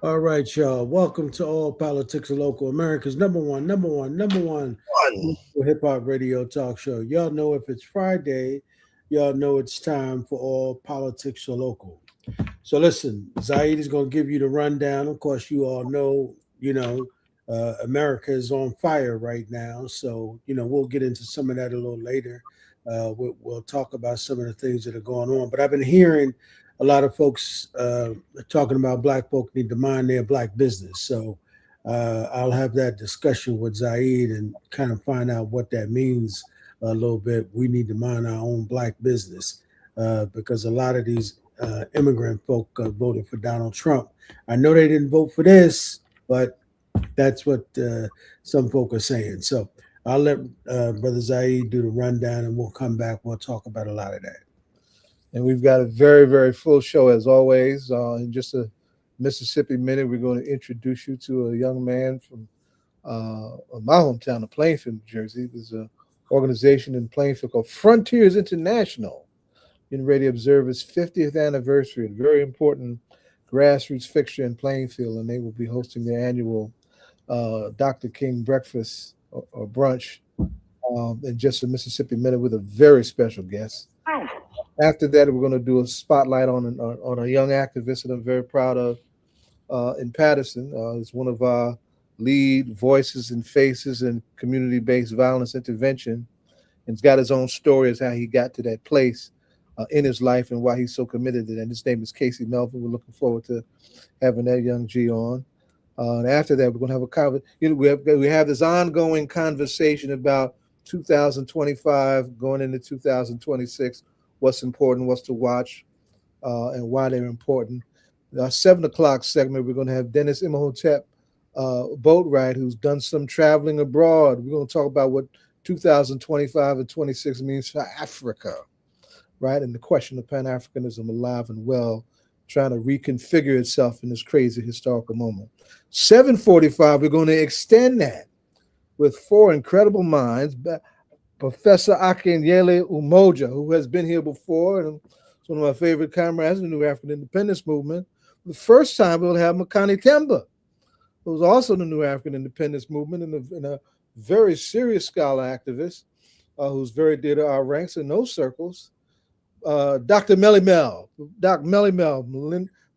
All right, y'all. Welcome to All Politics of Local America's number one hip hop radio talk show. Y'all know if it's Friday, y'all know it's time for All Politics of Local. So listen, Zaid is going to give you the rundown. Of course, you all know, America is on fire right now. So, we'll get into some of that a little later. We'll talk about some of the things that are going on. But I've been hearing a lot of folks talking about black folk need to mind their black business. So I'll have that discussion with Zaid and kind of find out what that means a little bit. We need to mind our own black business because a lot of these immigrant folk voted for Donald Trump. I know they didn't vote for this, but that's what some folk are saying. So I'll let Brother Zaid do the rundown and we'll come back. We'll talk about a lot of that. And we've got a very, very full show as always. In just a Mississippi minute, we're going to introduce you to a young man from my hometown of Plainfield, New Jersey. There's an organization in Plainfield called Frontiers International, getting ready to observe its 50th anniversary, a very important grassroots fixture in Plainfield, and they will be hosting their annual Dr. King breakfast or brunch in just a Mississippi minute with a very special guest. After that, we're going to do a spotlight on a young activist that I'm very proud of in Paterson. He's one of our lead voices and faces in community-based violence intervention, and he's got his own story as how he got to that place in his life and why he's so committed to that. And his name is Casey Melvin. We're looking forward to having that young G on. And after that, we're going to have a conversation. We have this ongoing conversation about 2025 going into 2026. What's important, what's to watch, and why they're important. Our 7 o'clock segment, we're going to have Dennis Imhotep, Boatwright, who's done some traveling abroad. We're going to talk about what 2025 and 26 means for Africa, right? And the question of Pan-Africanism alive and well, trying to reconfigure itself in this crazy historical moment. 7:45, we're going to extend that with 4 incredible minds. Professor Akinyele Umoja, who has been here before, and it's one of my favorite comrades in the New African Independence Movement. The first time we'll have Makani Themba, who's also in the New African Independence Movement and a very serious scholar activist who's very dear to our ranks in those circles. Dr. Melina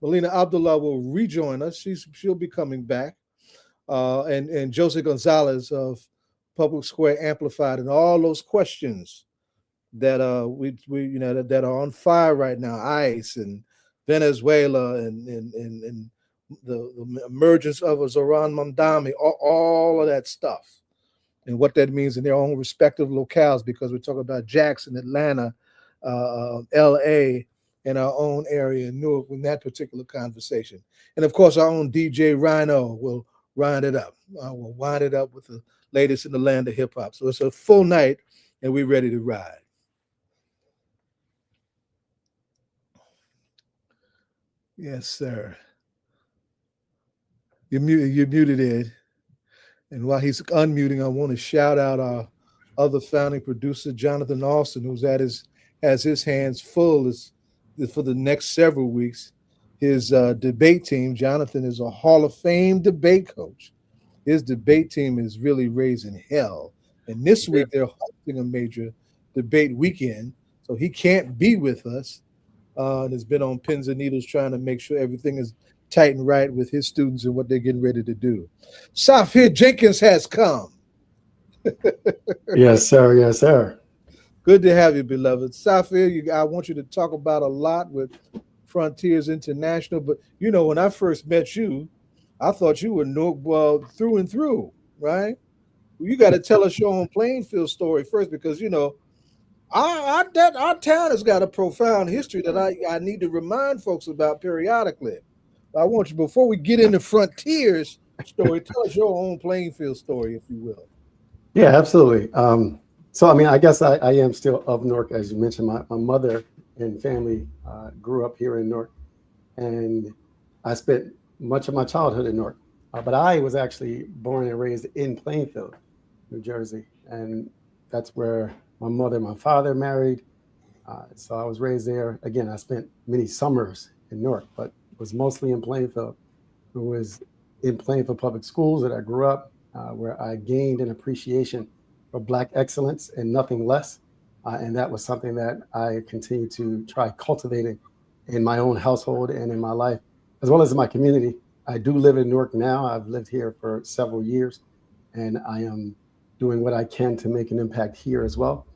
Abdullah will rejoin us. She'll be coming back. And Jose Gonzalez of Public Square Amplified, and all those questions that that are on fire right now, ICE and Venezuela and the emergence of a Zoran Mandami, all of that stuff, and what that means in their own respective locales, because we're talking about Jackson, Atlanta, LA, and our own area in Newark in that particular conversation. And of course, our own DJ Rhino will wind it up. We'll wind it up with the latest in the land of hip hop. So it's a full night, and we're ready to ride. Yes, sir. You're muted, Ed. And while he's unmuting, I want to shout out our other founding producer, Jonathan Austin, has his hands full for the next several weeks. His debate team, Jonathan is a Hall of Fame debate coach. His debate team is really raising hell. And this week they're hosting a major debate weekend, so he can't be with us. And has been on pins and needles trying to make sure everything is tight and right with his students and what they're getting ready to do. Safir Jenkins has come. Yes, sir. Yes, sir. Good to have you, beloved. Safir, I want you to talk about a lot with Frontiers International. But, when I first met you, I thought you were through and through, right? You got to tell us your own Plainfield story first, because, our town has got a profound history that I need to remind folks about periodically. I want you, before we get into Frontiers story, tell us your own Plainfield story, if you will. Yeah, absolutely. So, I guess I am still of Newark, as you mentioned. My mother and family grew up here in Newark, and I spent much of my childhood in Newark. But I was actually born and raised in Plainfield, New Jersey, and that's where my mother and my father married. So I was raised there. Again, I spent many summers in Newark, but was mostly in Plainfield. It was in Plainfield Public Schools that I grew up, where I gained an appreciation for Black excellence and nothing less. And that was something that I continue to try cultivating in my own household and in my life, as well as in my community. I do live in Newark now. I've lived here for several years, and I am doing what I can to make an impact here as well,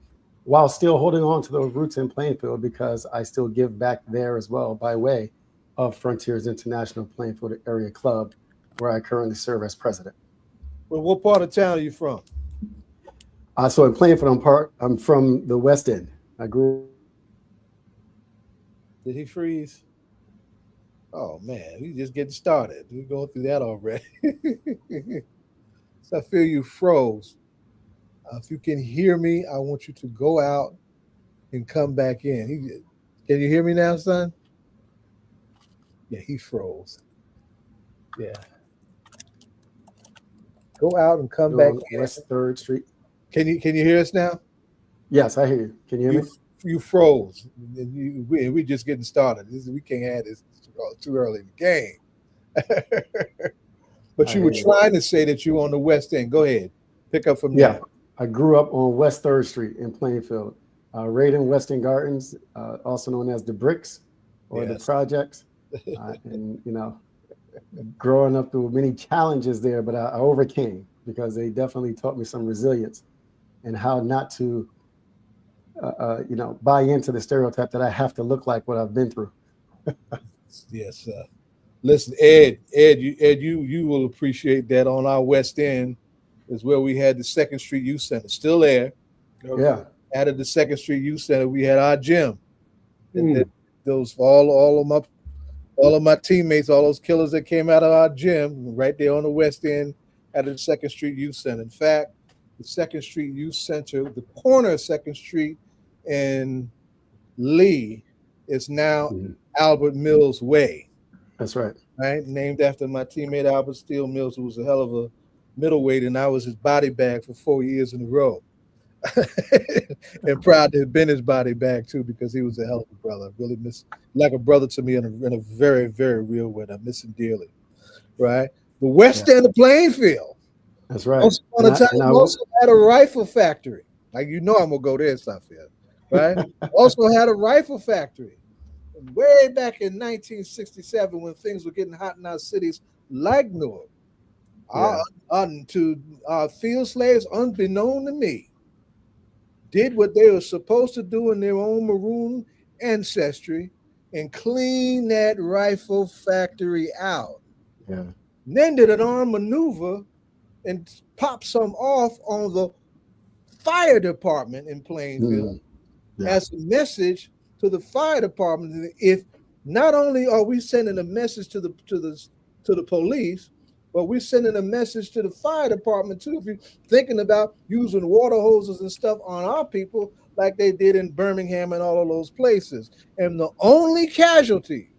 while still holding on to those roots in Plainfield, because I still give back there as well by way of Frontiers International Plainfield Area Club, where I currently serve as president. Well, what part of town are you from? So in Plainfield, I'm from the West End. I grew. Did he freeze? Oh man, we just getting started. We're going through that already. So I feel you froze. If you can hear me, I want you to go out and come back in. Can you hear me now, son? Yeah, he froze. Yeah. Go out and come back in. West 3rd Street. Can you hear us now? Yes, I hear you. Can you hear me? You froze. We just getting started. We can't have this too early in the game. But you were trying to say that you're on the West End. Go ahead. Pick up from there. Yeah, I grew up on West 3rd Street in Plainfield. Right in Weston Gardens, also known as the Bricks or the Projects. And, you know, growing up through many challenges there, but I overcame, because they definitely taught me some resilience and how not to, buy into the stereotype that I have to look like what I've been through. Yes, sir. Listen, Ed, you will appreciate that. On our West End is where we had the 2nd Street Youth Center, still there. Yeah. Out of the 2nd Street Youth Center, we had our gym. And those all of my teammates, all those killers that came out of our gym, right there on the West End, out of the 2nd Street Youth Center. In fact, the 2nd Street Youth Center, the corner of 2nd Street and Lee, is now Albert Mills Way. That's right. Right, named after my teammate Albert Steele Mills, who was a hell of a middleweight, and I was his body bag for 4 years in a row. And proud to have been his body bag too, because he was a hell of a brother. I really miss, like a brother to me in a very, very real way. I miss him dearly. Right, the West End of Plainfield. That's right. Once upon a time, also had a rifle factory. Like, you know, I'm gonna go there, Safir. Right. Also had a rifle factory. Way back in 1967, when things were getting hot in our cities like Newark, our field slaves, unbeknown to me, did what they were supposed to do in their own maroon ancestry and clean that rifle factory out. Yeah. And then did an armed maneuver and popped some off on the fire department in Plainfield as a message to the fire department. If not only are we sending a message to the police, but we're sending a message to the fire department too. If you're thinking about using water hoses and stuff on our people, like they did in Birmingham and all of those places, and the only casualties,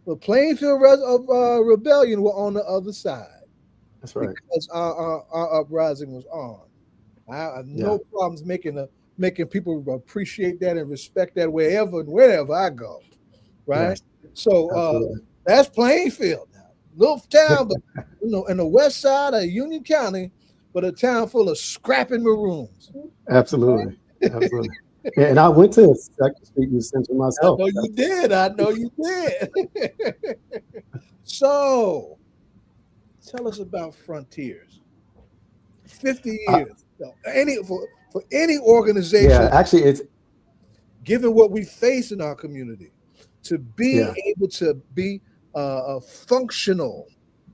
the Plainfield rebellion, were on the other side. That's right. Because our uprising was on. I have no problems making people appreciate that and respect that wherever and wherever I go. Right. Yes. So that's Plainfield now. Little town, but in the west side of Union County, but a town full of scrapping maroons. Absolutely. Right? Absolutely. And I went to 2nd Street Youth Center myself. I know you did. So tell us about Frontiers. 50 years. For any organization. Yeah, actually, it's given what we face in our community, to be able to be functional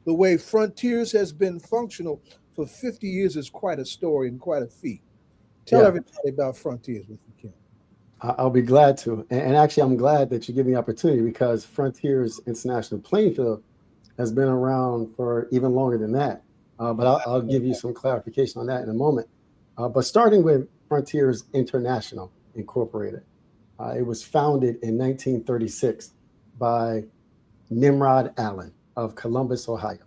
the way Frontiers has been functional for 50 years is quite a story and quite a feat. Tell everybody about Frontiers if you can. I'll be glad to. And actually, I'm glad that you give me the opportunity, because Frontiers International Plainfield has been around for even longer than that. But I'll give you some clarification on that in a moment. But starting with Frontiers International Incorporated, it was founded in 1936 by Nimrod Allen of Columbus, Ohio.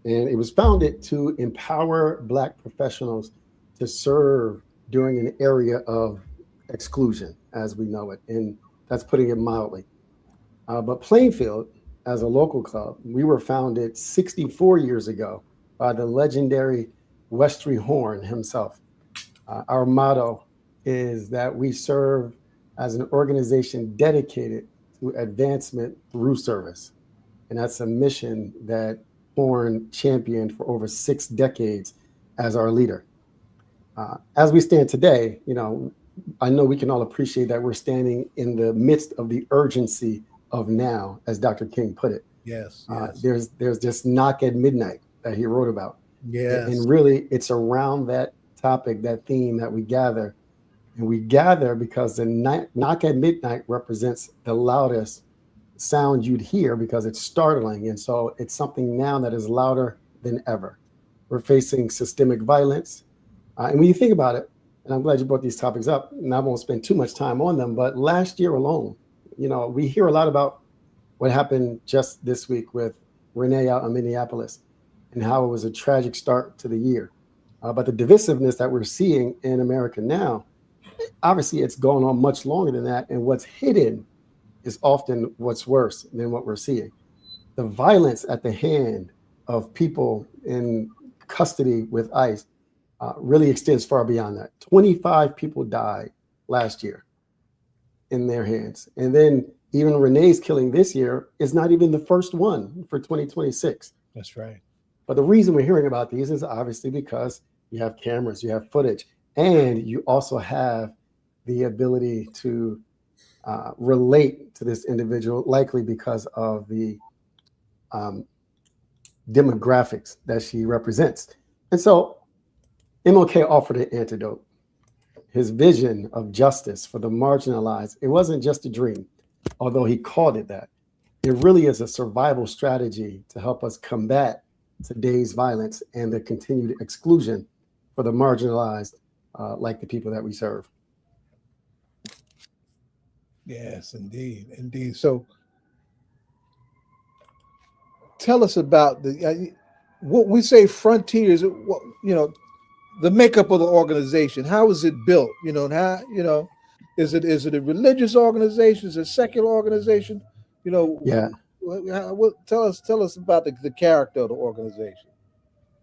And it was founded to empower Black professionals to serve during an area of exclusion, as we know it. And that's putting it mildly. But Plainfield, as a local club, we were founded 64 years ago by the legendary Westry Horn himself. Our motto is that we serve as an organization dedicated to advancement through service. And that's a mission that Horn championed for over 6 decades as our leader. As we stand today, I know we can all appreciate that we're standing in the midst of the urgency of now, as Dr. King put it. Yes. There's this knock at midnight that he wrote about. Yes. And really, it's around that topic, that theme that we gather. And we gather because the knock at midnight represents the loudest sound you'd hear because it's startling. And so it's something now that is louder than ever. We're facing systemic violence. And when you think about it, and I'm glad you brought these topics up, and I won't spend too much time on them, but last year alone, we hear a lot about what happened just this week with Renee out in Minneapolis and how it was a tragic start to the year. But the divisiveness that we're seeing in America now, obviously it's going on much longer than that. And what's hidden is often what's worse than what we're seeing. The violence at the hand of people in custody with ICE really extends far beyond that. 25 people died last year in their hands. And then even Renee's killing this year is not even the first one for 2026. That's right. But the reason we're hearing about these is obviously because you have cameras, you have footage, and you also have the ability to relate to this individual, likely because of the demographics that she represents. And so MLK offered an antidote. His vision of justice for the marginalized, it wasn't just a dream, although he called it that. It really is a survival strategy to help us combat today's violence and the continued exclusion for the marginalized, like the people that we serve. Yes, indeed. So tell us about what we say frontiers, the makeup of the organization. How is it built? And how, is it a religious organization? Is it a secular organization? Yeah. Tell us about the character of the organization.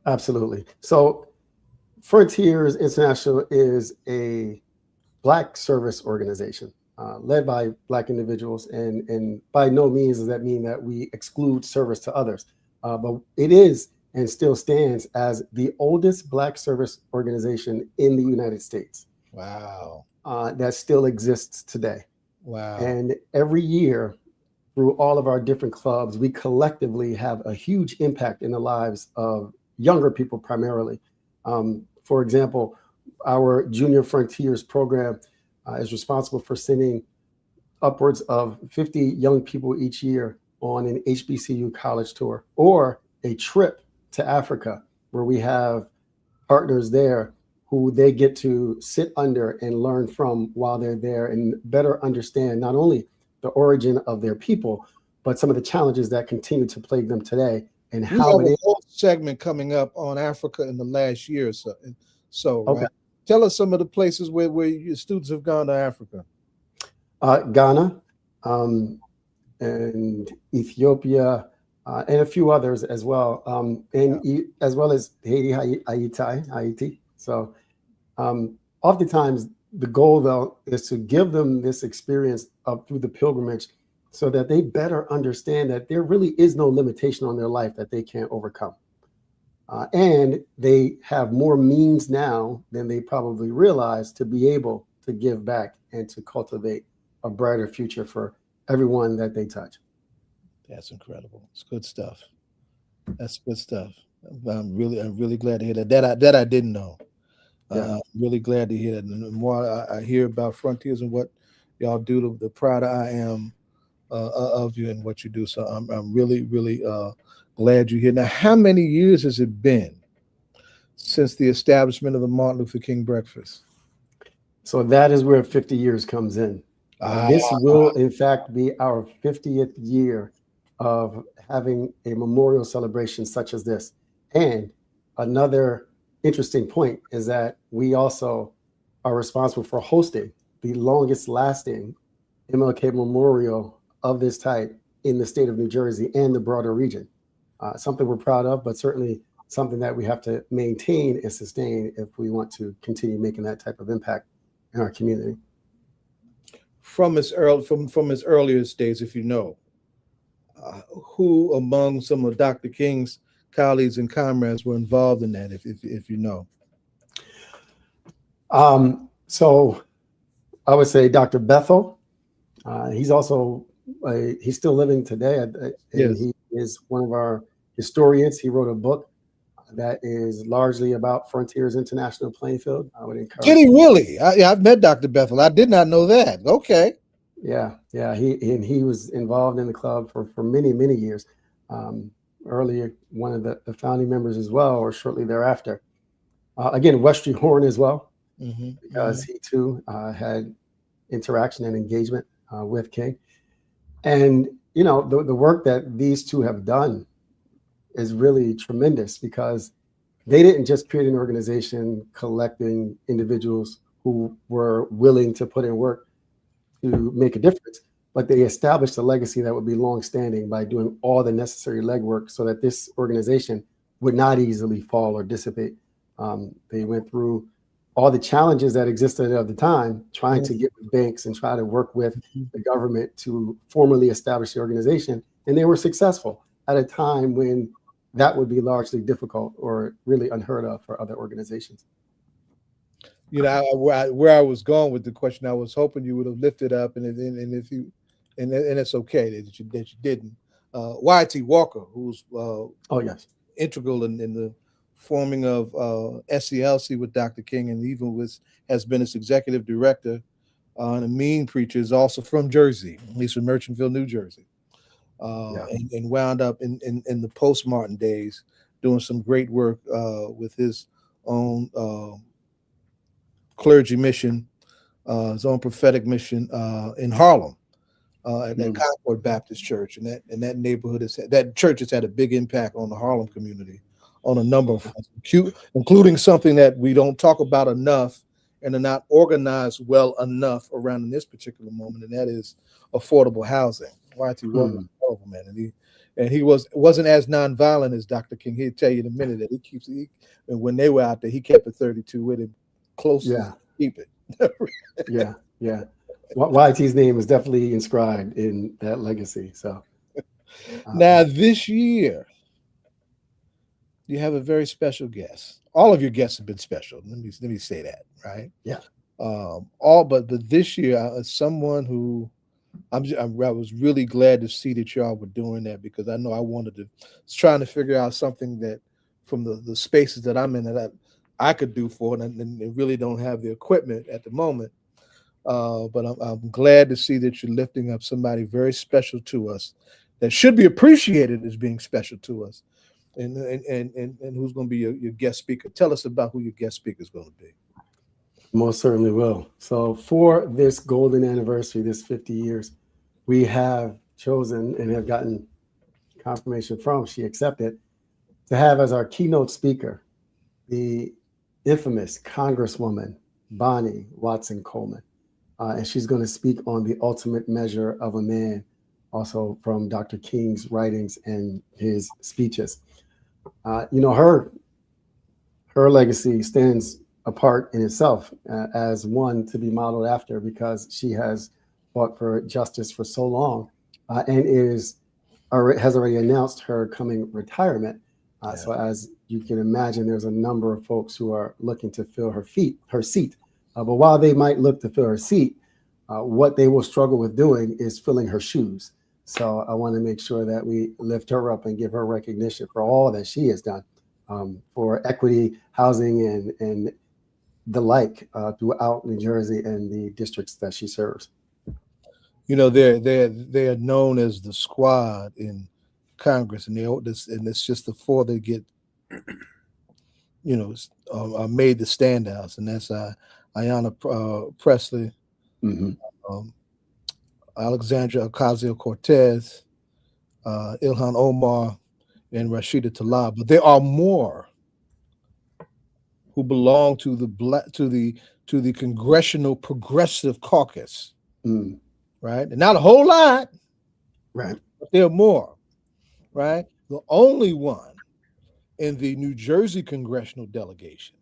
Absolutely. So Frontiers International is a Black service organization led by Black individuals. And by no means does that mean that we exclude service to others. But it is and still stands as the oldest Black service organization in the United States. Wow. That still exists today. Wow. And every year, through all of our different clubs, we collectively have a huge impact in the lives of younger people primarily. For example, our Junior Frontiers program is responsible for sending upwards of 50 young people each year on an HBCU college tour or a trip to Africa, where we have partners there who they get to sit under and learn from while they're there and better understand not only the origin of their people, but some of the challenges that continue to plague them today and how we have a whole segment coming up on Africa in the last year or so. Okay. Right? Tell us some of the places where your students have gone to Africa. Ghana and Ethiopia and a few others as well, as well as Haiti, Haiti. So oftentimes the goal, though, is to give them this experience through the pilgrimage so that they better understand that there really is no limitation on their life that they can't overcome. And they have more means now than they probably realized to be able to give back and to cultivate a brighter future for everyone that they touch. That's incredible. It's good stuff. That's good stuff. I'm really glad to hear that. That I didn't know. Yeah. I'm really glad to hear that. And the more I hear about Frontiers and what y'all do, the prouder I am of you and what you do. So I'm really glad you're here. Now, how many years has it been since the establishment of the Martin Luther King Breakfast? So that is where 50 years comes in. This will, in fact, be our 50th year of having a memorial celebration such as this. And another interesting point is that we also are responsible for hosting the longest lasting MLK Memorial of this type in the state of New Jersey and the broader region. Something we're proud of, but certainly something that we have to maintain and sustain if we want to continue making that type of impact in our community. From its earliest days, if you know, who among some of Dr. King's colleagues and comrades were involved in that, if you know? So I would say Dr. Bethel. He's also he's still living today, and yes. He is one of our historians. He wrote a book that is largely about Frontiers International Plainfield. I would encourage. Did he really? I've met Dr. Bethel. I did not know that. Okay. Yeah. He was involved in the club for many years. Earlier, one of the founding members as well, or shortly thereafter. Again, Wesley Horn as well, because he too had interaction and engagement with King. And, you know, the work that these two have done is really tremendous, because they didn't just create an organization collecting individuals who were willing to put in work to make a difference, but they established a legacy that would be longstanding by doing all the necessary legwork so that this organization would not easily fall or dissipate. They went through all the challenges that existed at the time, trying to get with banks and try to work with the government to formally establish the organization. And they were successful at a time when that would be largely difficult or really unheard of for other organizations. You know, where I was going with the question, I was hoping you would have lifted up, and if you, and it's okay that you didn't. Y.T. Walker, who's integral in the forming of SCLC with Dr. King, and even has been its executive director. And a mean preacher is also from Jersey. He's from Merchantville, New Jersey, and wound up in the post-Martin days doing some great work with his own clergy mission, his own prophetic mission in Harlem at that Concord Baptist Church, and that neighborhood that church has had a big impact on the Harlem community on a number of fronts, including something that we don't talk about enough and are not organized well enough around in this particular moment, and that is affordable housing. Y.T. Walker, man, and he wasn't as nonviolent as Dr. King. He'll tell you in a minute that and when they were out there, he kept a 32 with him. Close to keep it. yeah. YT's name is definitely inscribed in that legacy. So now this year, you have a very special guest. All of your guests have been special. Let me say that, right? Yeah. But this year, someone who I was really glad to see that y'all were doing that, because I know I was trying to figure out something that from the spaces that I'm in that I could do for it, and they really don't have the equipment at the moment. But I'm glad to see that you're lifting up somebody very special to us that should be appreciated as being special to us. And who's going to be your guest speaker? Tell us about who your guest speaker is going to be. Most certainly will. So for this golden anniversary, this 50 years, we have chosen and have gotten confirmation from, she accepted, to have as our keynote speaker the infamous Congresswoman Bonnie Watson Coleman. And she's going to speak on the ultimate measure of a man, also from Dr. King's writings and his speeches. Her legacy stands apart in itself as one to be modeled after, because she has fought for justice for so long and has already announced her coming retirement. So as you can imagine, there's a number of folks who are looking to fill her seat. But while they might look to fill her seat, what they will struggle with doing is filling her shoes. So I want to make sure that we lift her up and give her recognition for all that she has done for equity, housing, and the like throughout New Jersey and the districts that she serves. You know, they are known as the squad in Congress, and it's just the four that get, are made the standouts, and that's Ayanna Presley, Alexandria Ocasio-Cortez, Ilhan Omar, and Rashida Tlaib. But there are more who belong to the Congressional Progressive Caucus, right? And not a whole lot, Right. But there are more, right? The only one in the New Jersey congressional delegation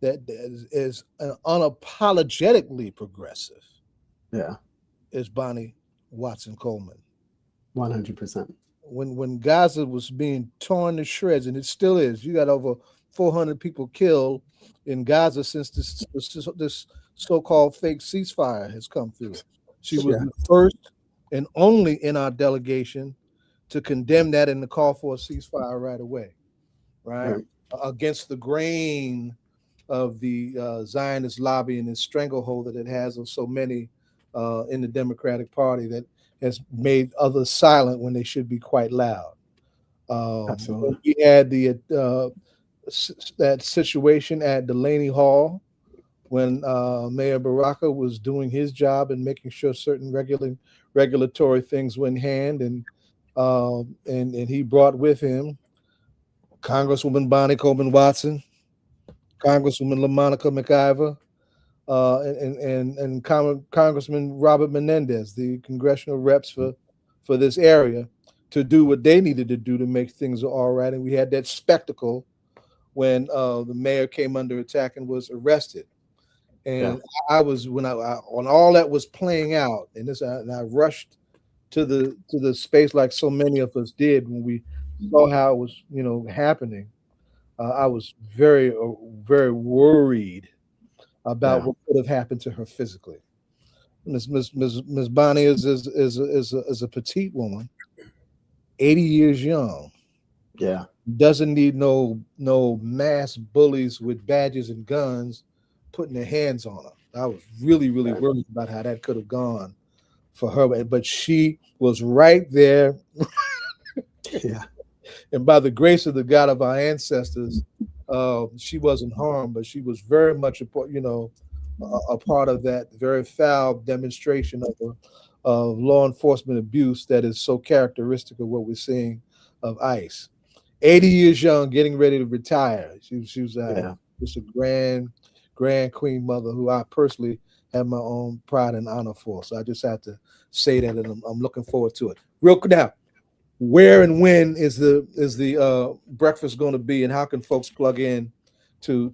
that is unapologetically progressive Yeah. is Bonnie Watson Coleman. 100%. When Gaza was being torn to shreds, and it still is, you got over 400 people killed in Gaza since this so-called fake ceasefire has come through. She was Yeah. the first and only in our delegation to condemn that and to call for a ceasefire right away, right? Right. Against the grain of the Zionist lobby and the stranglehold that it has on so many in the Democratic Party that has made others silent when they should be quite loud. Absolutely. We had that situation at Delaney Hall when Mayor Baraka was doing his job and making sure certain regulatory things went in hand, and he brought with him Congresswoman Bonnie Coleman Watson, Congresswoman LaMonica McIver, and Congressman Robert Menendez, the congressional reps for this area, to do what they needed to do to make things all right. And we had that spectacle when the mayor came under attack and was arrested. And I was when all that was playing out, and I rushed to the space like so many of us did when we saw how it was happening. I was very very worried about what could have happened to her physically. Miss Bonnie is a petite woman, 80 years young. Yeah. Doesn't need no mass bullies with badges and guns putting their hands on her. I was really worried about how that could have gone for her, but she was right there. Yeah. And by the grace of the God of our ancestors, she wasn't harmed, but she was very much a part of that very foul demonstration of law enforcement abuse that is so characteristic of what we're seeing of ICE. 80 years young, getting ready to retire. She was just a grand queen mother who I personally have my own pride and honor for. So I just have to say that, and I'm looking forward to it. Real quick now, where and when is the breakfast going to be, and how can folks plug in to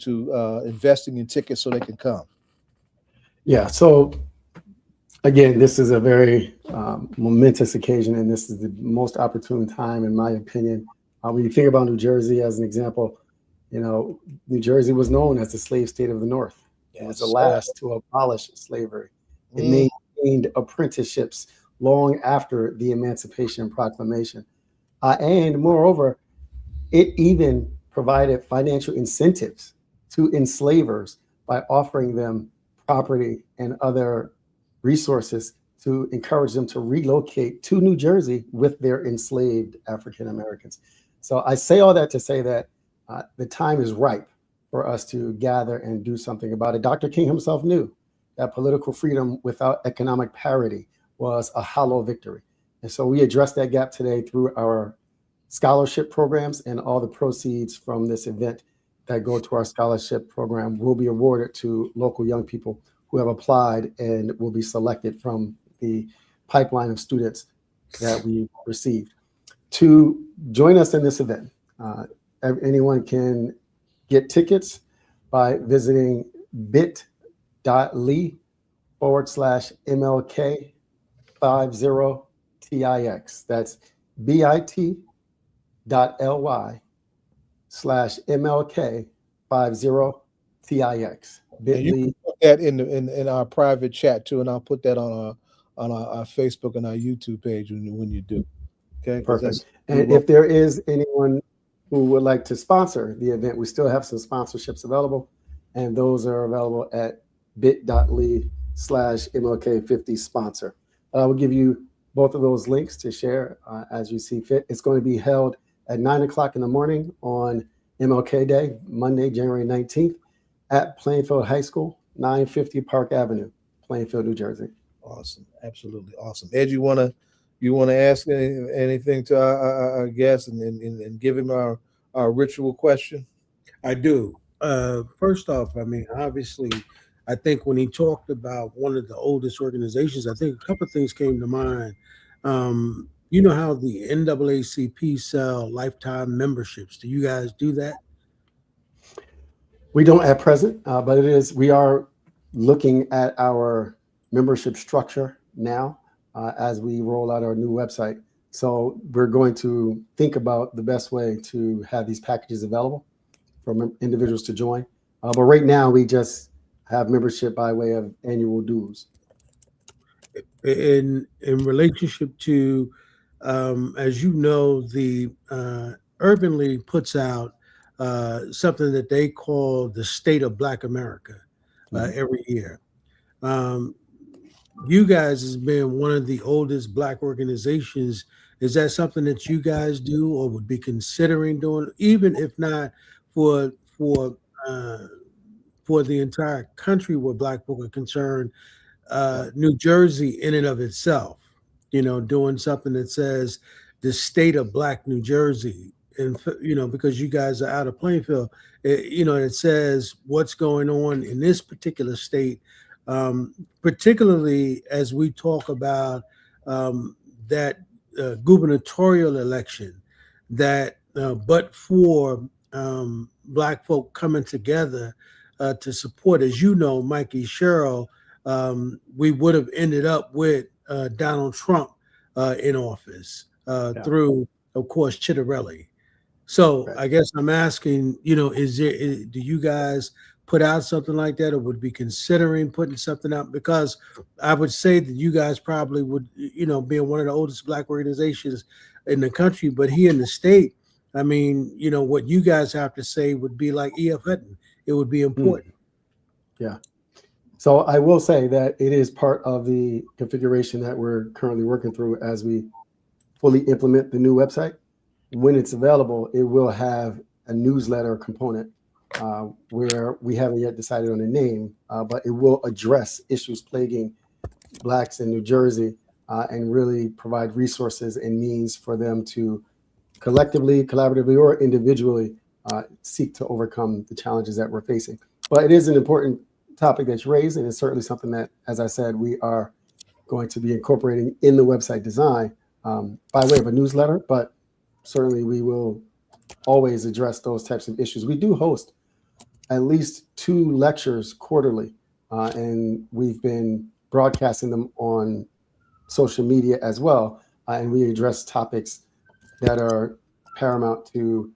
investing in tickets so they can come? Yeah. So again, this is a very momentous occasion, and this is the most opportune time, in my opinion. When you think about New Jersey as an example, New Jersey was known as the slave state of the North. It was the last to abolish slavery. It maintained apprenticeships long after the Emancipation Proclamation. And moreover, it even provided financial incentives to enslavers by offering them property and other resources to encourage them to relocate to New Jersey with their enslaved African Americans. So I say all that to say that the time is ripe for us to gather and do something about it. Dr. King himself knew that political freedom without economic parity was a hollow victory. And so we address that gap today through our scholarship programs, and all the proceeds from this event that go to our scholarship program will be awarded to local young people who have applied and will be selected from the pipeline of students that we received. To join us in this event, anyone can get tickets by visiting bit.ly/MLK50TIX. That's bit.ly/MLK50TIX. And you can put that in our private chat too, and I'll put that on our Facebook and our YouTube page when you do. Okay. Perfect. And if there is anyone who would like to sponsor the event, we still have some sponsorships available, and those are available at bit.ly/MLK50 sponsor. I will give you both of those links to share as you see fit. It's going to be held at 9 o'clock in the morning on MLK Day, Monday, January 19th, at Plainfield High School, 950 Park Avenue, Plainfield, New Jersey. Awesome. Absolutely awesome. Ed, you want to ask anything to our guest and give him our ritual question? I do. First off, I mean, obviously, I think when he talked about one of the oldest organizations, I think a couple of things came to mind. You know how the NAACP sell lifetime memberships. Do you guys do that? We don't at present, but we are looking at our membership structure now as we roll out our new website. So we're going to think about the best way to have these packages available for individuals to join. But right now, we just have membership by way of annual dues. In relationship to, as you know, the Urban League puts out something that they call the State of Black America every year. Um, you guys has been one of the oldest Black organizations. Is that something that you guys do or would be considering doing, even if not for for uh, for the entire country where Black folk are concerned? New Jersey in and of itself, doing something that says the state of Black New Jersey, and because you guys are out of Plainfield, it says what's going on in this particular state, particularly as we talk about that gubernatorial election, that but for Black folk coming together to support, as you know, Mikey Sherrill, we would have ended up with Donald Trump in office through, of course, Chitterelli. So Right. I guess I'm asking, do you guys put out something like that, or would be considering putting something out? Because I would say that you guys probably would, being one of the oldest Black organizations in the country, but here in the state, I mean, what you guys have to say would be like E.F. Hutton. It would be important. Yeah. So I will say that it is part of the configuration that we're currently working through as we fully implement the new website. When it's available, it will have a newsletter component where we haven't yet decided on a name, but it will address issues plaguing Blacks in New Jersey and really provide resources and means for them to collectively, collaboratively, or individually seek to overcome the challenges that we're facing. But it is an important topic that's raised, and it's certainly something that, as I said, we are going to be incorporating in the website design by way of a newsletter, but certainly we will always address those types of issues. We do host at least 2 lectures quarterly, and we've been broadcasting them on social media as well, and we address topics that are paramount to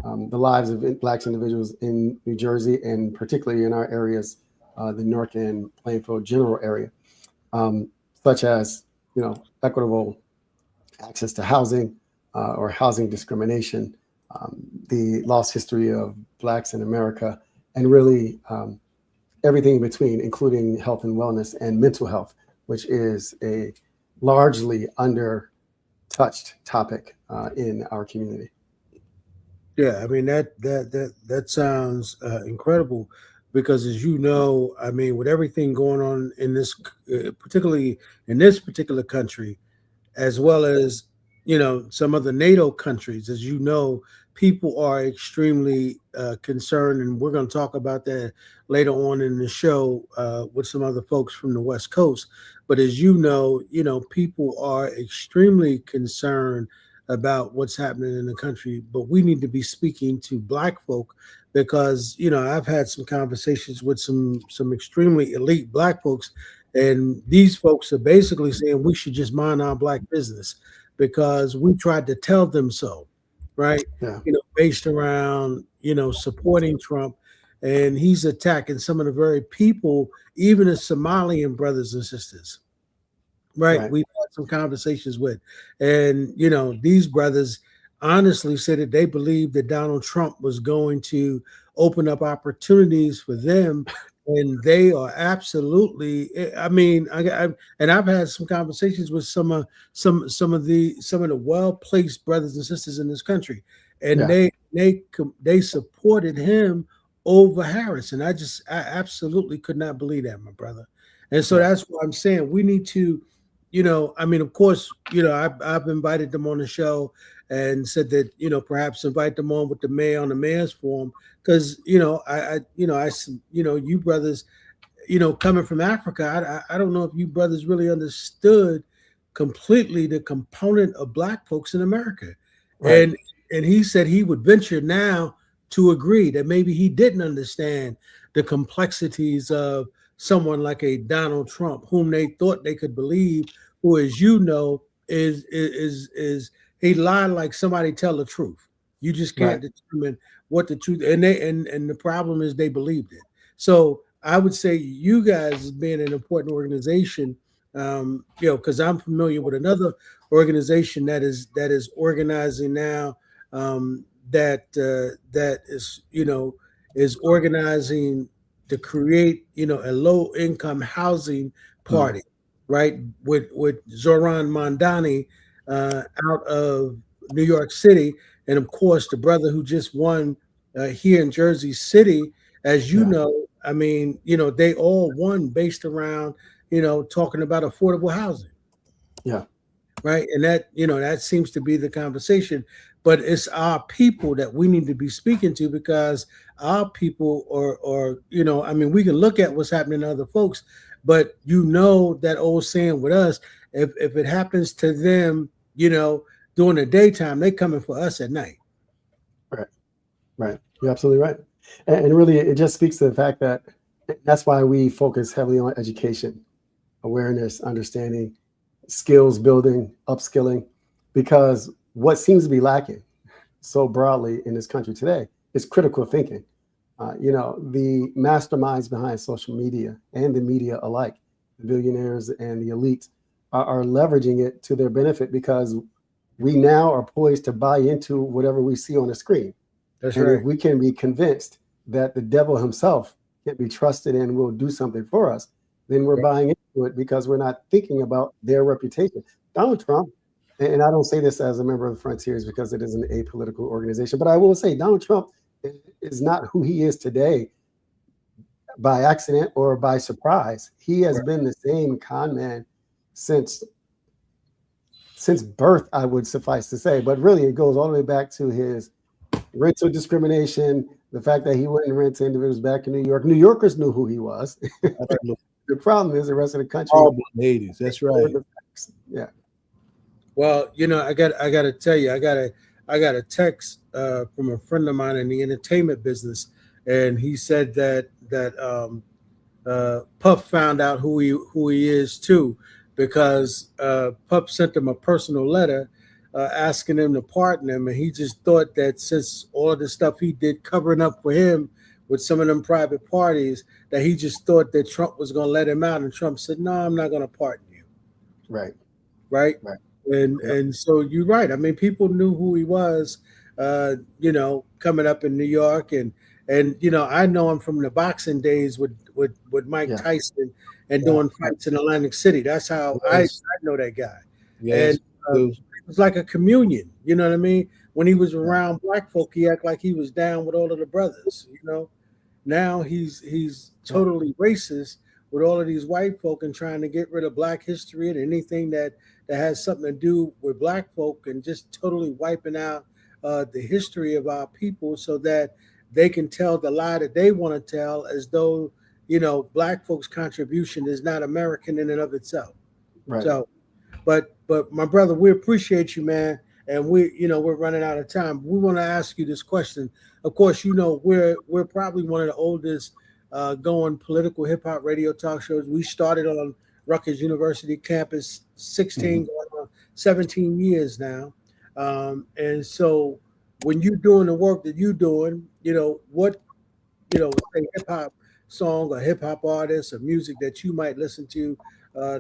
the lives of Blacks individuals in New Jersey, and particularly in our areas, the Newark and Plainfield general area, such as equitable access to housing or housing discrimination, the lost history of Blacks in America, and really everything in between, including health and wellness and mental health, which is a largely under-touched topic in our community. Yeah, I mean that sounds incredible, because as you know, I mean, with everything going on in this, particularly in this particular country, as well as some other NATO countries, as you know, people are extremely concerned, and we're going to talk about that later on in the show with some other folks from the West Coast. But as you know, people are extremely concerned about what's happening in the country. But we need to be speaking to Black folk, because I've had some conversations with some extremely elite Black folks, and these folks are basically saying we should just mind our Black business because we tried to tell them so, right? Yeah. Based around supporting Trump, and he's attacking some of the very people, even the Somalian brothers and sisters, right? We've had some conversations with, and these brothers honestly said that they believed that Donald Trump was going to open up opportunities for them, and they are absolutely. I mean, and I've had some conversations with some of the well-placed brothers and sisters in this country, and they supported him over Harris, and I absolutely could not believe that, my brother. And so that's why I'm saying we need to. I mean, of course, I've invited them on the show and said that, perhaps invite them on with the mayor on the mayor's forum, because, you brothers, coming from Africa, I don't know if you brothers really understood completely the component of Black folks in America. Right. And he said he would venture now to agree that maybe he didn't understand the complexities of someone like a Donald Trump, whom they thought they could believe, who, as you know, is he lied like somebody tell the truth. You just can't determine what the truth, and the problem is they believed it. So I would say you guys, as being an important organization, because I'm familiar with another organization that is organizing now, that is organizing to create a low income housing party, right? With Zoran Mandani out of New York City, and of course the brother who just won here in Jersey City, as you know. I mean, they all won based around talking about affordable housing. Yeah. Right. And that seems to be the conversation. But it's our people that we need to be speaking to, because our people are I mean, we can look at what's happening to other folks, but that old saying with us, if it happens to them, during the daytime, they coming for us at night. Right. Right. You're absolutely right. And really, it just speaks to the fact that that's why we focus heavily on education, awareness, understanding, skills building, upskilling, because what seems to be lacking so broadly in this country today is critical thinking. The masterminds behind social media and the media alike, the billionaires and the elites, are leveraging it to their benefit, because we now are poised to buy into whatever we see on the screen. That's and right. If we can be convinced that the devil himself can be trusted and will do something for us, then we're buying into it, because we're not thinking about their reputation. Donald Trump, and I don't say this as a member of the Frontiers because it is an apolitical organization, but I will say Donald Trump is not who he is today by accident or by surprise. He has been the same con man since birth, I would suffice to say. But really, it goes all the way back to his rental discrimination, the fact that he wouldn't rent to individuals back in New York. New Yorkers knew who he was. The problem is the rest of the country. All the 80s. That's right. Yeah. Well, I got to tell you, I got a text from a friend of mine in the entertainment business, and he said that Puff found out who he is too, because Puff sent him a personal letter asking him to pardon him, and he just thought that since all of the stuff he did covering up for him with some of them private parties, that he just thought that Trump was going to let him out, and Trump said, "No, I'm not going to pardon you." Right. And so you're right. I mean, people knew who he was, coming up in New York, and I know him from the boxing days with Mike Tyson and doing fights in Atlantic City. That's how I know that guy. Yes. And it was like a communion. You know what I mean? When he was around Black folk, he acted like he was down with all of the brothers. Now he's totally racist with all of these white folk and trying to get rid of Black history and anything that has something to do with Black folk, and just totally wiping out the history of our people, so that they can tell the lie that they want to tell, as though Black folks' contribution is not American in and of itself. Right. So, but my brother, we appreciate you, man, and we're running out of time. We want to ask you this question. Of course, we're probably one of the oldest going political hip hop radio talk shows. We started on Rutgers University campus 16 going on 17 years now. And so when you're doing the work that you're doing, what, say hip hop song or hip hop artist or music that you might listen to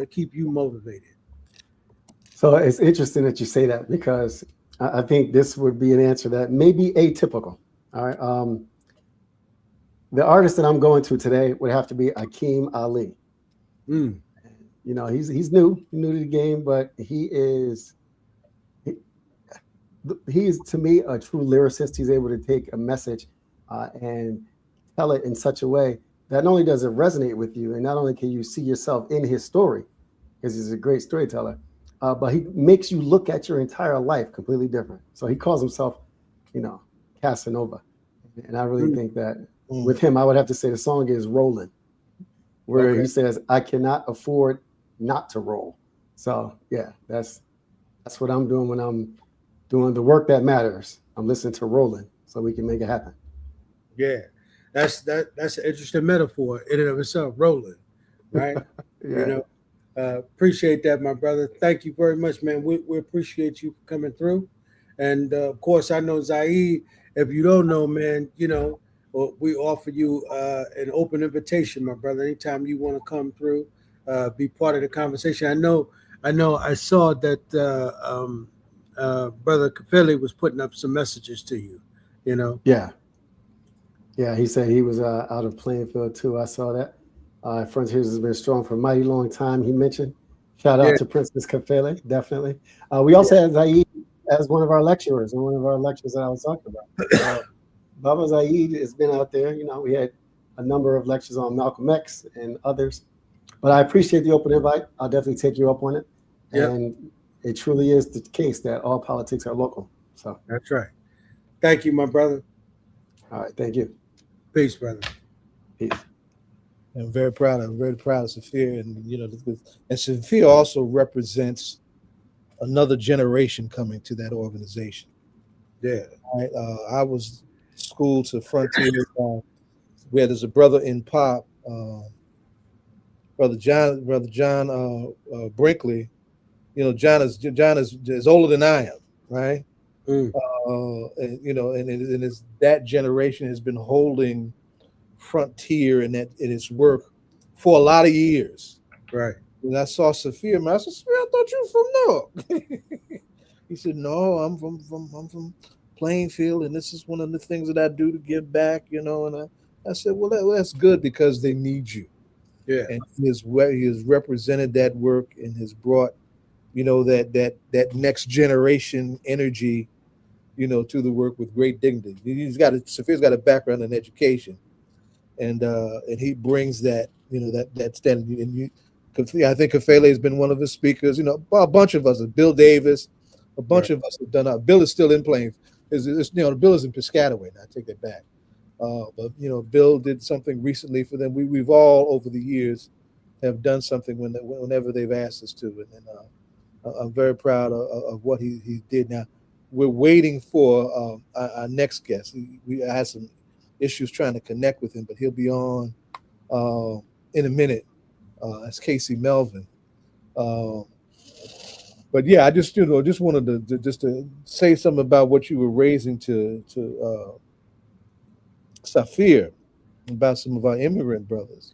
keep you motivated? So it's interesting that you say that, because I think this would be an answer that may be atypical. All right. The artist that I'm going to today would have to be Akeem Ali. He's new to the game, but he is to me a true lyricist. He's able to take a message and tell it in such a way that not only does it resonate with you, and not only can you see yourself in his story, because he's a great storyteller, but he makes you look at your entire life completely different. So he calls himself, Casanova, and I really think that with him, I would have to say the song is "Rollin'," where he says, "I cannot afford not to roll." So yeah, that's what I'm doing when I'm doing the work that matters. I'm listening to Roland so we can make it happen. Yeah, that's an interesting metaphor in and of itself, rolling, right? You Yeah. know, appreciate that, my brother. Thank you very much, man. We appreciate you coming through, and of course, I know Zaid. If you don't know, man, we offer you an open invitation, my brother. Anytime you want to come through, be part of the conversation. I saw that brother Kafeli was putting up some messages to you. You know, Yeah. Yeah. He said he was out of Plainfield too. I saw that. Frontiers has been strong for a mighty long time. He mentioned. Shout yeah, out to Princess Kafele, definitely. We also had Zaid as one of our lecturers, and one of our lectures that I was talking about. So Baba Zaid has been out there. We had a number of lectures on Malcolm X and others. But I appreciate the open invite. I'll definitely take you up on it. yep. And it truly is the case that all politics are local. So, That's right. Thank you, my brother. all right. Thank you. Peace, brother. Peace. I'm very proud of Safir, and and Safir also represents another generation coming to that organization. Yeah. Right? I was schooled to Frontier, where there's a brother in Pop, brother John Brinkley. John is older than I am, right? Mm, And it's that generation has been holding Frontier and that in its work for a lot of years. right. And I saw Safir, man. I said, Safir, I thought you were from Newark. He said, no, I'm from Plainfield, and this is one of the things that I do to give back, And I said, well, that's good because they need you. Yeah. And he has represented that work and has brought, that next generation energy, to the work with great dignity. Safir's got a background in education, and he brings that, that standard. And I think Kafele has been one of his speakers. A bunch of us, Bill Davis, a bunch Right. of us have done. Bill is still in Plainfield. Bill is in Piscataway. Now I take that back. But Bill did something recently for them. We've all over the years have done something whenever they've asked us to, and I'm very proud of what he did. Now we're waiting for our next guest. I had some issues trying to connect with him, but he'll be on in a minute. That's Casey Melvin. But yeah, I just wanted to say something about what you were raising to Safir, about some of our immigrant brothers.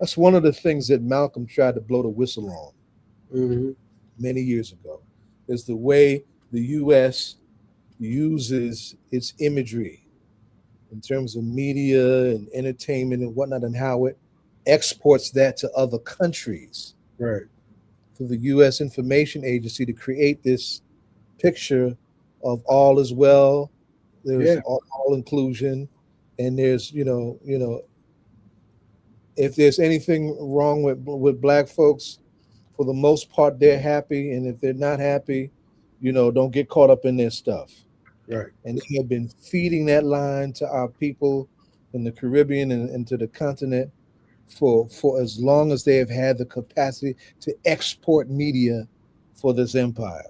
That's one of the things that Malcolm tried to blow the whistle on Mm-hmm. many years ago, is the way the U.S. uses its imagery in terms of media and entertainment and whatnot, and how it exports that to other countries Right. for the U.S. Information Agency to create this picture of all is well. There's Yeah. all inclusion, and there's if there's anything wrong with black folks, for the most part they're happy, and if they're not happy, don't get caught up in their stuff. Right. And they have been feeding that line to our people in the Caribbean and to the continent for as long as they have had the capacity to export media for this empire.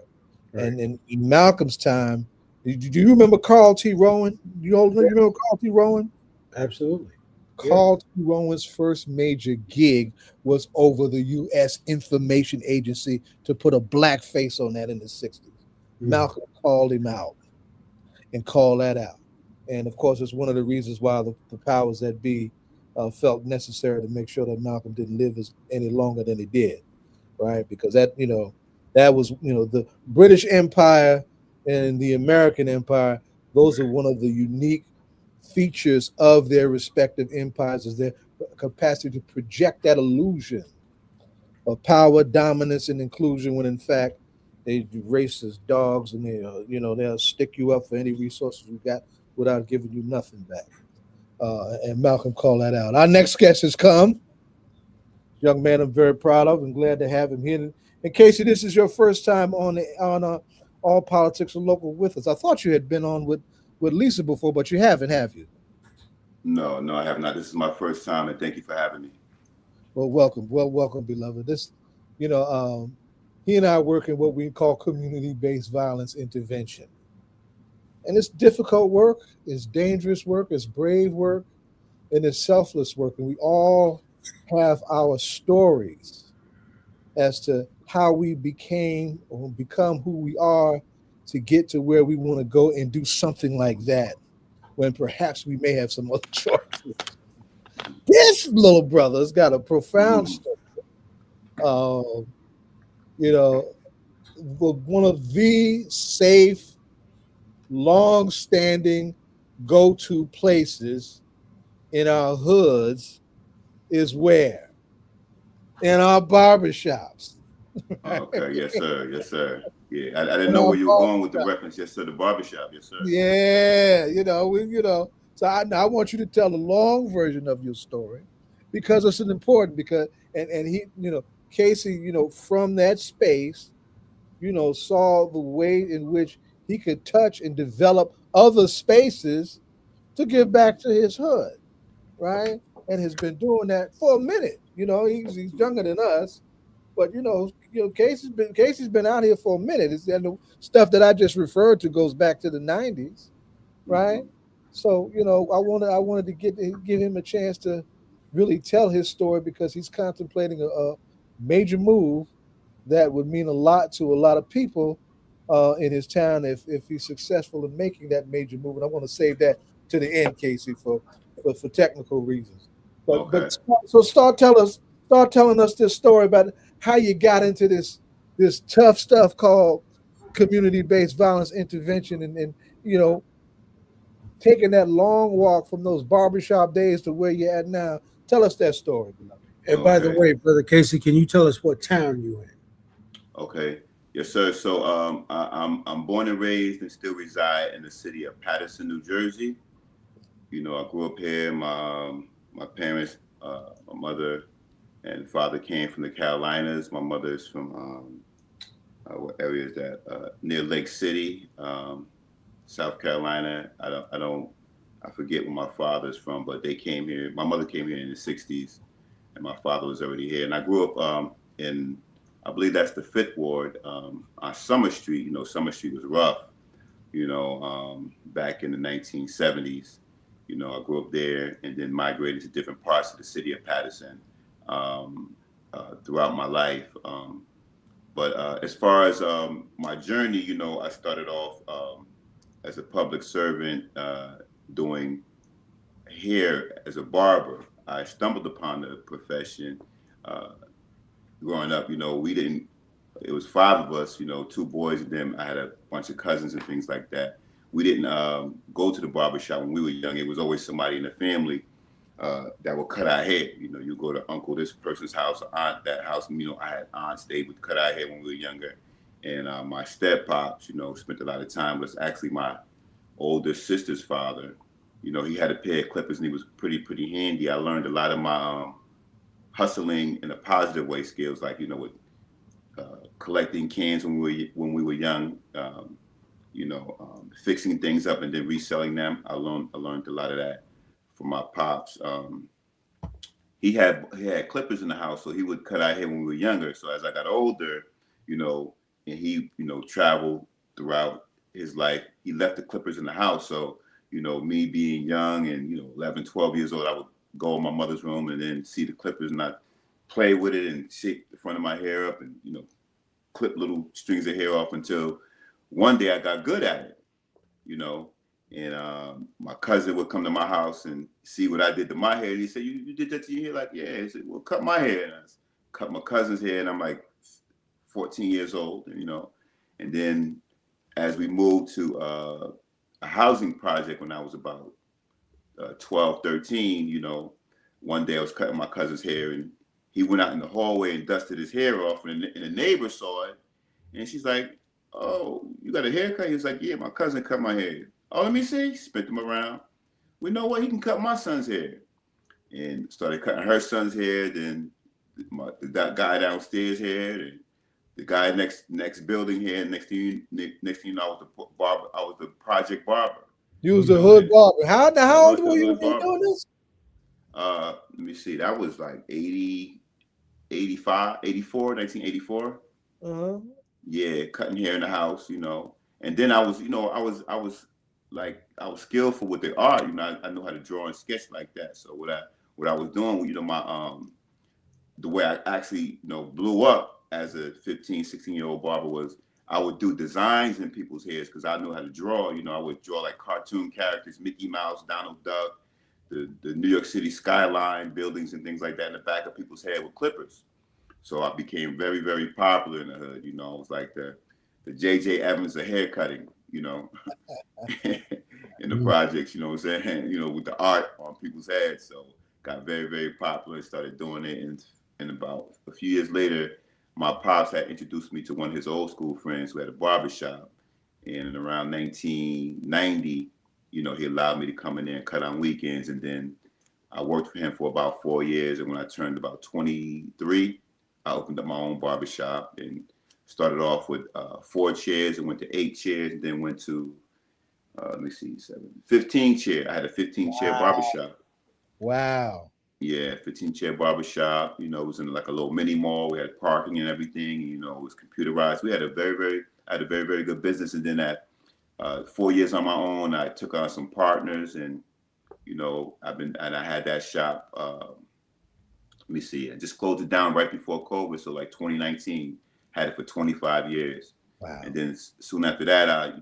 Right. And in Malcolm's time, do you remember Carl T. Rowan? You remember Carl T. Rowan? Absolutely. Yeah. Carl T. Rowan's first major gig was over the U.S. Information Agency to put a black face on that in the 60s. Malcolm called him out and called that out. And of course, it's one of the reasons why the powers that be felt necessary to make sure that Malcolm didn't live any longer than he did, right? Because that was, the British Empire and the American Empire, those are one of the unique features of their respective empires, is their capacity to project that illusion of power, dominance, and inclusion, when in fact they do racist dogs, and they'll stick you up for any resources you got without giving you nothing back. And Malcolm called that out. Our next guest has come. Young man I'm very proud of and glad to have him here. In case this is your first time on All Politics and Local with us, I thought you had been on with Lisa before, but you haven't, have you? No, I have not. This is my first time, and thank you for having me. Well, welcome, beloved. This, he and I work in what we call community-based violence intervention. And it's difficult work, it's dangerous work, it's brave work, and it's selfless work. And we all have our stories as to how we became or become who we are to get to where we want to go and do something like that when perhaps we may have some other choices. This little brother's got a profound story. You know, one of the safe, long-standing go-to places in our hoods is where? In our barbershops. Okay, yes, sir. Yes, sir. Yeah, I didn't know where you were going with the reference. Yes, sir. The barbershop. Yes, sir. Yeah, So I want you to tell the long version of your story because it's important. Because and he, Casey, from that space, saw the way in which he could touch and develop other spaces to give back to his hood, right? And has been doing that for a minute. He's younger than us, but Casey's been out here for a minute. It's the stuff that I just referred to goes back to the 90s, right? So I wanted to give him a chance to really tell his story because he's contemplating a major move that would mean a lot to a lot of people in his town if he's successful in making that major move. And I want to save that to the end, Casey, for technical reasons. But so start telling us this story about how you got into this tough stuff called community-based violence intervention and taking that long walk from those barbershop days to where you're at now. Tell us that story, beloved. And by the way, Brother Casey, can you tell us what town you in? Okay. Yes, sir. So I'm born and raised and still reside in the city of Paterson, New Jersey. I grew up here. My parents, my mother and father came from the Carolinas. My mother is from what area is that? Near Lake City, South Carolina. I forget where my father's from, but they came here. My mother came here in the 60s, and my father was already here. And I grew up in, I believe that's the 5th Ward on Summer Street. Summer Street was rough, back in the 1970s. I grew up there and then migrated to different parts of the city of Paterson throughout my life. But as far as my journey, I started off as a public servant doing hair as a barber. I stumbled upon the profession growing up. It was 5 of us, 2 boys, and then I had a bunch of cousins and things like that. We didn't go to the barbershop when we were young. It was always somebody in the family that would cut our hair. You go to uncle this person's house, or aunt that house. I had aunts, they would cut our hair when we were younger. And my step-pops, spent a lot of time. Was actually my older sister's father. He had a pair of clippers and he was pretty handy. I learned a lot of my hustling in a positive way skills, like, with collecting cans when we were young, fixing things up and then reselling them. I learned a lot of that from my pops. He had clippers in the house, so he would cut our hair when we were younger. So as I got older, and he, traveled throughout his life, he left the clippers in the house. So, me being young and, 11, 12 years old, I would go in my mother's room and then see the clippers and I'd play with it and shake the front of my hair up and, clip little strings of hair off until one day I got good at it, and my cousin would come to my house and see what I did to my hair. And he said, you did that to your hair? Like, yeah. He said, well, cut my hair. And I cut my cousin's hair, and I'm like 14 years old, and then as we moved to a housing project when I was about 12, 13, one day I was cutting my cousin's hair and he went out in the hallway and dusted his hair off, and a neighbor saw it, and she's like, oh, you got a haircut? He was like, yeah, my cousin cut my hair. Oh, let me see. Spent him around. We know what, he can cut my son's hair. And started cutting her son's hair, then that guy downstairs hair, and the guy next building here. Next thing you know, I was the barber. I was the project barber. You was the hood barber. How old were you when you were doing this? Let me see. That was like 80, 85, 84, 1984. Yeah, cutting hair in the house, and then I was, I was skillful with the art. I know how to draw and sketch like that. So what I was doing, my the way I actually, blew up as a 15, 16-year-old barber was I would do designs in people's hairs because I knew how to draw. I would draw like cartoon characters, Mickey Mouse, Donald Duck, the New York City skyline, buildings and things like that in the back of people's hair with clippers. So I became very, very popular in the hood. It was like the J.J. Evans of hair cutting, in the projects, you know what I'm saying? With the art on people's heads. So got very, very popular and started doing it. And about a few years later, my pops had introduced me to one of his old school friends who had a barbershop. And around 1990, he allowed me to come in there and cut on weekends. And then I worked for him for about 4 years. And when I turned about 23, I opened up my own barbershop and started off with 4 chairs and went to 8 chairs and then went to, 15 chair. I had a 15-chair barbershop. Wow. Yeah, 15-chair barbershop. It was in like a little mini mall. We had parking and everything. It was computerized. We had a very, very good business. And then at 4 years on my own, I took on some partners and, I had that shop. I just closed it down right before COVID. So like 2019, had it for 25 years. Wow. And then soon after that, I,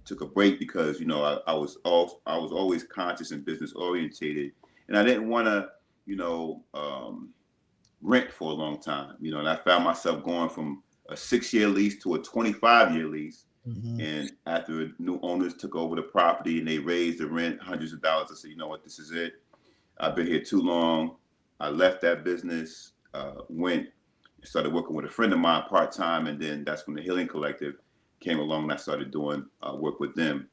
took a break because, I was always conscious and business orientated. And I didn't want to, rent for a long time, and I found myself going from a 6-year lease to a 25-year lease. Mm-hmm. And after new owners took over the property and they raised the rent hundreds of dollars, I said, you know what, this is it. I've been here too long. I left that business, went and started working with a friend of mine part-time. And then that's when the Healing Collective came along and I started doing work with them.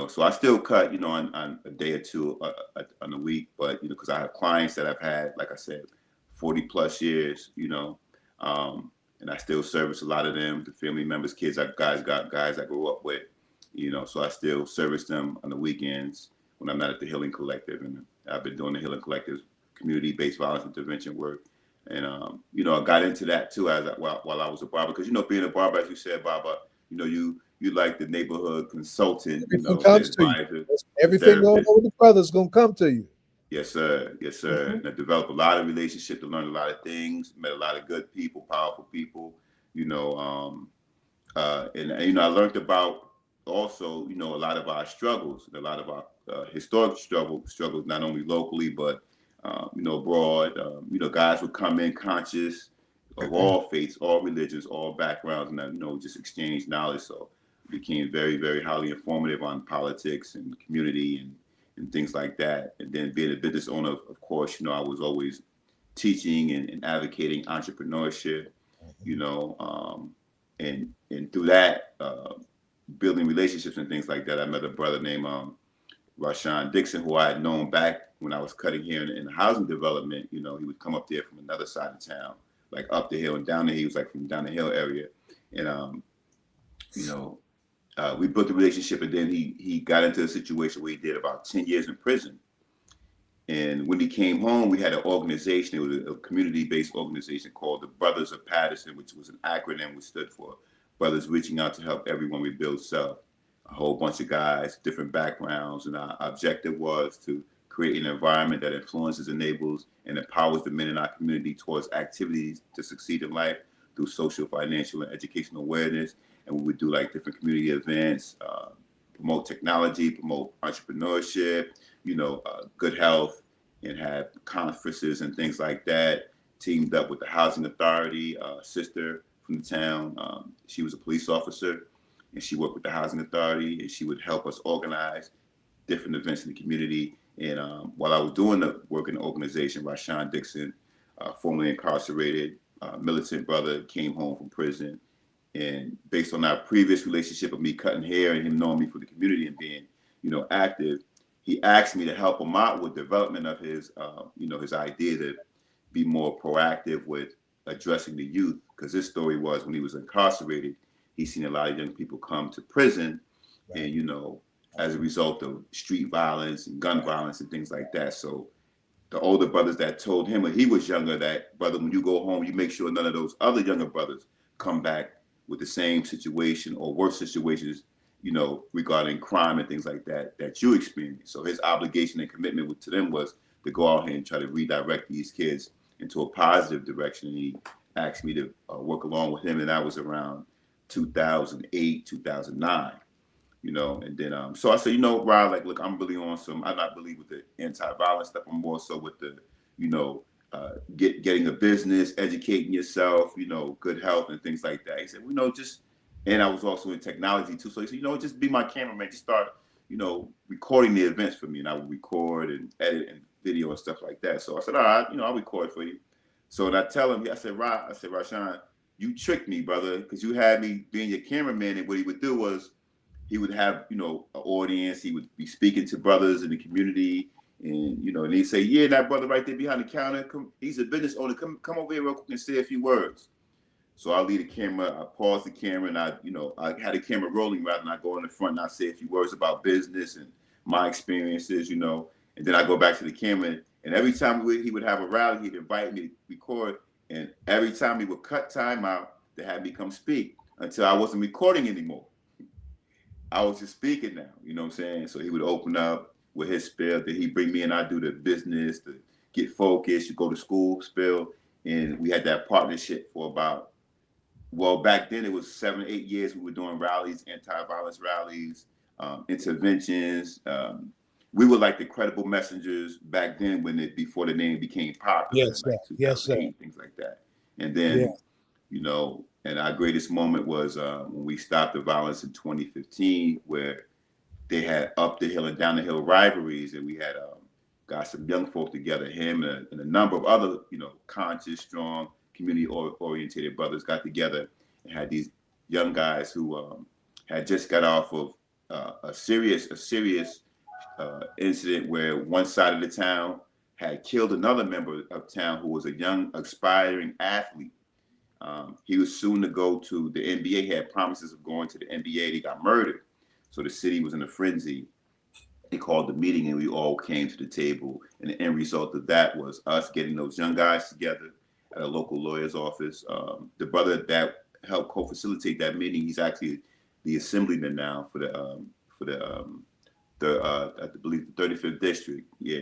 So I still cut, on a day or two on a week, but, because I have clients that I've had, like I said, 40 plus years, and I still service a lot of them, the family members, kids, guys I grew up with, so I still service them on the weekends when I'm not at the Healing Collective. And I've been doing the Healing Collective's community-based violence intervention work. And, I got into that too while I was a barber, because, being a barber, as you said, Baba, you like the neighborhood consultant, Everything comes to you. Everything going on with the brothers going to come to you. Yes, sir. Yes, sir. Mm-hmm. And I developed a lot of relationships, to learn a lot of things, met a lot of good people, powerful people, and I learned about also, a lot of our struggles, a lot of our historic struggles, not only locally, but, abroad. Guys would come in conscious of all faiths, all religions, all backgrounds, and, just exchange knowledge. So it became very, very highly informative on politics and community and things like that. And then being a business owner, of course, I was always teaching and advocating entrepreneurship, and through that, building relationships and things like that. I met a brother named Rashawn Dixon, who I had known back when I was cutting here in the housing development. He would come up there from another side of town, like up the hill and down the hill. He was like from down the hill area. And, we built a relationship, and then he got into a situation where he did about 10 years in prison. And when he came home, we had an organization. It was a community-based organization called the Brothers of Paterson, which was an acronym which stood for Brothers Reaching Out to Help Everyone Rebuild Self. A whole bunch of guys, different backgrounds. And our objective was to create an environment that influences, enables, and empowers the men in our community towards activities to succeed in life through social, financial, and educational awareness. And we would do like different community events, promote technology, promote entrepreneurship, good health, and have conferences and things like that. Teamed up with the Housing Authority, sister from the town. She was a police officer, and she worked with the Housing Authority, and she would help us organize different events in the community. And while I was doing the work in the organization, Rashawn Dixon, formerly incarcerated militant brother, came home from prison. And based on our previous relationship of me cutting hair and him knowing me for the community and being, active, he asked me to help him out with development of his, his idea to be more proactive with addressing the youth. Because his story was when he was incarcerated, he's seen a lot of young people come to prison, right. And, as a result of street violence and gun violence and things like that. So the older brothers that told him when he was younger that, brother, when you go home, you make sure none of those other younger brothers come back with the same situation or worse situations, you know, regarding crime and things like that that you experienced. So his obligation and commitment to them was to go out here and try to redirect these kids into a positive direction. And he asked me to work along with him, and that was around 2008, 2009. You know, and then so I said, you know, Rod, like, look, I'm really on some. I'm not really with the anti-violence stuff. I'm more so with the, you know, getting a business, educating yourself, you know, good health and things like that. He said, well, you know, just, and I was also in technology too. So he said, you know, just be my cameraman, just start, you know, recording the events for me, and I would record and edit and video and stuff like that. So I said, all right, you know, I'll record for you. So and I tell him, I said, Rashawn, you tricked me, brother, because you had me being your cameraman, and what he would do was, he would have, you know, an audience. He would be speaking to brothers in the community, and you know, and he'd say, "Yeah, that brother right there behind the counter, he's a business owner. Come over here real quick and say a few words." So I leave the camera, I pause the camera, and I had the camera rolling rather than I go in the front and I say a few words about business and my experiences, you know, and then I go back to the camera. And every time he would have a rally, he'd invite me to record, and every time he would cut time out to have me come speak until I wasn't recording anymore. I was just speaking now, you know what I'm saying? So he would open up with his spiel, then he'd bring me in, I do the business, to get focused, you go to school spill. And we had that partnership for about, well, back then it was 7 or 8 years. We were doing rallies, anti-violence rallies, interventions. We were like the credible messengers back then before the name became popular, Yes, in like 2008, things like that. And then, you know, and our greatest moment was when we stopped the violence in 2015, where they had up the hill and down the hill rivalries, and we had got some young folk together. Him and a number of other, you know, conscious, strong, community-oriented brothers got together and had these young guys who had just got off of a serious incident where one side of the town had killed another member of town who was a young, aspiring athlete. He was soon to go to the NBA. He had promises of going to the NBA. He got murdered. So the city was in a frenzy. They called the meeting, and we all came to the table. And the end result of that was us getting those young guys together at a local lawyer's office. The brother that helped co-facilitate that meeting, he's actually the assemblyman now for I believe the 35th district. Yeah,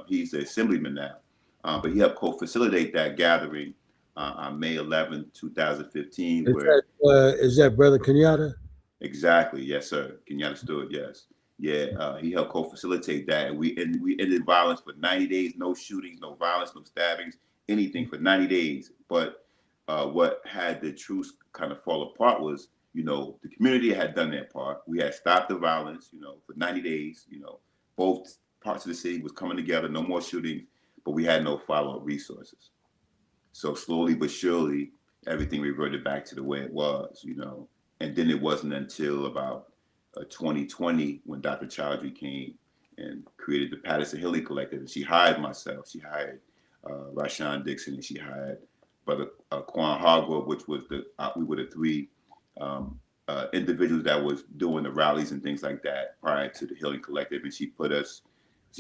he's the assemblyman now. But he helped co-facilitate that gathering on May 11, 2015. Is that Brother Kenyatta? Exactly. Yes, sir. Kenyatta Stewart. Yes. Yeah. He helped co-facilitate that, and we ended violence for 90 days. No shootings, no violence, no stabbings, anything for 90 days. But what had the truth kind of fall apart was, you know, the community had done their part. We had stopped the violence, you know, for 90 days. You know, both parts of the city was coming together. No more shootings, but we had no follow-up resources. So slowly but surely, everything reverted back to the way it was, you know. And then it wasn't until about 2020 when Dr. Chowdhury came and created the Paterson Healing Collective. And she hired myself, she hired Rashawn Dixon, and she hired Brother Quan Hargrove, which was we were the three individuals that was doing the rallies and things like that prior to the Healing Collective. And she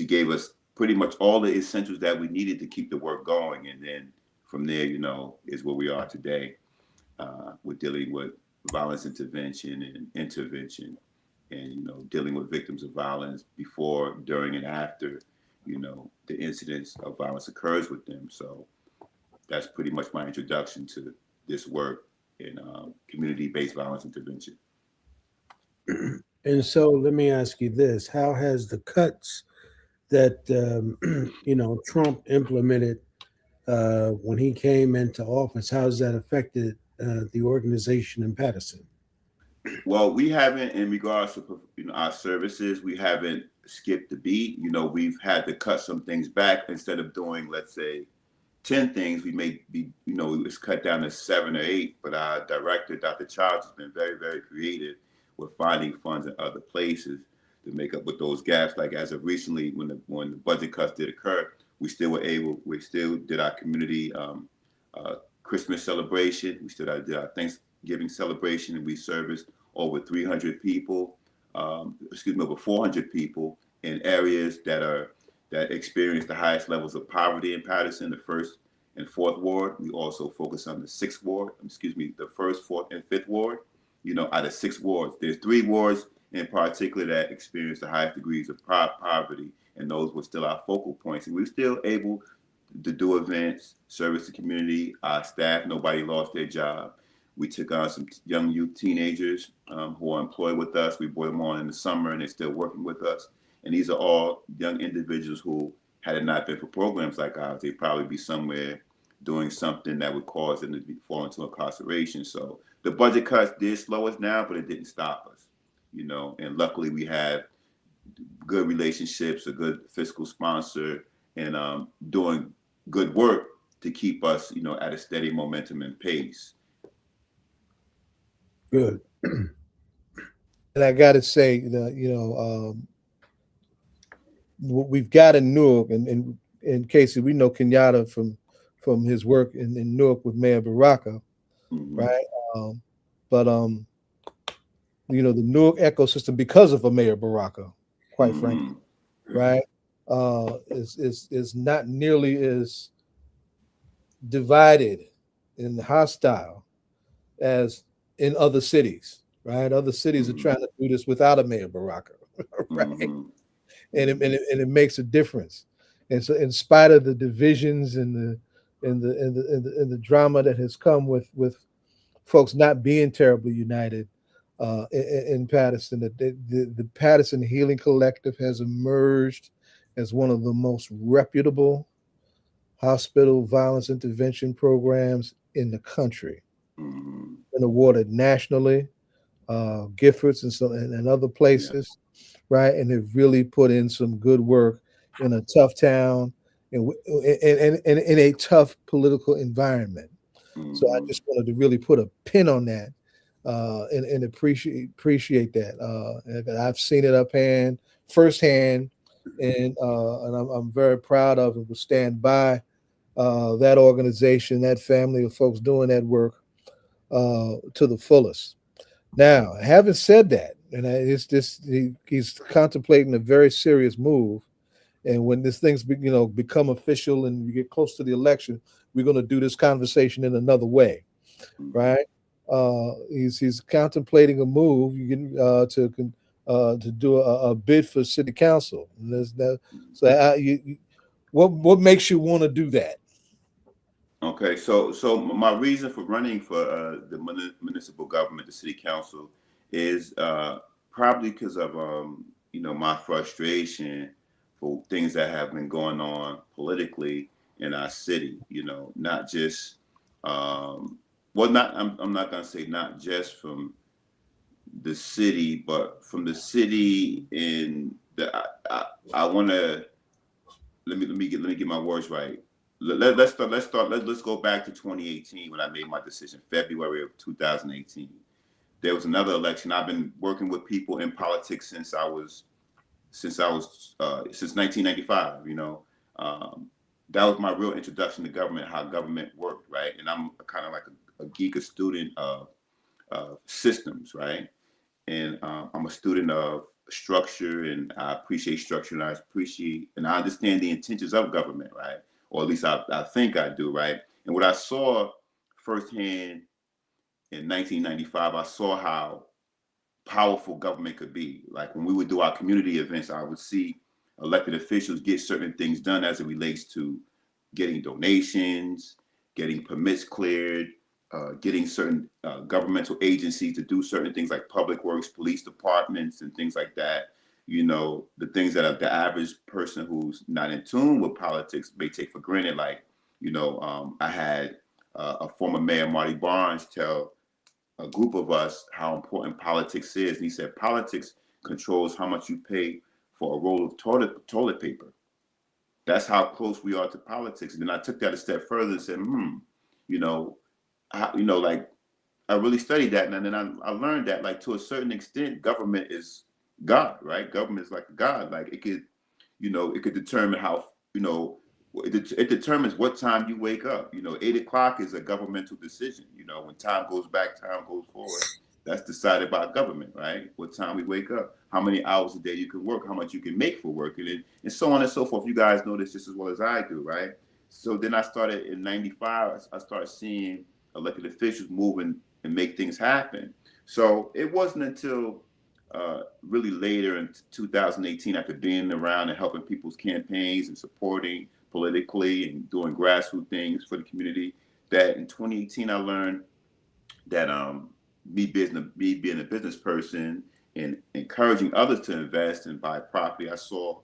gave us pretty much all the essentials that we needed to keep the work going. And then from there, you know, is where we are today. We're dealing with violence intervention and you know, dealing with victims of violence before, during, and after, you know, the incidents of violence occurs with them. So that's pretty much my introduction to this work in community-based violence intervention. And so let me ask you this: how has the cuts that you know, Trump implemented when he came into office, how has that affected the organization in Paterson? Well, we haven't, in regards to, you know, our services, we haven't skipped a beat. You know, we've had to cut some things back. Instead of doing, let's say, 10 things, we may be, you know, it's cut down to 7 or 8. But our director, Dr. Childs, has been very, very creative with finding funds in other places to make up with those gaps. Like as of recently, when the budget cuts did occur, we still did our community Christmas celebration. We still did our Thanksgiving celebration, and we serviced over 300 people, over 400 people in areas that experience the highest levels of poverty in Paterson. The first and 4th Ward. We also focus on the 6th Ward, the 1st, 4th, and 5th Ward. Out of 6 wards, there's 3 wards in particular that experience the highest degrees of poverty, and those were still our focal points. And we were still able to do events, service the community, our staff, nobody lost their job. We took on some young youth teenagers who are employed with us. We brought them on in the summer, and they're still working with us. And these are all young individuals who, had it not been for programs like ours, they'd probably be somewhere doing something that would cause them to fall into incarceration. So the budget cuts did slow us down, but it didn't stop us, And luckily, we have good relationships, a good fiscal sponsor, and doing good work to keep us, at a steady momentum and pace. Good. And I got to say, what we've got in Newark, and in Casey, we know Kenyatta from his work in Newark with Mayor Baraka, right? But the Newark ecosystem, because of a Mayor Baraka, quite frankly, right, is not nearly as divided and hostile as in other cities, right? Other cities are trying to do this without a Mayor Baraka, right? And it makes a difference. And so, in spite of the divisions and the drama that has come with folks not being terribly united in Paterson, the Paterson Healing Collective has emerged as one of the most reputable hospital violence intervention programs in the country. Been awarded nationally, Giffords and other places, right? And they've really put in some good work in a tough town and in a tough political environment. So I just wanted to really put a pin on that and appreciate that. I've seen it firsthand, and I'm very proud of and will stand by that organization, that family of folks doing that work to the fullest. Now, having said that, and he's contemplating a very serious move. And when this thing's become official and we get close to the election, we're going to do this conversation in another way, right? He's contemplating a move to do a bid for city council. What makes you want to do that? Okay, so my reason for running for the municipal government, the city council, is probably because of my frustration for things that have been going on politically in our city. Not just I'm not gonna say not just from the city, but from the city in I want to let me get my words right. Let's go back to 2018 when I made my decision, February of 2018. There was another election. I've been working with people in politics since 1995. That was my real introduction to government, how government worked, right? And I'm kind of like a geek, a student of systems, right? And I'm a student of structure, and I appreciate structure, and I understand the intentions of government, right? Or at least I think I do, right? And what I saw firsthand in 1995, I saw how powerful government could be. Like when we would do our community events, I would see elected officials get certain things done as it relates to getting donations, getting permits cleared, getting certain governmental agencies to do certain things like public works, police departments, and things like that. The things that the average person who's not in tune with politics may take for granted. Like, I had a former mayor, Marty Barnes, tell a group of us how important politics is. And he said, politics controls how much you pay for a roll of toilet paper. That's how close we are to politics. And then I took that a step further and said, like I really studied that. And then I learned that, like, to a certain extent, government is God, right? Government is like God. Like it could determine how, it determines what time you wake up. 8 o'clock is a governmental decision. When time goes back, time goes forward. That's decided by government, right? What time we wake up, how many hours a day you can work, how much you can make for work, and so on and so forth. You guys know this just as well as I do, right? So then I started in '95. I started seeing elected officials moving and make things happen. So it wasn't until really later in 2018, after being around and helping people's campaigns and supporting politically and doing grassroots things for the community, that in 2018 I learned that me being a business person and encouraging others to invest and buy property. I saw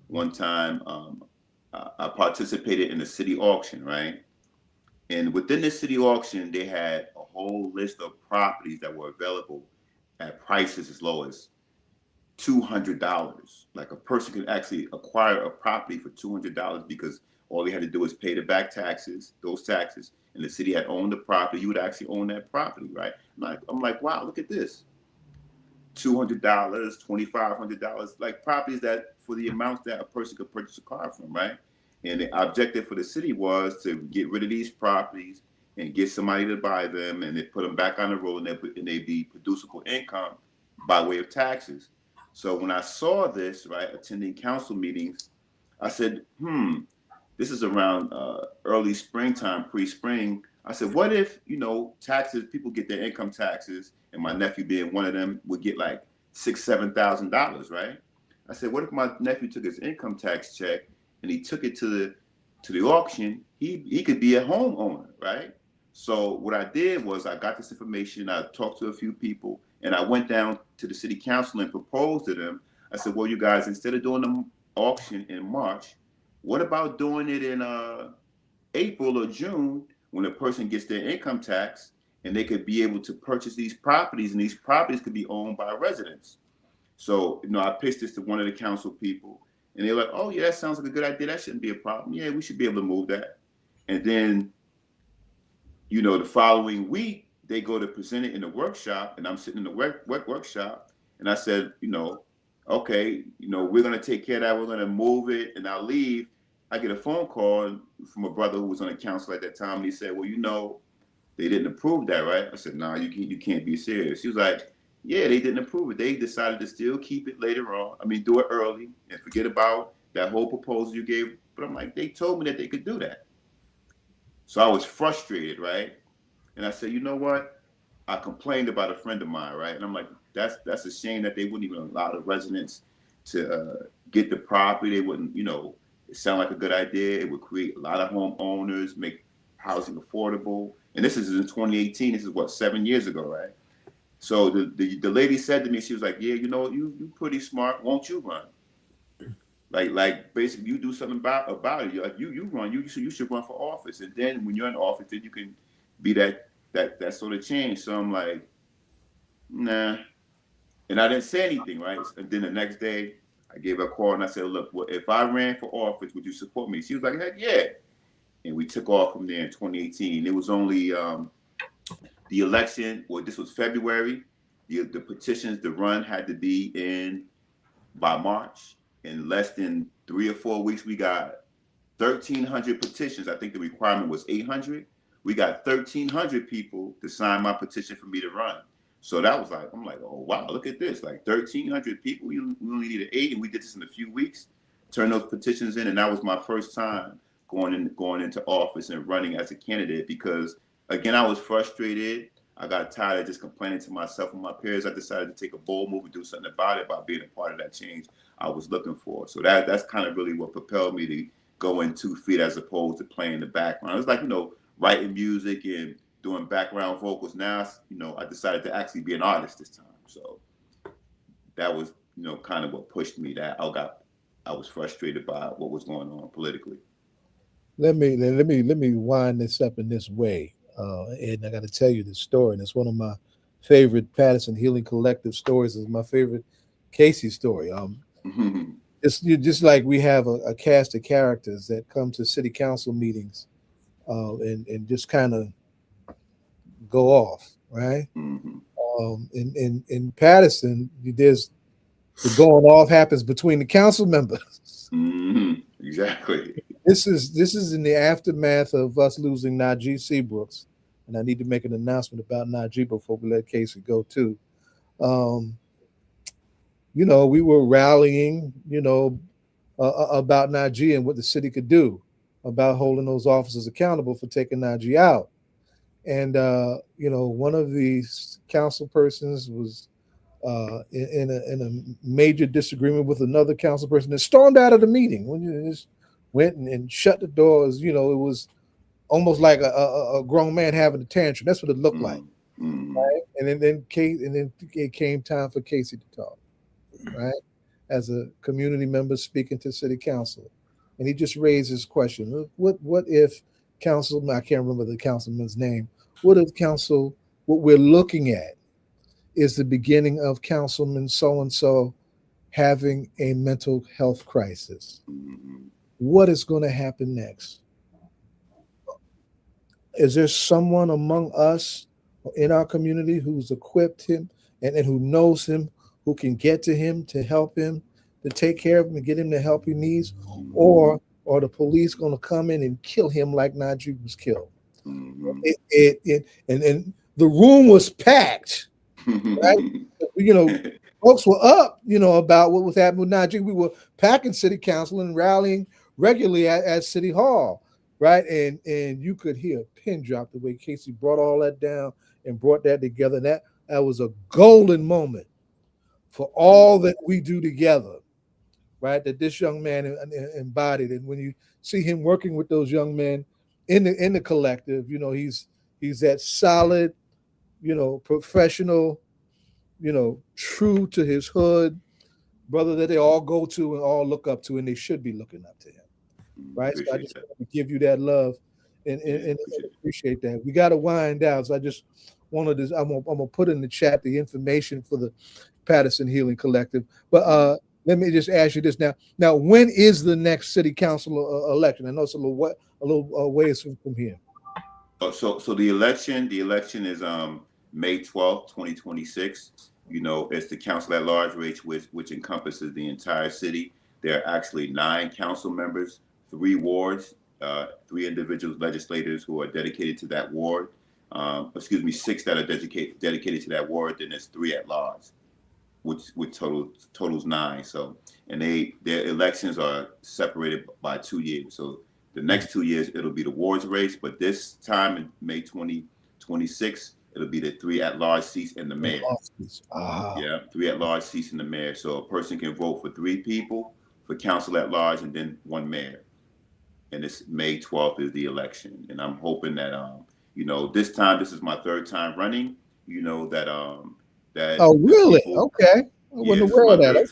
one time I participated in a city auction, right? And within the city auction, they had a whole list of properties that were available at prices as low as $200. Like a person could actually acquire a property for $200 because all they had to do was pay the back taxes, those taxes, and the city had owned the property. You would actually own that property, right? I'm like, wow, look at this. $200, $2,500, like properties that for the amounts that a person could purchase a car from, right? And the objective for the city was to get rid of these properties and get somebody to buy them, and they put them back on the road, and they'd be producible income by way of taxes. So when I saw this, right, attending council meetings, I said, this is around early springtime, pre-spring. I said, what if, taxes, people get their income taxes, and my nephew being one of them would get like $6,000, $7,000, right? I said, what if my nephew took his income tax check and he took it to the auction? He could be a homeowner, right? So what I did was I got this information, I talked to a few people, and I went down to the city council and proposed to them. I said, well, you guys, instead of doing the auction in March, what about doing it in April or June when a person gets their income tax, and they could be able to purchase these properties, and these properties could be owned by residents. So, I pitched this to one of the council people, and they were like, oh, yeah, that sounds like a good idea. That shouldn't be a problem. Yeah, we should be able to move that. And then, the following week, they go to present it in the workshop, and I'm sitting in the workshop, and I said, okay, we're going to take care of that. We're going to move it, and I'll leave. I get a phone call from a brother who was on the council at that time, and he said, well, they didn't approve that, right? I said, no, you can't be serious. He was like, yeah, they didn't approve it. They decided to still keep it later on. Do it early and forget about that whole proposal you gave. But I'm like, they told me that they could do that. So I was frustrated, right? And I said, you know what? I complained about a friend of mine, right? And I'm like, that's a shame that they wouldn't even allow the residents to get the property. They wouldn't, it sounded like a good idea. It would create a lot of homeowners, make housing affordable. And this is in 2018. This is 7 years ago, right? So the lady said to me, she was like, yeah, you pretty smart. Won't you run? Like basically you do something about it. Like you run, you should run for office. And then when you're in office, then you can be that sort of change. So I'm like, nah. And I didn't say anything, right? And then the next day I gave her a call and I said, look, if I ran for office, would you support me? She was like, heck yeah. And we took off from there in 2018. It was only the election, this was February. The petitions, the run had to be in by March. In less than 3 or 4 weeks, we got 1,300 petitions. I think the requirement was 800. We got 1,300 people to sign my petition for me to run. So that was I'm like, oh, wow, look at this. Like 1,300 people, we only needed 8, and we did this in a few weeks, turned those petitions in, and that was my first time going into office and running as a candidate because, again, I was frustrated. I got tired of just complaining to myself and my peers. I decided to take a bold move and do something about it by being a part of that change I was looking for. So that's kind of really what propelled me to go in 2 feet as opposed to playing the background. It was like, writing music and doing background vocals. Now, I decided to actually be an artist this time. So that was, kind of what pushed me. That I was frustrated by what was going on politically. Let me wind this up in this way. And I got to tell you this story. And it's one of my favorite Paterson Healing Collective stories. It's my favorite Casey story. It's just like we have a cast of characters that come to city council meetings and just kind of go off, right? In Paterson, there's the going off happens between the council members. Exactly. This is in the aftermath of us losing Najee Seabrooks, and I need to make an announcement about Najee before we let Casey go too. We were rallying, about Najee and what the city could do. about holding those officers accountable for taking Najee out. And one of these council persons was in a major disagreement with another council person and stormed out of the meeting. When you just went and shut the doors, it was almost like a grown man having a tantrum. That's what it looked like. Right? And then it came time for Casey to talk, right? As a community member speaking to city council. And he just raised his question. What if council, I can't remember the councilman's name, what we're looking at is the beginning of Councilman so-and-so having a mental health crisis. What is going to happen next? Is there someone among us in our community who's equipped him and who knows him, who can get to him to help him, to take care of him and get him the help he needs? Or are the police going to come in and kill him like Najee was killed? And the room was packed. Right? Folks were up, about what was happening with Najee. We were packing city council and rallying regularly at City Hall, right? And you could hear a pin drop the way Casey brought all that down and brought that together. And that was a golden moment for all that we do together, right? That this young man embodied. And when you see him working with those young men in the collective, he's that solid, professional, true to his hood brother that they all go to and all look up to, and they should be looking up to him, right? So I just want to give you that love and appreciate that. We got to wind down, so I just wanted to. I'm gonna put in the chat the information for the Paterson Healing Collective. But let me just ask you this now. Now, when is the next city council election? I know it's a little ways from here. So the election is May 12th, 2026. It's the council at large race, which encompasses the entire city. There are actually 9 council members, 3 wards, 3 individual legislators who are dedicated to that ward. 6 that are dedicated to that ward. Then there's 3 at large, which totals 9. So, and their elections are separated by 2 years. So the next 2 years it'll be the wards race, but this time in May 2026. It'll be the 3 at-large seats and the mayor. Yeah, 3 at-large seats and the mayor. So a person can vote for 3 people for council at large and then 1 mayor. And it's May 12th is the election. And I'm hoping that this time, this is my 3rd time running. That. Oh, really? People, okay. I wasn't aware of that. Okay.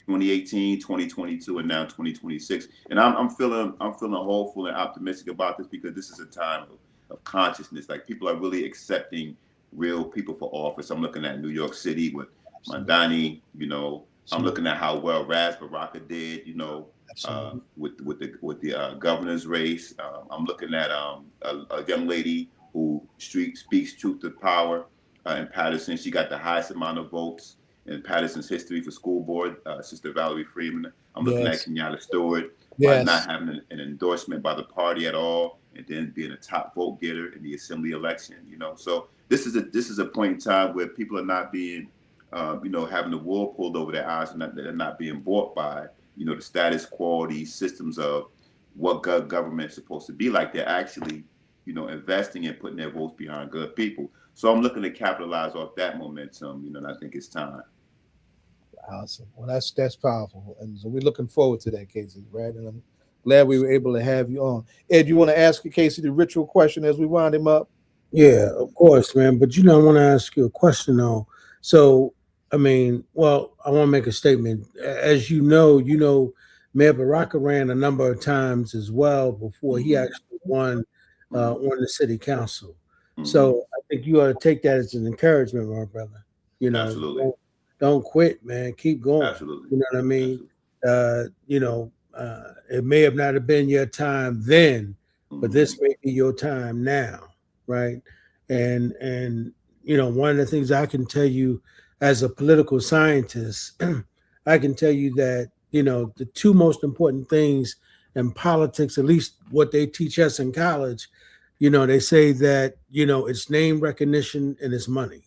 2018, 2022, and now 2026. And I'm feeling hopeful and optimistic about this because this is a time of consciousness. Like, people are really accepting real people for office. I'm looking at New York City with Mandami, I'm looking at how well Ras Baraka did, with the governor's race. I'm looking at a young lady who speaks truth to power in Paterson. She got the highest amount of votes in Paterson's history for school board, Sister Valerie Freeman. I'm looking at Akinyele Stewart, not having an endorsement by the party at all, and then being a top vote getter in the assembly election. So this is a point in time where people are not being, having the wool pulled over their eyes, and they're not being bought by, the status quo, these systems of what government's supposed to be like. They're actually, investing and putting their votes behind good people. So I'm looking to capitalize off that momentum, and I think it's time. Awesome. Well, that's powerful, and so we're looking forward to that, Casey. Right, and I'm glad we were able to have you on. Ed, you want to ask Casey the ritual question as we wind him up? Yeah, of course, man. But I want to ask you a question though. So, I want to make a statement. As you know, Mayor Baraka ran a number of times as well before he actually won on the city council. So I think you ought to take that as an encouragement, my brother. Absolutely. Don't quit, man. Keep going. Absolutely. You know what I mean? It may have not have been your time then, but this may be your time now, right? And one of the things I can tell you as a political scientist, I can tell you that, the 2 most important things in politics, at least what they teach us in college, they say that, it's name recognition and it's money.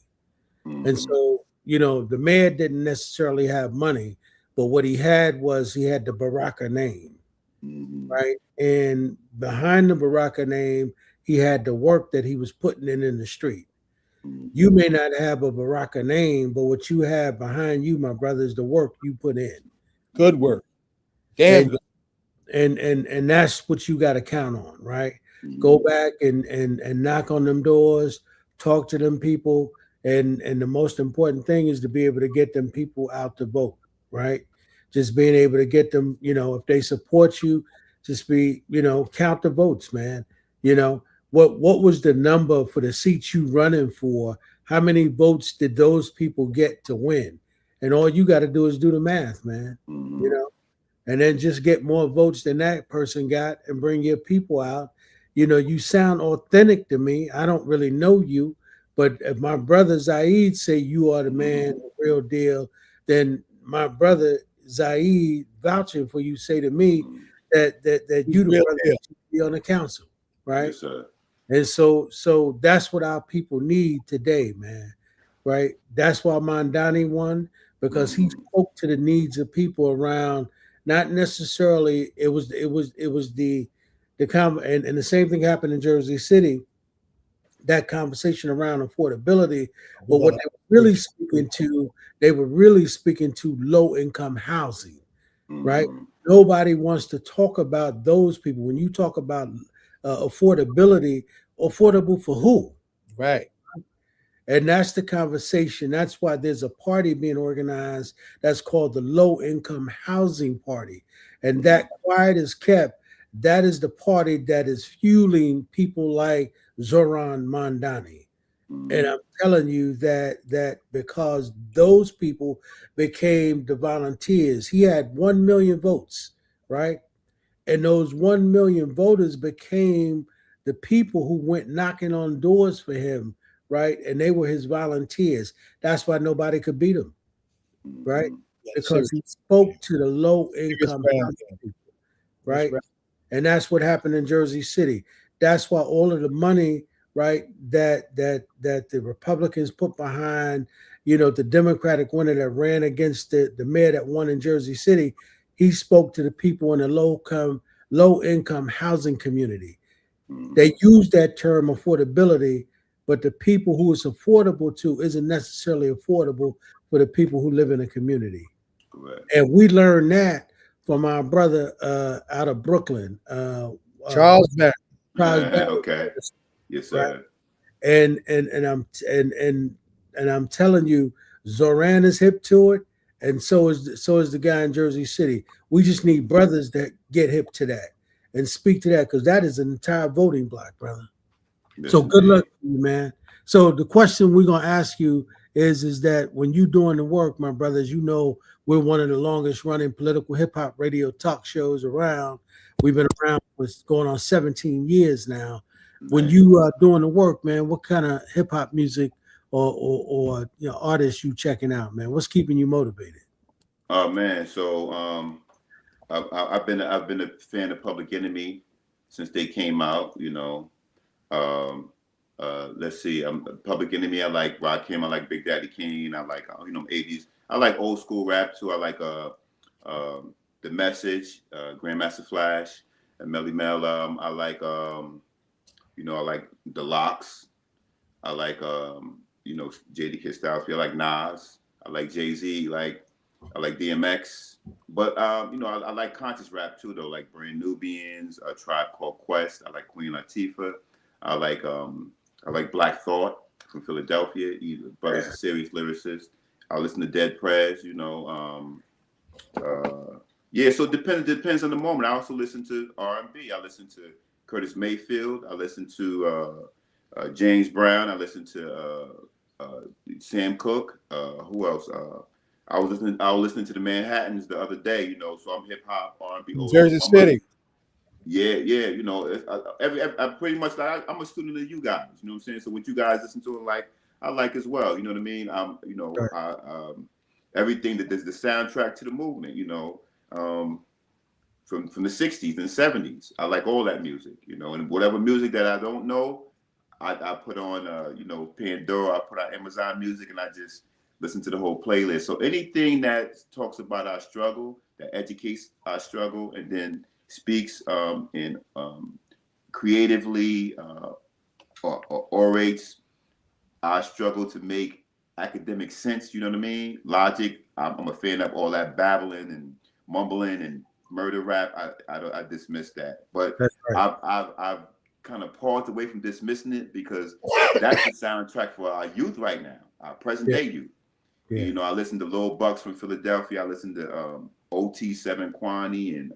And so, the mayor didn't necessarily have money, but what he had was he had the Baraka name. right? And behind the Baraka name, he had the work that he was putting in the street. You may not have a Baraka name, but what you have behind you, my brother, is the work you put in. Good work. Damn And good. and that's what you got to count on, right? Go back and knock on them doors, talk to them people, and the most important thing is to be able to get them people out to vote, right? Just being able to get them, if they support you, just be, count the votes, man. What was the number for the seats you running for? How many votes did those people get to win? And all you got to do is do the math, man. And then just get more votes than that person got and bring your people out. You sound authentic to me. I don't really know you, but if my brother Zaid say you are the man, the real deal, then my brother Zaid vouching for you say to me that you the brother that should be on the council, right? Yes, sir. And so that's what our people need today, man. Right? That's why Mandani won, because he spoke to the needs of people around. Not necessarily it was the and the same thing happened in Jersey City, that conversation around affordability. But what they were really speaking to low income housing, right? Nobody wants to talk about those people. When you talk about affordability, affordable for who? Right. And that's the conversation. That's why there's a party being organized that's called the Low Income Housing Party. And that quiet is kept. That is the party that is fueling people like Zoran Mandani. And I'm telling you that because those people became the volunteers. He had 1 million votes, right? And those 1 million voters became the people who went knocking on doors for him, right? And they were his volunteers. That's why nobody could beat him, right? Because he spoke to the low income people, right? And that's what happened in Jersey City. That's why all of the money, right, that the Republicans put behind, the Democratic winner that ran against the mayor that won in Jersey City, he spoke to the people in the low income housing community. They use that term affordability, but the people who it's affordable to isn't necessarily affordable for the people who live in the community. Correct. And we learned that from our brother out of Brooklyn, Charles Barry. Okay. Yes, sir. Right? And I'm telling you, Zoran is hip to it, and so is the guy in Jersey City. We just need brothers that get hip to that and speak to that, because that is an entire voting block, brother. Yes, so good luck to you, man. So the question we're gonna ask you is that when you doing the work, my brothers, we're one of the longest running political hip hop radio talk shows around. We've been around for going on 17 years now. When you are doing the work, man, what kind of hip hop music or artists you checking out, man? What's keeping you motivated? Oh man, so I've been a fan of Public Enemy since they came out. Let's see, Public Enemy. I like Rakim. I like Big Daddy Kane. I like 80s. I like old school rap too. I like The Message, Grandmaster Flash, and Melly Mel. I like I like The Locks. I like Jada Kid Styles. I like Nas. I like Jay-Z. I like DMX. But I like conscious rap too though, like Brand Nubians, A Tribe Called Quest. I like Queen Latifah. I like Black Thought from Philadelphia. Brother's a serious lyricist. I listen to Dead Prez. So it depends on the moment. I also listen to R&B. I listen to Curtis Mayfield. I listen to James Brown. I listen to Sam Cooke. Who else? I was listening to the Manhattans the other day. So I'm hip hop, R&B. Jersey City. Yeah. I pretty much I'm a student of you guys. You know what I'm saying? So what you guys listen to, I like as well. You know what I mean? Everything that there's the soundtrack to the movement. From the 60s and 70s. I like all that music. And whatever music that I don't know, I put on Pandora. I put on Amazon Music, and I just listen to the whole playlist. So anything that talks about our struggle, that educates our struggle, and then speaks in creatively or orates. I struggle to make academic sense. You know what I mean? Logic. I'm a fan of all that babbling and mumbling and murder rap. I dismiss that, but That's right. I've kind of paused away from dismissing it because that's the soundtrack for our youth right now, our present day youth. Yeah. You know, I listen to Lil Bucks from Philadelphia. I listen to OT7 Kwani and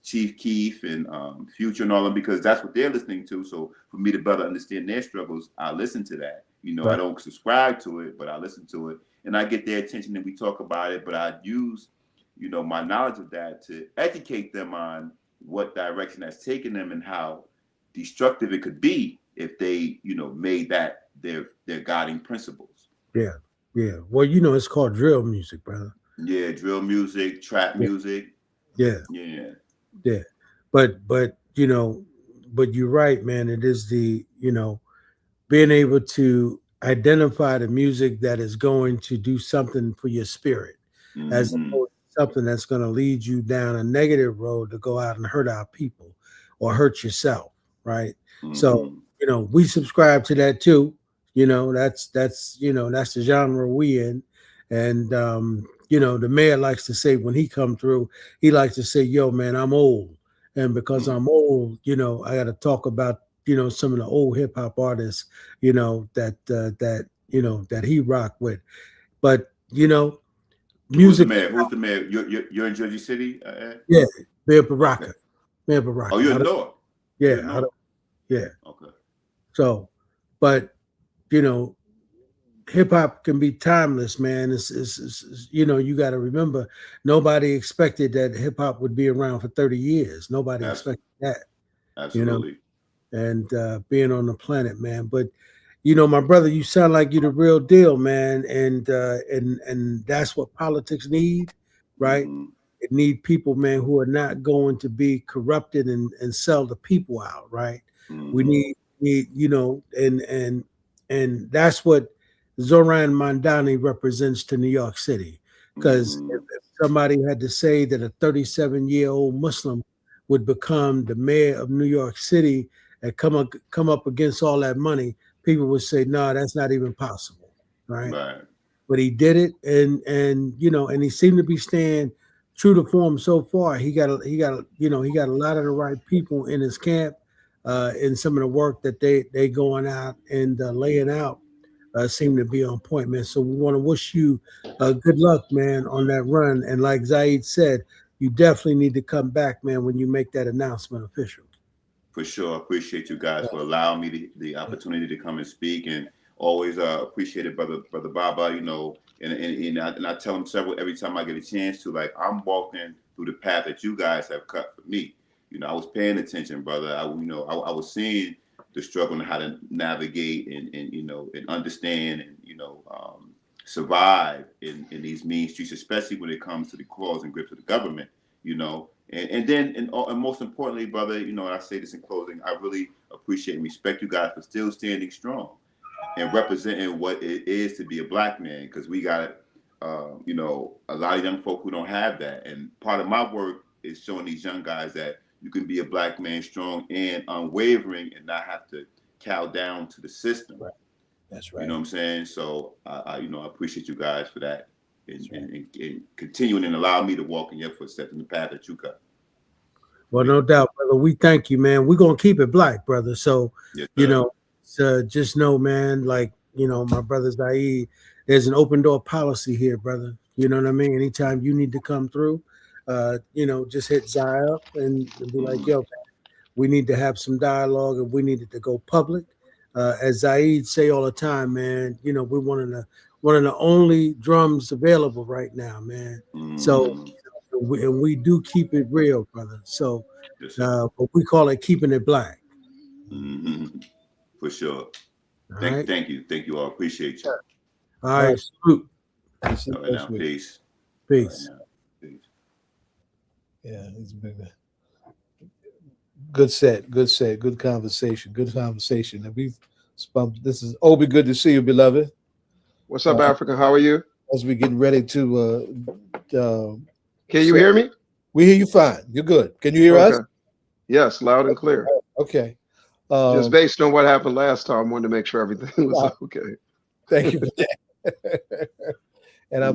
Chief Keef and Future and all them because that's what they're listening to. So for me to better understand their struggles, I listen to that. You know, Right. I don't subscribe to it, but I listen to it and I get their attention and we talk about it. But I use, you know, my knowledge of that to educate them on what direction that's taken them and how destructive it could be if they, you know, made that their guiding principles. Yeah. Yeah. Well, you know, it's called drill music, brother. Yeah, drill music, trap music. Yeah. Yeah. Yeah. But you know, but you're right, man. It is the, you know, being able to identify the music that is going to do something for your spirit as opposed to something that's going to lead you down a negative road to go out and hurt our people or hurt yourself, right? So, you know, we subscribe to that too. You know, that's you know, that's the genre we in. And you know, the mayor likes to say when he come through, he likes to say, yo, man, I'm old. And because I'm old, you know, I got to talk about, you know, some of the old hip hop artists, you know, that you know, that he rocked with. But, you know, music. Who's the mayor? You're in Jersey City? Yeah, Mayor Baraka. Okay. Mayor Baraka. Oh, you're in North. Yeah. Yeah. Okay. So, but, you know, hip hop can be timeless, man. It's you know, you got to remember, nobody expected that hip hop would be around for 30 years. Nobody expected that. Absolutely. You know, and being on the planet, man. But you know, my brother, you sound like you're the real deal, man. And that's what politics need, right? It need people, man, who are not going to be corrupted and sell the people out, right? We need you know, and that's what Zoran Mandani represents to New York City. Because if somebody had to say that a 37-year-old Muslim would become the mayor of New York City and come up against all that money, people would say, no, that's not even possible, right? But he did it, and you know, and he seemed to be staying true to form so far. He got a lot of the right people in his camp, in some of the work that they going out and laying out. Seem to be on point, man. So we want to wish you good luck, man, on that run. And like Zaid said, you definitely need to come back, man, when you make that announcement official. For sure. Appreciate you guys for allowing me the opportunity to come and speak, and always appreciate it, brother Baba. You know, and I tell him every time I get a chance to, like, I'm walking through the path that you guys have cut for me. You know, I was paying attention, brother. I was seeing the struggle and how to navigate and you know, and understand and, you know, survive in these mean streets, especially when it comes to the claws and grips of the government, you know. And most importantly, brother, you know, and I say this in closing, I really appreciate and respect you guys for still standing strong and representing what it is to be a black man, because we got, you know, a lot of young folk who don't have that. And part of my work is showing these young guys that you can be a black man, strong and unwavering, and not have to cow down to the system. Right. That's right. You know what I'm saying? So I you know, I appreciate you guys for that, and continuing and allow me to walk in your footsteps in the path that you cut. Well, no doubt, brother. We thank you, man. We're gonna keep it black, brother. So you know, just know, man, like, you know, my brother Zaid, there's an open door policy here, brother. You know what I mean? Anytime you need to come through, you know, just hit Zai up and be like, yo, man, we need to have some dialogue and we need it to go public. As Zaid say all the time, man, you know, we're one of the only drums available right now, man. So we do keep it real, brother. So but we call it keeping it black. For sure. Thank you all. Appreciate you. All right, salute. All right, now, peace. Peace. Right, peace. Yeah, it's been a good set, good conversation. And this is Obi. Good to see you, beloved. What's up, Africa? How are you? As we getting ready to can you hear me? We hear you fine. You're good. Can you hear us? Okay. Yes, loud and clear. Okay. Just based on what happened last time, I wanted to make sure everything was okay. Thank you for that. And I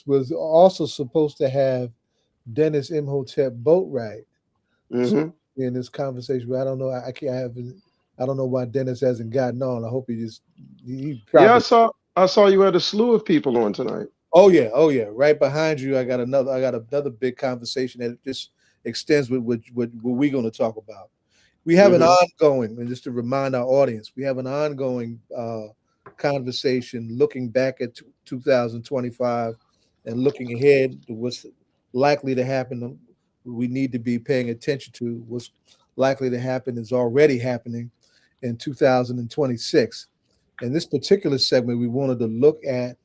was also supposed to have Dennis Imhotep Boatwright in this conversation, but I don't know. I can't have. I don't know why Dennis hasn't gotten on. I hope he probably. Yeah, I saw you had a slew of people on tonight. Oh yeah. Right behind you, I got another big conversation that just extends with what we're going to talk about. We have an ongoing, and just to remind our audience, we have an ongoing conversation looking back at 2025 and looking ahead to what's likely to happen. We need to be paying attention to what's likely to happen is already happening in 2026. In this particular segment, we wanted to look at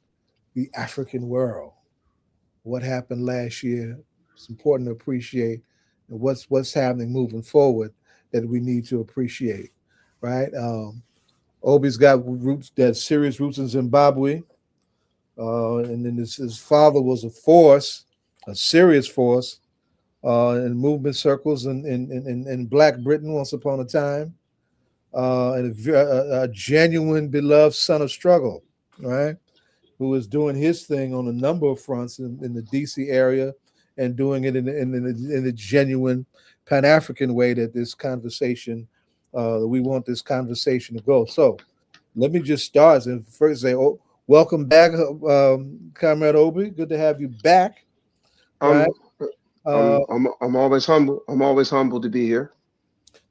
the African world. What happened last year? It's important to appreciate what's happening moving forward that we need to appreciate, right? Obi's got roots, that serious roots in Zimbabwe, and then his father was a serious force in movement circles in Black Britain once upon a time, and a genuine beloved son of struggle, right? Who is doing his thing on a number of fronts in the DC area and doing it in a genuine Pan-African way that this conversation, we want this conversation to go. So let me just start and first say, welcome back, Comrade Obi. Good to have you back. Right? I'm always humble. I'm always humble to be here.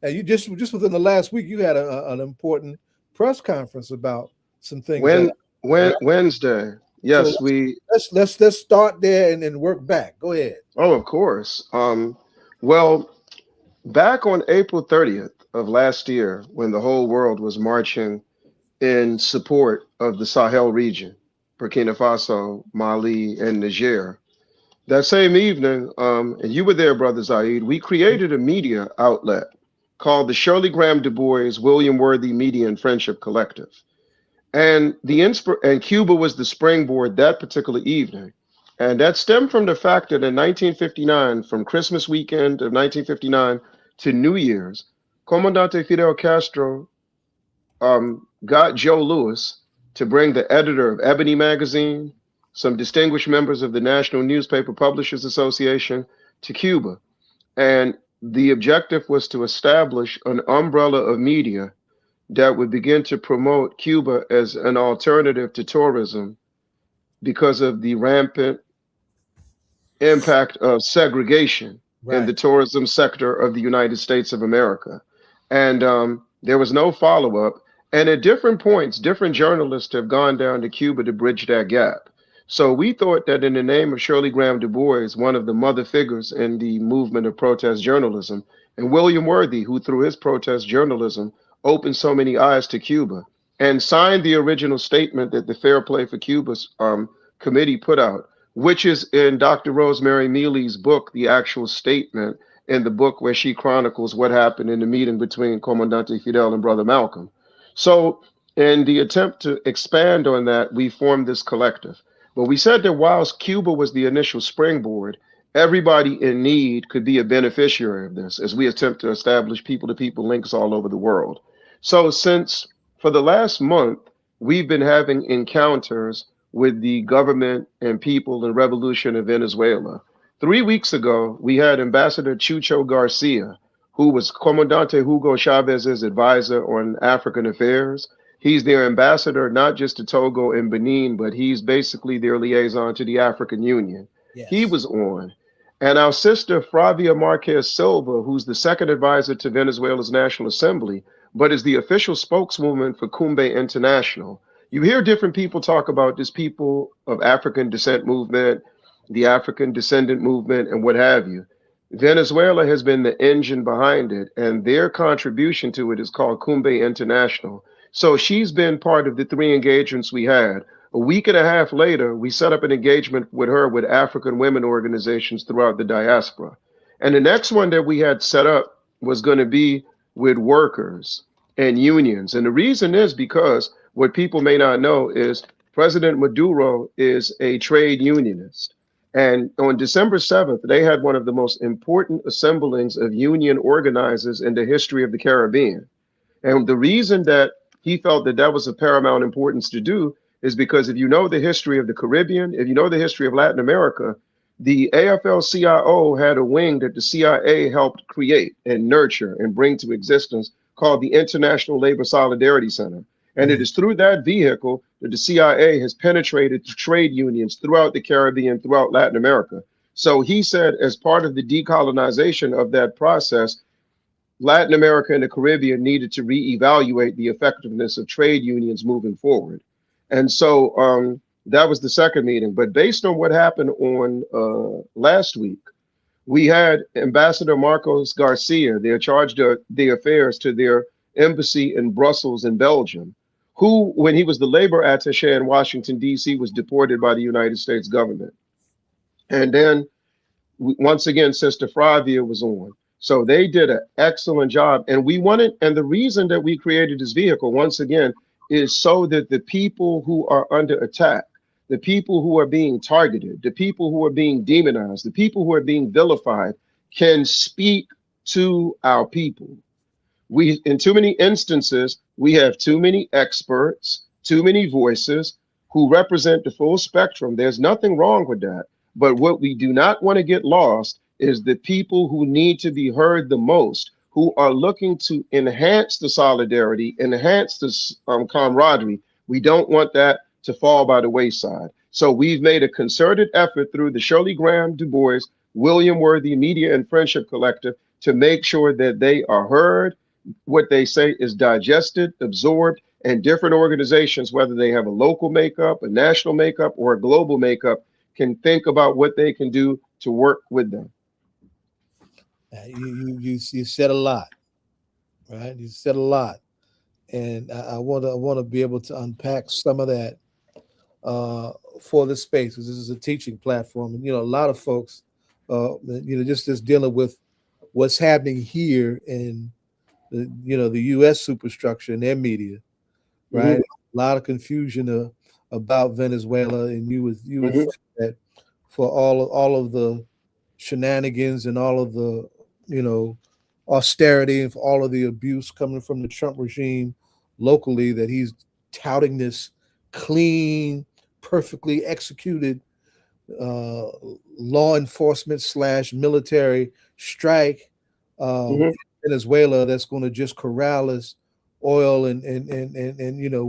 And you just within the last week, you had an important press conference about some things. Wednesday. Yes, so let's start there and then work back. Go ahead. Oh, of course. Well, back on April 30th of last year, when the whole world was marching in support of the Sahel region, Burkina Faso, Mali, and Niger, that same evening, and you were there, Brother Zaid, we created a media outlet called the Shirley Graham Du Bois William Worthy Media and Friendship Collective. And Cuba was the springboard that particular evening. And that stemmed from the fact that in 1959, from Christmas weekend of 1959 to New Year's, Comandante Fidel Castro got Joe Louis to bring the editor of Ebony magazine, some distinguished members of the National Newspaper Publishers Association to Cuba. And the objective was to establish an umbrella of media that would begin to promote Cuba as an alternative to tourism because of the rampant impact of segregation in the tourism sector of the United States of America. And there was no follow-up. And at different points, different journalists have gone down to Cuba to bridge that gap. So we thought that in the name of Shirley Graham Du Bois, one of the mother figures in the movement of protest journalism, and William Worthy, who through his protest journalism opened so many eyes to Cuba and signed the original statement that the Fair Play for Cuba's committee put out, which is in Dr. Rosemary Mealy's book, the actual statement in the book where she chronicles what happened in the meeting between Comandante Fidel and Brother Malcolm. So in the attempt to expand on that, we formed this collective. But we said that whilst Cuba was the initial springboard, everybody in need could be a beneficiary of this as we attempt to establish people-to-people links all over the world. So since for the last month, we've been having encounters with the government and people and revolution of Venezuela. 3 weeks ago, we had Ambassador Chucho Garcia, who was Comandante Hugo Chavez's advisor on African affairs. He's their ambassador, not just to Togo and Benin, but he's basically their liaison to the African Union. Yes. He was on. And our sister Flavia Marquez Silva, who's the second advisor to Venezuela's National Assembly, but is the official spokeswoman for Cumbe International. You hear different people talk about this people of African descent movement, the African descendant movement, and what have you. Venezuela has been the engine behind it, and their contribution to it is called Cumbe International. So she's been part of the 3 engagements we had. A week and a half later, we set up an engagement with her with African women organizations throughout the diaspora. And the next one that we had set up was going to be with workers and unions. And the reason is because what people may not know is President Maduro is a trade unionist. And on December 7th, they had one of the most important assemblings of union organizers in the history of the Caribbean. And the reason that he felt that that was of paramount importance to do is because if you know the history of the Caribbean, if you know the history of Latin America, the AFL-CIO had a wing that the CIA helped create and nurture and bring to existence called the International Labor Solidarity Center. And it is through that vehicle that the CIA has penetrated to trade unions throughout the Caribbean, throughout Latin America. So he said, as part of the decolonization of that process, Latin America and the Caribbean needed to reevaluate the effectiveness of trade unions moving forward. And so that was the second meeting. But based on what happened on last week, we had Ambassador Marcos Garcia, their chargé d'affaires to their embassy in Brussels in Belgium, who, when he was the labor attaché in Washington, D.C., was deported by the United States government. And then once again, Sister Fravia was on. So they did an excellent job. And we wanted, and the reason that we created this vehicle, once again, is so that the people who are under attack, the people who are being targeted, the people who are being demonized, the people who are being vilified can speak to our people. We, in too many instances, we have too many experts, too many voices who represent the full spectrum. There's nothing wrong with that. But what we do not want to get lost is the people who need to be heard the most, who are looking to enhance the solidarity, enhance the camaraderie. We don't want that to fall by the wayside. So we've made a concerted effort through the Shirley Graham Du Bois, William Worthy Media and Friendship Collective to make sure that they are heard, what they say is digested, absorbed, and different organizations, whether they have a local makeup, a national makeup, or a global makeup, can think about what they can do to work with them. You said a lot, right? You said a lot, and I want to be able to unpack some of that for the space, because this is a teaching platform, and a lot of folks, just dealing with what's happening here in the the U.S. superstructure and their media, right? A lot of confusion about Venezuela, and you would think that for all of the shenanigans and all of the austerity and for all of the abuse coming from the Trump regime locally, that he's touting this clean, perfectly executed law enforcement / military strike in Venezuela that's going to just corral us oil and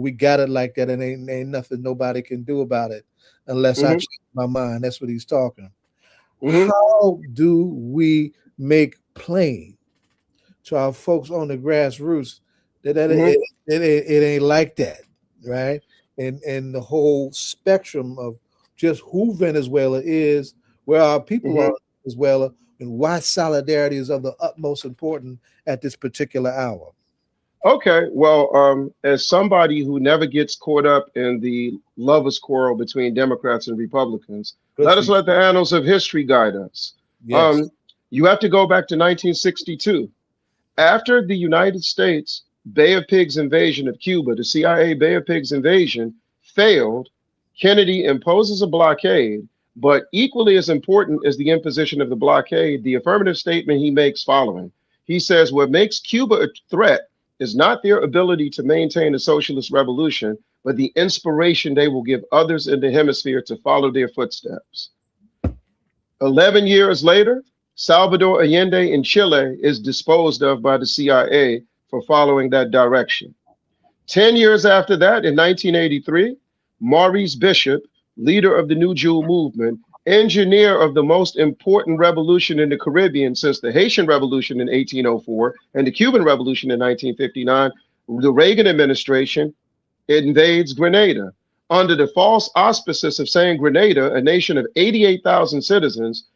we got it like that, and ain't nothing nobody can do about it unless I change my mind. That's what he's talking. How do we make plain to our folks on the grassroots that it ain't like that, right? And the whole spectrum of just who Venezuela is, where our people are in Venezuela, and why solidarity is of the utmost importance at this particular hour. Okay, well, as somebody who never gets caught up in the lovers' quarrel between Democrats and Republicans, let the annals of history guide us. Yes. You have to go back to 1962. After the United States Bay of Pigs invasion of Cuba, the CIA Bay of Pigs invasion failed. Kennedy imposes a blockade, but equally as important as the imposition of the blockade, the affirmative statement he makes following. He says, what makes Cuba a threat is not their ability to maintain a socialist revolution, but the inspiration they will give others in the hemisphere to follow their footsteps. 11 years later, Salvador Allende in Chile is disposed of by the CIA for following that direction. 10 years after that, in 1983, Maurice Bishop, leader of the New Jewel movement, engineer of the most important revolution in the Caribbean since the Haitian Revolution in 1804 and the Cuban Revolution in 1959, the Reagan administration invades Grenada under the false auspices of saying Grenada, a nation of 88,000 citizens,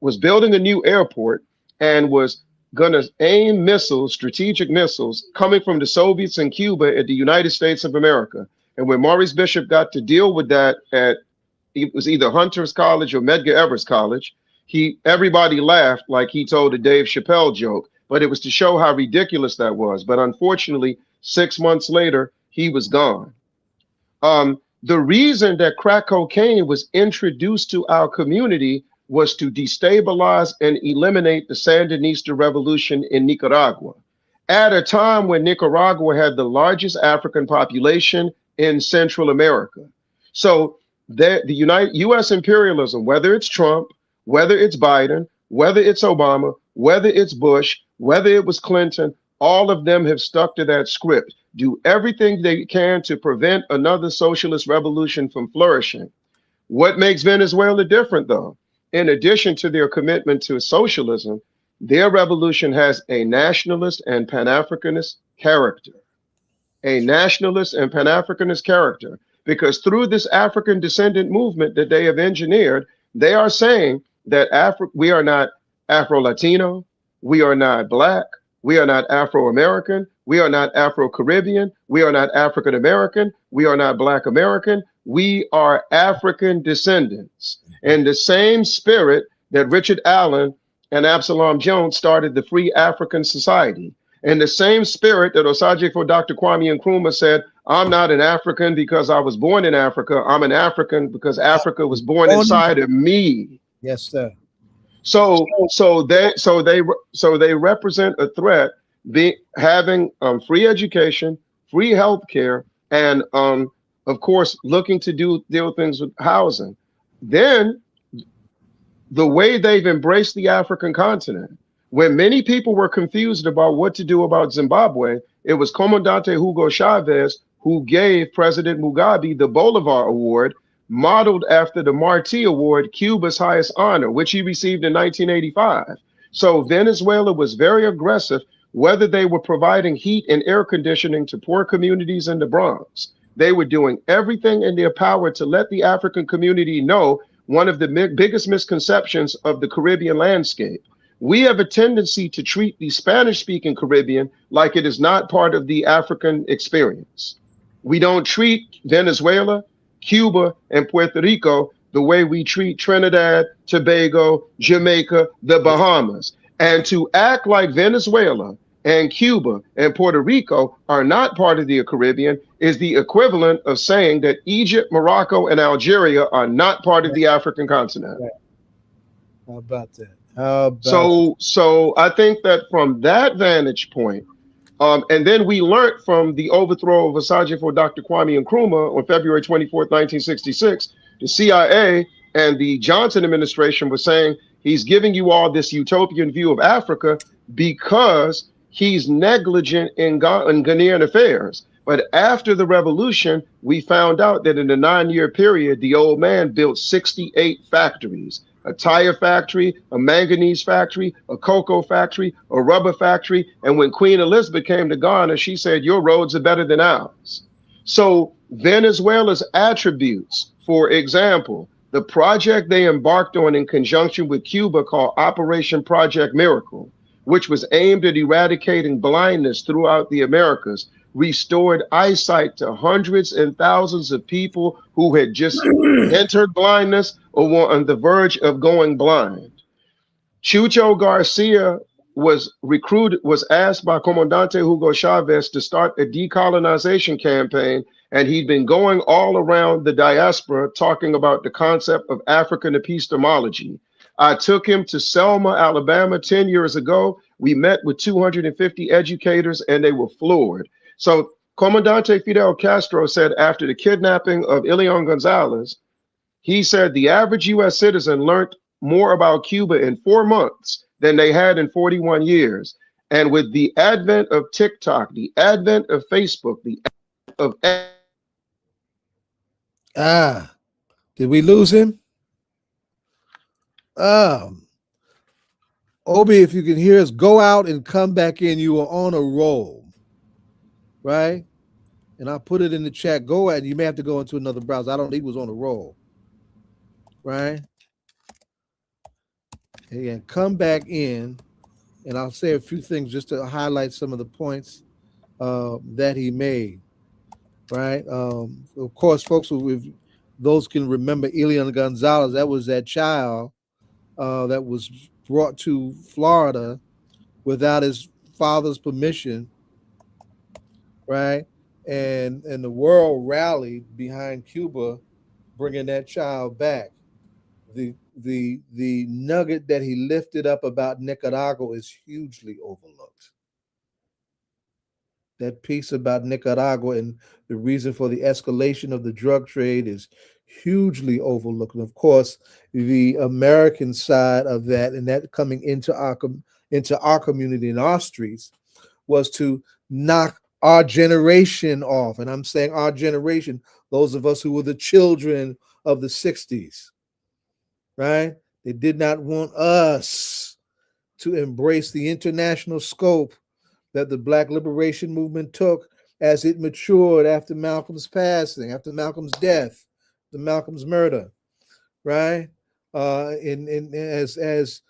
was building a new airport and was going to aim missiles, strategic missiles, coming from the Soviets and Cuba at the United States of America. And when Maurice Bishop got to deal with that at, it was either Hunter's College or Medgar Evers College, everybody laughed like he told a Dave Chappelle joke, but it was to show how ridiculous that was. But unfortunately, 6 months later, he was gone. The reason that crack cocaine was introduced to our community was to destabilize and eliminate the Sandinista revolution in Nicaragua at a time when Nicaragua had the largest African population in Central America. So the U.S. imperialism, whether it's Trump, whether it's Biden, whether it's Obama, whether it's Bush, whether it was Clinton, all of them have stuck to that script. Do everything they can to prevent another socialist revolution from flourishing. What makes Venezuela different, though? In addition to their commitment to socialism, their revolution has a nationalist and Pan-Africanist character. A nationalist and Pan-Africanist character. Because through this African descendant movement that they have engineered, they are saying that we are not Afro-Latino, we are not Black, we are not Afro-American, we are not Afro-Caribbean, we are not African-American, we are not Black American, we are African descendants. In the same spirit that Richard Allen and Absalom Jones started the Free African Society. In the same spirit that Osajifo Dr. Kwame Nkrumah said, I'm not an African because I was born in Africa. I'm an African because Africa was born inside of me. Yes, sir. So they represent a threat, having free education, free healthcare, and of course looking to deal with things with housing. Then the way they've embraced the African continent, when many people were confused about what to do about Zimbabwe, it was Comandante Hugo Chavez who gave President Mugabe the Bolivar Award, modeled after the Martí Award, Cuba's highest honor, which he received in 1985. So Venezuela was very aggressive, whether they were providing heat and air conditioning to poor communities in the Bronx. They were doing everything in their power to let the African community know one of the biggest misconceptions of the Caribbean landscape. We have a tendency to treat the Spanish-speaking Caribbean like it is not part of the African experience. We don't treat Venezuela, Cuba, and Puerto Rico the way we treat Trinidad, Tobago, Jamaica, the Bahamas. And to act like Venezuela and Cuba and Puerto Rico are not part of the Caribbean is the equivalent of saying that Egypt, Morocco, and Algeria are not part of the African continent. How about that? So I think that from that vantage point, and then we learned from the overthrow of Osajifo Dr. Kwame Nkrumah on February 24th, 1966, the CIA and the Johnson administration was saying he's giving you all this utopian view of Africa because he's negligent in Ghanaian affairs. But after the revolution, we found out that in a 9-year period, the old man built 68 factories. A tire factory, a manganese factory, a cocoa factory, a rubber factory. And when Queen Elizabeth came to Ghana, she said, your roads are better than ours. So Venezuela's attributes, for example, the project they embarked on in conjunction with Cuba called Operation Project Miracle, which was aimed at eradicating blindness throughout the Americas, restored eyesight to hundreds and thousands of people who had just entered blindness or were on the verge of going blind. Chucho Garcia was asked by Comandante Hugo Chavez to start a decolonization campaign, and he'd been going all around the diaspora talking about the concept of African epistemology. I took him to Selma, Alabama 10 years ago. We met with 250 educators and they were floored. So Comandante Fidel Castro said after the kidnapping of Elian Gonzalez, he said the average US citizen learned more about Cuba in 4 months than they had in 41 years. And with the advent of TikTok, the advent of Facebook, the advent of... Did we lose him? Obi, if you can hear us, go out and come back in. You are on a roll, right? And I'll put it in the chat. Go out. You may have to go into another browser. I don't think he was on a roll, right? And come back in, and I'll say a few things just to highlight some of the points that he made, right? Of course, folks, those can remember Elian Gonzalez. That was that child that was brought to Florida without his father's permission, right? and the world rallied behind Cuba bringing that child back. The nugget that he lifted up about Nicaragua is hugely overlooked. That piece about Nicaragua and the reason for the escalation of the drug trade is hugely overlooked. And of course, the American side of that, and that coming into our community and our streets, was to knock our generation off. And I'm saying our generation, those of us who were the children of the 60s, right? They did not want us to embrace the international scope that the Black liberation movement took as it matured after Malcolm's passing, after Malcolm's death, the Malcolm's murder, right? As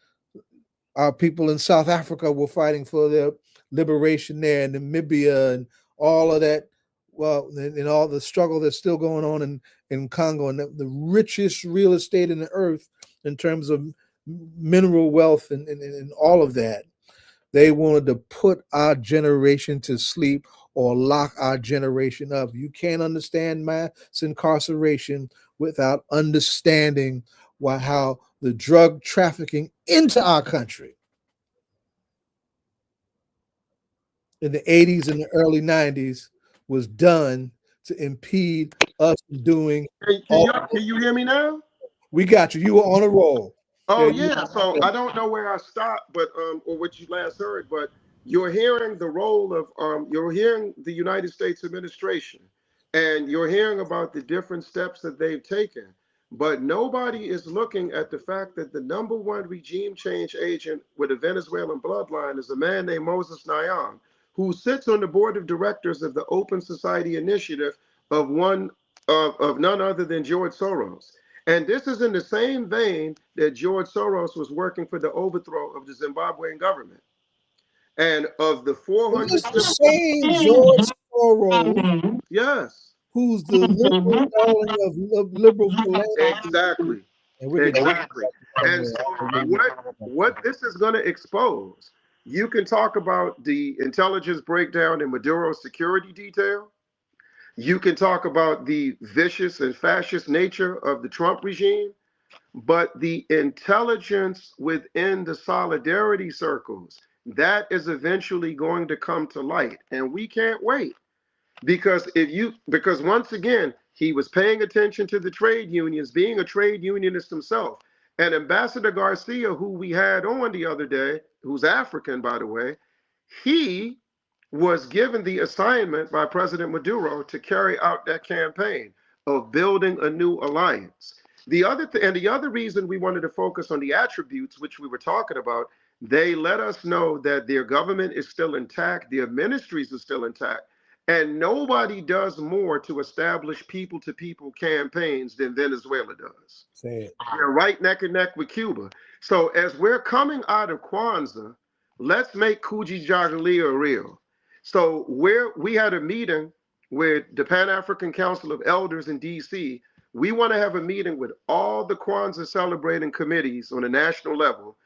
our people in South Africa were fighting for their liberation there, in Namibia, and all of that. Well, and all the struggle that's still going on in Congo, and the richest real estate in the earth in terms of mineral wealth and all of that. They wanted to put our generation to sleep or lock our generation up. You can't understand mass incarceration without understanding how the drug trafficking into our country in the 80s and the early 90s was done to impede us from doing. Can you hear me now? We got you. You were on a roll. Oh yeah. So I don't know where I stopped, but or what you last heard, but you're hearing the role of you're hearing the United States administration, and you're hearing about the different steps that they've taken. But nobody is looking at the fact that the number one regime change agent with a Venezuelan bloodline is a man named Moses Nayan, who sits on the board of directors of the Open Society Initiative of none other than George Soros. And this is in the same vein that George Soros was working for the overthrow of the Zimbabwean government. And of the 400, the same George Soros, yes, who's the liberal darling of liberal philanthropy. Exactly. And so what this is going to expose, you can talk about the intelligence breakdown in Maduro's security detail. You can talk about the vicious and fascist nature of the Trump regime, but the intelligence within the solidarity circles, that is eventually going to come to light. And we can't wait. Because once again, he was paying attention to the trade unions, being a trade unionist himself. And Ambassador Garcia, who we had on the other day, who's African, by the way, he was given the assignment by President Maduro to carry out that campaign of building a new alliance. The other reason we wanted to focus on the attributes, which we were talking about, they let us know that their government is still intact, their ministries are still intact, and nobody does more to establish people-to-people campaigns than Venezuela does. They're right neck and neck with Cuba. So as we're coming out of Kwanzaa, let's make Kujichagulia real. So we had a meeting with the Pan-African Council of Elders in DC. We want to have a meeting with all the Kwanzaa celebrating committees on a national level,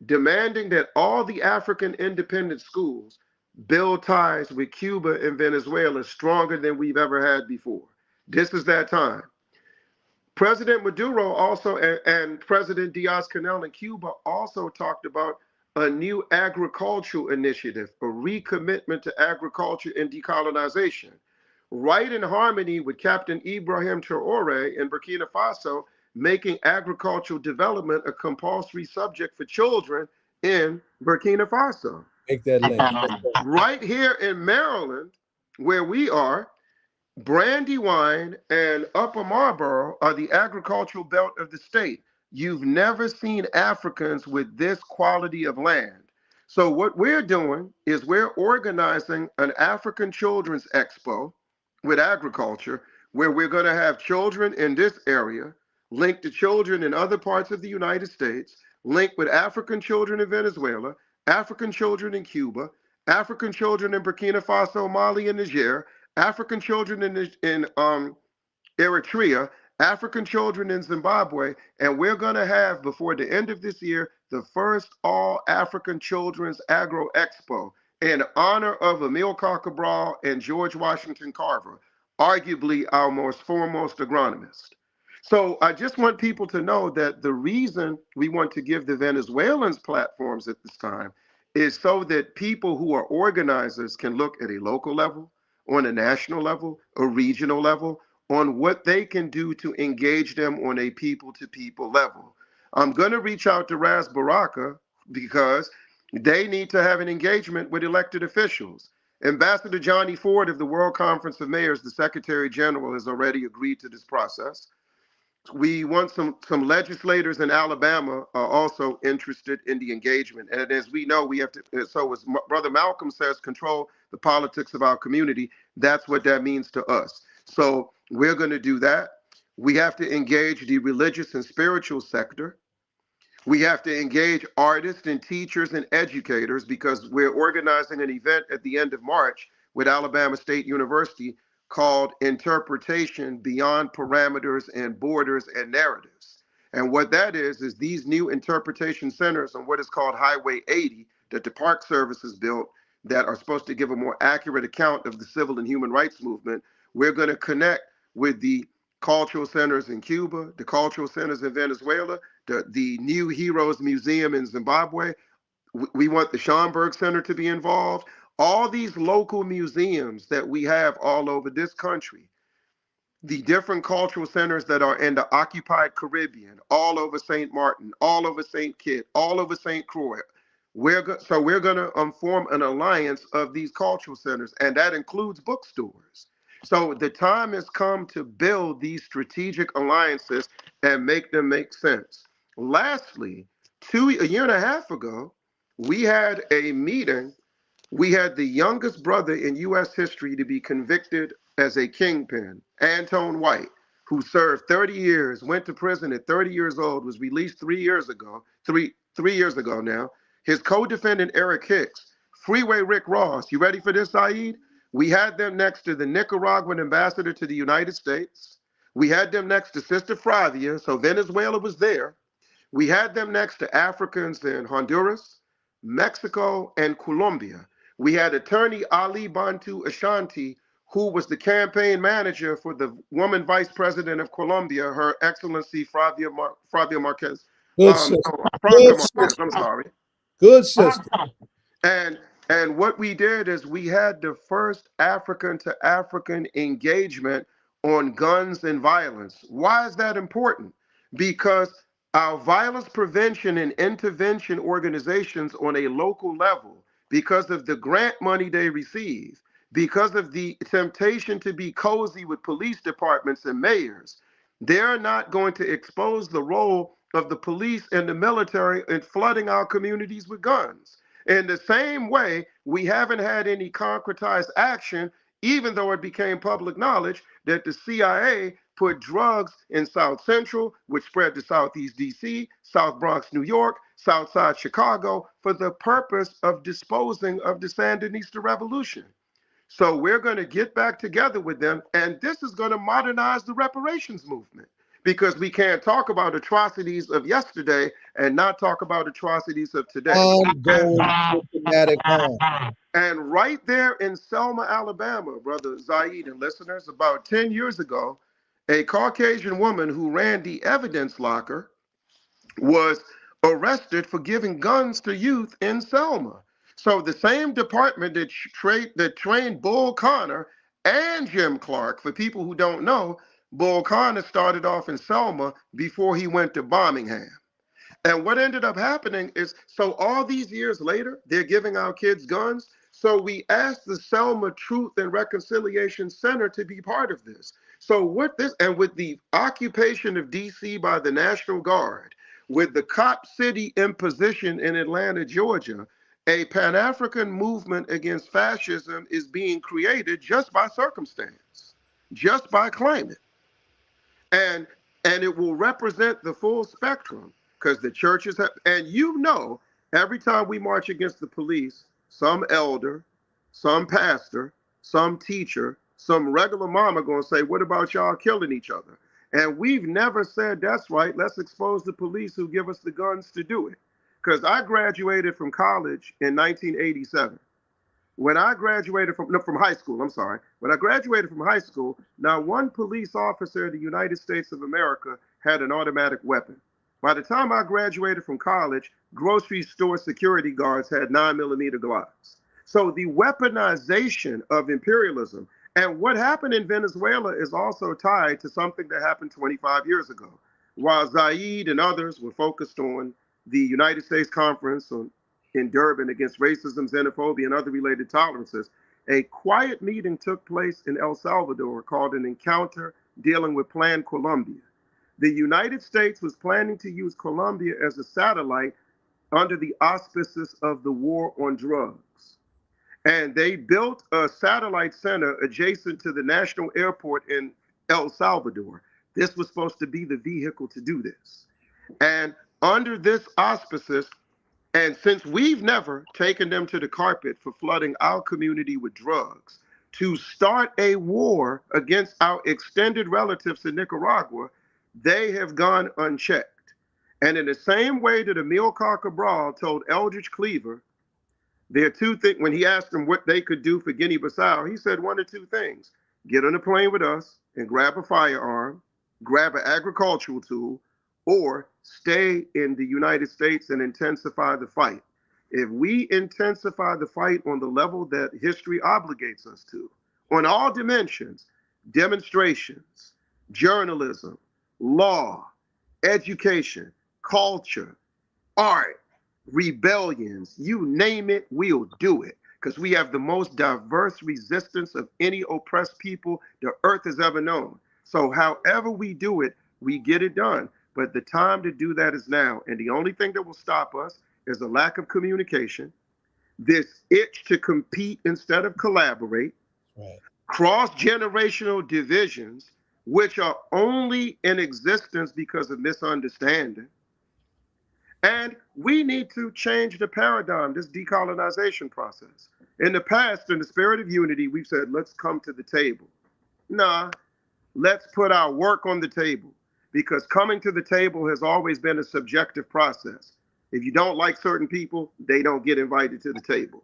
demanding that all the African independent schools build ties with Cuba and Venezuela stronger than we've ever had before. This is that time. President Maduro also and President Diaz-Canel in Cuba also talked about a new agricultural initiative, a recommitment to agriculture and decolonization, right in harmony with Captain Ibrahim Traore in Burkina Faso, making agricultural development a compulsory subject for children in Burkina Faso. Make that link. Right here in Maryland, where we are, Brandywine and Upper Marlboro are the agricultural belt of the state. You've never seen Africans with this quality of land. So what we're doing is we're organizing an African Children's Expo with agriculture, where we're going to have children in this area linked to children in other parts of the United States, linked with African children in Venezuela, African children in Cuba, African children in Burkina Faso, Mali, and Niger, African children in Eritrea, African children in Zimbabwe, and we're going to have, before the end of this year, the first all-African Children's Agro Expo. in honor of Amilcar Cabral and George Washington Carver, arguably our most foremost agronomist. So I just want people to know that the reason we want to give the Venezuelans platforms at this time is so that people who are organizers can look at a local level, on a national level, a regional level, on what they can do to engage them on a people to people level. I'm going to reach out to Ras Baraka because they need to have an engagement with elected officials. Ambassador Johnny Ford of the World Conference of Mayors, the Secretary General, has already agreed to this process. We want some legislators in Alabama are also interested in the engagement. And as we know, we have to, so as Brother Malcolm says, control the politics of our community. That's what that means to us. So we're going to do that. We have to engage the religious and spiritual sector. We have to engage artists and teachers and educators because we're organizing an event at the end of March with Alabama State University called Interpretation Beyond Parameters and Borders and Narratives. And what that is these new interpretation centers on what is called Highway 80 that the Park Service has built that are supposed to give a more accurate account of the civil and human rights movement. We're going to connect with the cultural centers in Cuba, the cultural centers in Venezuela, the New Heroes Museum in Zimbabwe. We want the Schomburg Center to be involved. All these local museums that we have all over this country, the different cultural centers that are in the occupied Caribbean, all over St. Martin, all over St. Kitts, all over St. Croix. We're going to form an alliance of these cultural centers, and that includes bookstores. So the time has come to build these strategic alliances and make them make sense. Lastly, a year and a half ago, we had a meeting. We had the youngest brother in U.S. history to be convicted as a kingpin, Antone White, who served 30 years, went to prison at 30 years old, was released 3 years ago, three years ago now. His co-defendant, Eric Hicks, Freeway Rick Ross. You ready for this, Saeed? We had them next to the Nicaraguan ambassador to the United States. We had them next to Sister Flavia, so Venezuela was there. We had them next to Africans in Honduras, Mexico, and Colombia. We had attorney Ali Bantu Ashanti, who was the campaign manager for the woman vice president of Colombia, Her Excellency Flavia Marquez. Good sister. Franca Marquez, I'm sorry. Good sister. And what we did is we had the first African to African engagement on guns and violence. Why is that important? Because our violence prevention and intervention organizations on a local level, because of the grant money they receive, because of the temptation to be cozy with police departments and mayors, they're not going to expose the role of the police and the military in flooding our communities with guns. In the same way, we haven't had any concretized action, even though it became public knowledge that the CIA put drugs in South Central, which spread to Southeast DC, South Bronx, New York, South Side Chicago, for the purpose of disposing of the Sandinista revolution. So we're going to get back together with them, and this is going to modernize the reparations movement, because we can't talk about atrocities of yesterday and not talk about atrocities of today. Ongoing systematic harm. And right there in Selma, Alabama, Brother Zaid and listeners, about 10 years ago, a Caucasian woman who ran the evidence locker was arrested for giving guns to youth in Selma. So the same department that trained Bull Connor and Jim Clark, for people who don't know, Bull Connor started off in Selma before he went to Birmingham. And what ended up happening is, so all these years later, they're giving our kids guns. So we asked the Selma Truth and Reconciliation Center to be part of this. So with this, and with the occupation of DC by the National Guard, with the Cop City imposition in Atlanta, Georgia, a Pan-African movement against fascism is being created just by circumstance, just by climate. And it will represent the full spectrum, because the churches have, and every time we march against the police, some elder, some pastor, some teacher, some regular mom are going to say, what about y'all killing each other? And we've never said, that's right, let's expose the police who give us the guns to do it. Because I graduated from college in 1987. When I graduated from high school, I'm sorry. When I graduated from high school, not one police officer in the United States of America had an automatic weapon. By the time I graduated from college, grocery store security guards had 9mm Glocks. So the weaponization of imperialism and what happened in Venezuela is also tied to something that happened 25 years ago. While Zaid and others were focused on the United States Conference in Durban against racism, xenophobia, and other related tolerances, a quiet meeting took place in El Salvador called an encounter dealing with Plan Colombia. The United States was planning to use Colombia as a satellite under the auspices of the war on drugs. And they built a satellite center adjacent to the national airport in El Salvador. This was supposed to be the vehicle to do this. And under this auspices, and since we've never taken them to the carpet for flooding our community with drugs, to start a war against our extended relatives in Nicaragua, they have gone unchecked. And in the same way that Amilcar Cabral told Eldridge Cleaver, there are two things, when he asked him what they could do for Guinea-Bissau, he said one or two things: get on a plane with us and grab a firearm, grab an agricultural tool, or stay in the United States and intensify the fight. If we intensify the fight on the level that history obligates us to, on all dimensions, demonstrations, journalism, law, education, culture, art, rebellions, you name it, we'll do it. Because we have the most diverse resistance of any oppressed people the earth has ever known. So however we do it, we get it done. But the time to do that is now. And the only thing that will stop us is a lack of communication, this itch to compete instead of collaborate, right, cross-generational divisions, which are only in existence because of misunderstanding. And we need to change the paradigm, this decolonization process. In the past, in the spirit of unity, we've said, let's come to the table. Nah, let's put our work on the table, because coming to the table has always been a subjective process. If you don't like certain people, they don't get invited to the table.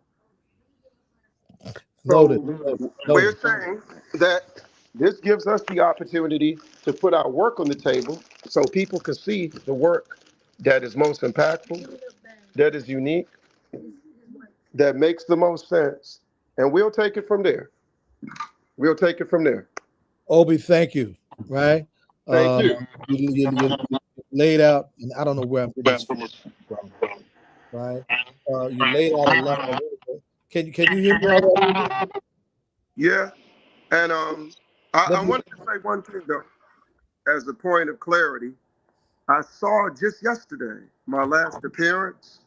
Loaded. So we're saying that this gives us the opportunity to put our work on the table so people can see the work that is most impactful, that is unique, that makes the most sense. And we'll take it from there. We'll take it from there. Obi, thank you. Right? Thank you. You laid out, and I don't know where I'm getting this from. Right? You laid out a lot of work. Can you hear me all right? Yeah. And I wanted to say one thing, though, as a point of clarity. I saw just yesterday my last appearance,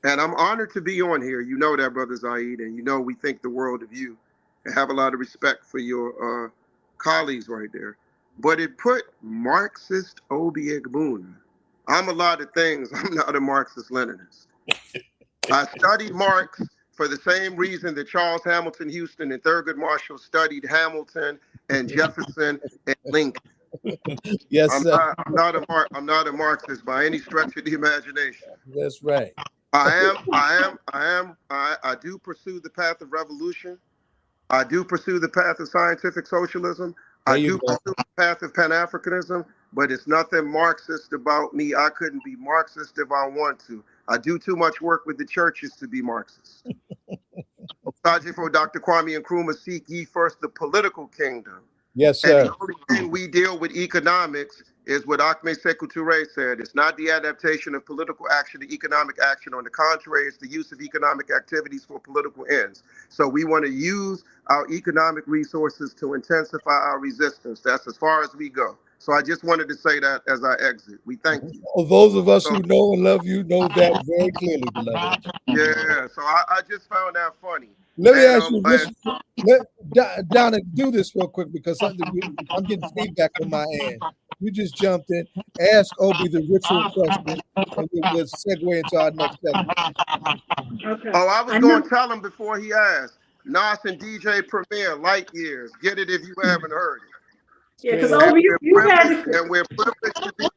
and I'm honored to be on here. You know that, Brother Zaid, and you know we think the world of you and have a lot of respect for your colleagues right there. But it put Marxist Obi Egbuna. I'm a lot of things. I'm not a Marxist-Leninist. I studied Marx for the same reason that Charles Hamilton Houston and Thurgood Marshall studied Hamilton and Jefferson and Lincoln. Yes, I'm not a Marxist by any stretch of the imagination. That's right. I do pursue the path of revolution. I do pursue the path of scientific socialism. I do pursue the path of Pan-Africanism, but it's nothing Marxist about me. I couldn't be Marxist if I want to. I do too much work with the churches to be Marxist. For Dr. Kwame Nkrumah, seek ye first the political kingdom. Yes, sir. And the only thing we deal with economics is what Ahmed Sekou Touré said. It's not the adaptation of political action to economic action. On the contrary, it's the use of economic activities for political ends. So we want to use our economic resources to intensify our resistance. That's as far as we go. So I just wanted to say that as I exit. We thank you. Well, those of us who know and love you know that very clearly, beloved. Yeah, so I just found that funny. Let me ask you, Donna, do this real quick because I'm getting feedback on my end. You just jumped in. Ask Obi the ritual question, and we'll segue into our next segment. Okay. Oh, I was going to tell him before he asked. Nas and DJ Premier, Light Years. Get it if you haven't heard it. Yeah, because Obi, you had to. And we're privileged to be in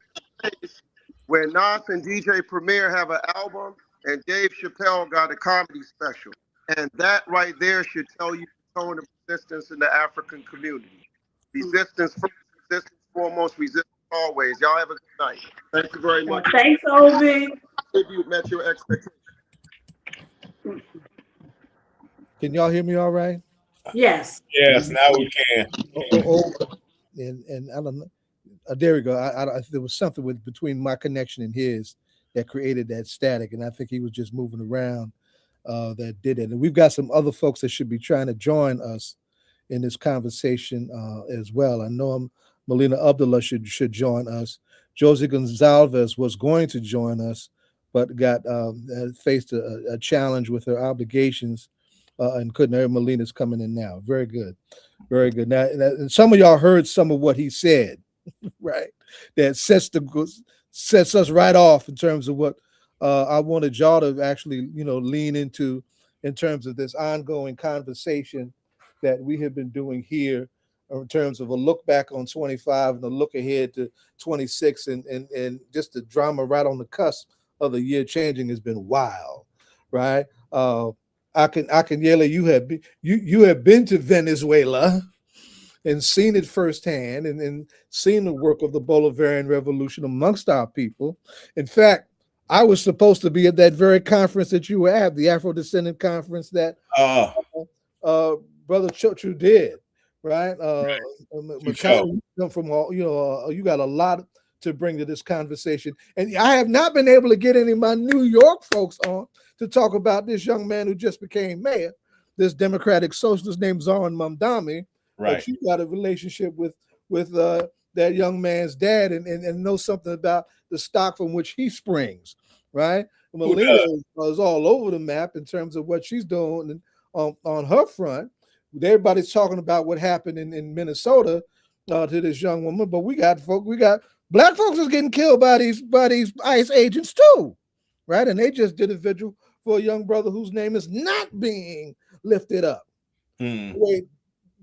a place where Nas and DJ Premier have an album, and Dave Chappelle got a comedy special. And that right there should tell you the tone of resistance in the African community. Resistance first, resistance foremost, resistance always. Y'all have a good night. Thank you very much. Thanks, Obi. If you met your expectations. Can y'all hear me all right? Yes. Yes, now we can. And I don't know. There we go. There was something between my connection and his that created that static, and I think he was just moving around that did it. And we've got some other folks that should be trying to join us in this conversation as well. I know Melina Abdullah should join us. Josie Gonzalez was going to join us, but got faced a challenge with her obligations and couldn't. Melina's coming in now. Very good. Very good. Now, some of y'all heard some of what he said, right? That sets us right off in terms of what I wanted y'all to actually, lean into in terms of this ongoing conversation that we have been doing here in terms of a look back on 25 and a look ahead to 26, and just the drama right on the cusp of the year changing has been wild, right? Akinyele, you have been to Venezuela and seen it firsthand, and seen the work of the Bolivarian Revolution amongst our people. In fact, I was supposed to be at that very conference that you were at, the Afro-Descendant Conference that Brother Chochu did, right? Makani, from all, you got a lot to bring to this conversation. And I have not been able to get any of my New York folks on to talk about this young man who just became mayor, this Democratic socialist named Zoran Mandami. Right. But you got a relationship with that young man's dad and know something about the stock from which he springs, right? Melina is all over the map in terms of what she's doing on her front. Everybody's talking about what happened in Minnesota to this young woman, but we got black folks is getting killed by these ICE agents too, right? And they just did a vigil for a young brother whose name is not being lifted up. Wait,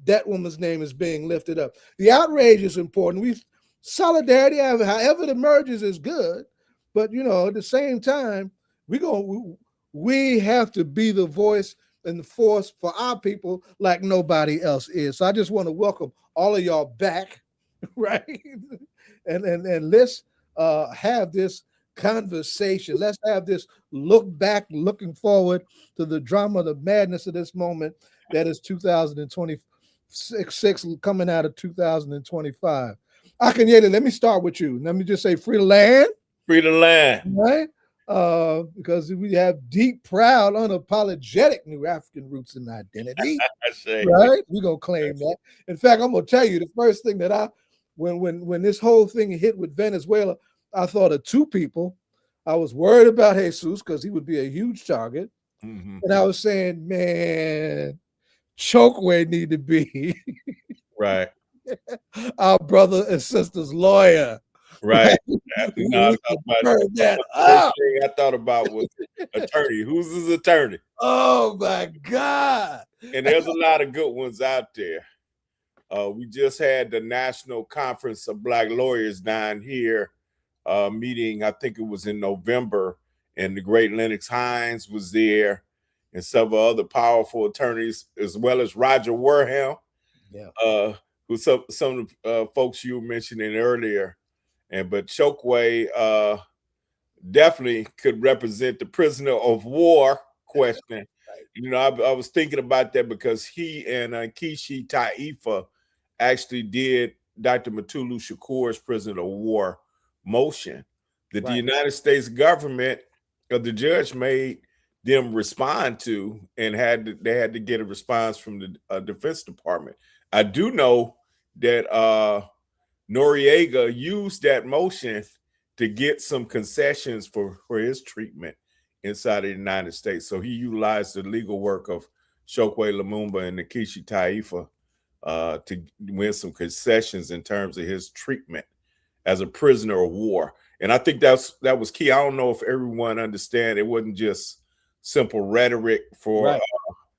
that woman's name is being lifted up. The outrage is important. Solidarity, however it emerges, is good, but at the same time, we have to be the voice and the force for our people like nobody else is. So I just want to welcome all of y'all back, right? And let's have this conversation. Let's have this look back, looking forward to the drama, the madness of this moment that is 2026 coming out of 2025. Akinyele, let me start with you. Let me just say free the land. Free the land. Right? Because we have deep, proud, unapologetic new African roots and identity. Right? We're going to claim that. In fact, I'm going to tell you the first thing that when this whole thing hit with Venezuela, I thought of two people. I was worried about Jesus because he would be a huge target. Mm-hmm. And I was saying, man, Chokwe need to be right. Our brother and sister's lawyer. Right. I thought about was attorney. Who's his attorney? Oh my God. And there's a lot of good ones out there. We just had the National Conference of Black Lawyers down here meeting, I think it was in November, and the great Lennox Hines was there, and several other powerful attorneys, as well as Roger Wareham, who some of the folks you were mentioning earlier. But Chokwe definitely could represent the prisoner of war question. I was thinking about that because he and Kishi Taifa actually did Dr. Mutulu Shakur's prisoner of war motion that the United States government or the judge made them respond to, and they had to get a response from the Defense Department. I do know that Noriega used that motion to get some concessions for his treatment inside of the United States. So he utilized the legal work of Chokwe Lumumba and Nkechi Taifa to win some concessions in terms of his treatment as a prisoner of war. And I think that was key. I don't know if everyone understand. It wasn't just simple rhetoric for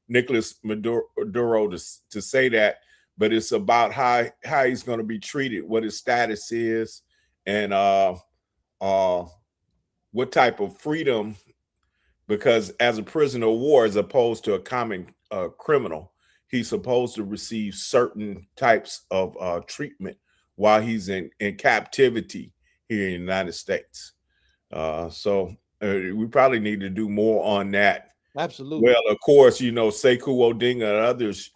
Nicolas Maduro to say that, but it's about how he's going to be treated, what his status is, and what type of freedom because as a prisoner of war, as opposed to a common criminal, he's supposed to receive certain types of treatment while he's in captivity here in the United States. So we probably need to do more on that. Absolutely. Well, of course, you know, Sekou Odinga and others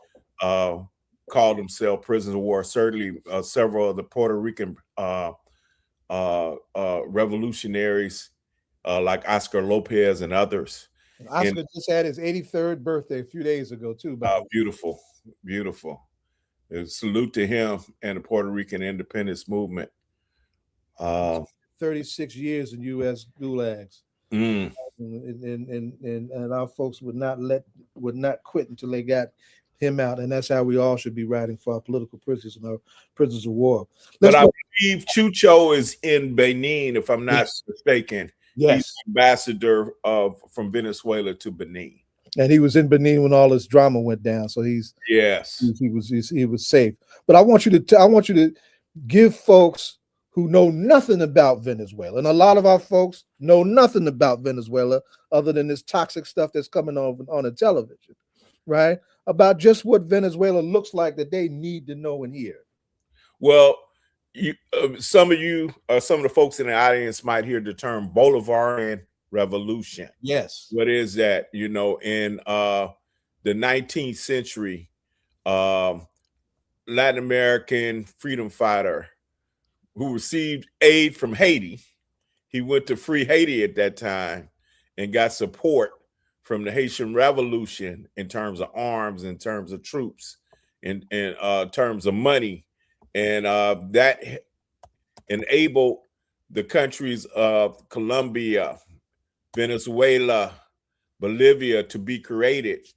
called themselves prisoners of war. Certainly, several of the Puerto Rican revolutionaries, like Oscar Lopez and others. Oscar just had his 83rd birthday a few days ago, too. Beautiful, beautiful. Salute to him and the Puerto Rican independence movement. 36 years in U.S. gulags. And our folks would not quit until they got him out, and that's how we all should be writing for our political prisoners and our prisoners of war. But I believe Chucho is in Benin, if I'm not mistaken. Yes, he's ambassador from Venezuela to Benin, and he was in Benin when all this drama went down. So he was safe. But I want you to give folks who know nothing about Venezuela, and a lot of our folks know nothing about Venezuela other than this toxic stuff that's coming on the television, right? About just what Venezuela looks like that they need to know and hear. Well, some of the folks in the audience might hear the term Bolivarian Revolution. Yes. What is that? You know, in the 19th century, Latin American freedom fighter who received aid from Haiti. He went to free Haiti at that time and got support from the Haitian Revolution in terms of arms, in terms of troops, in terms of money. And that enabled the countries of Colombia, Venezuela, Bolivia to be created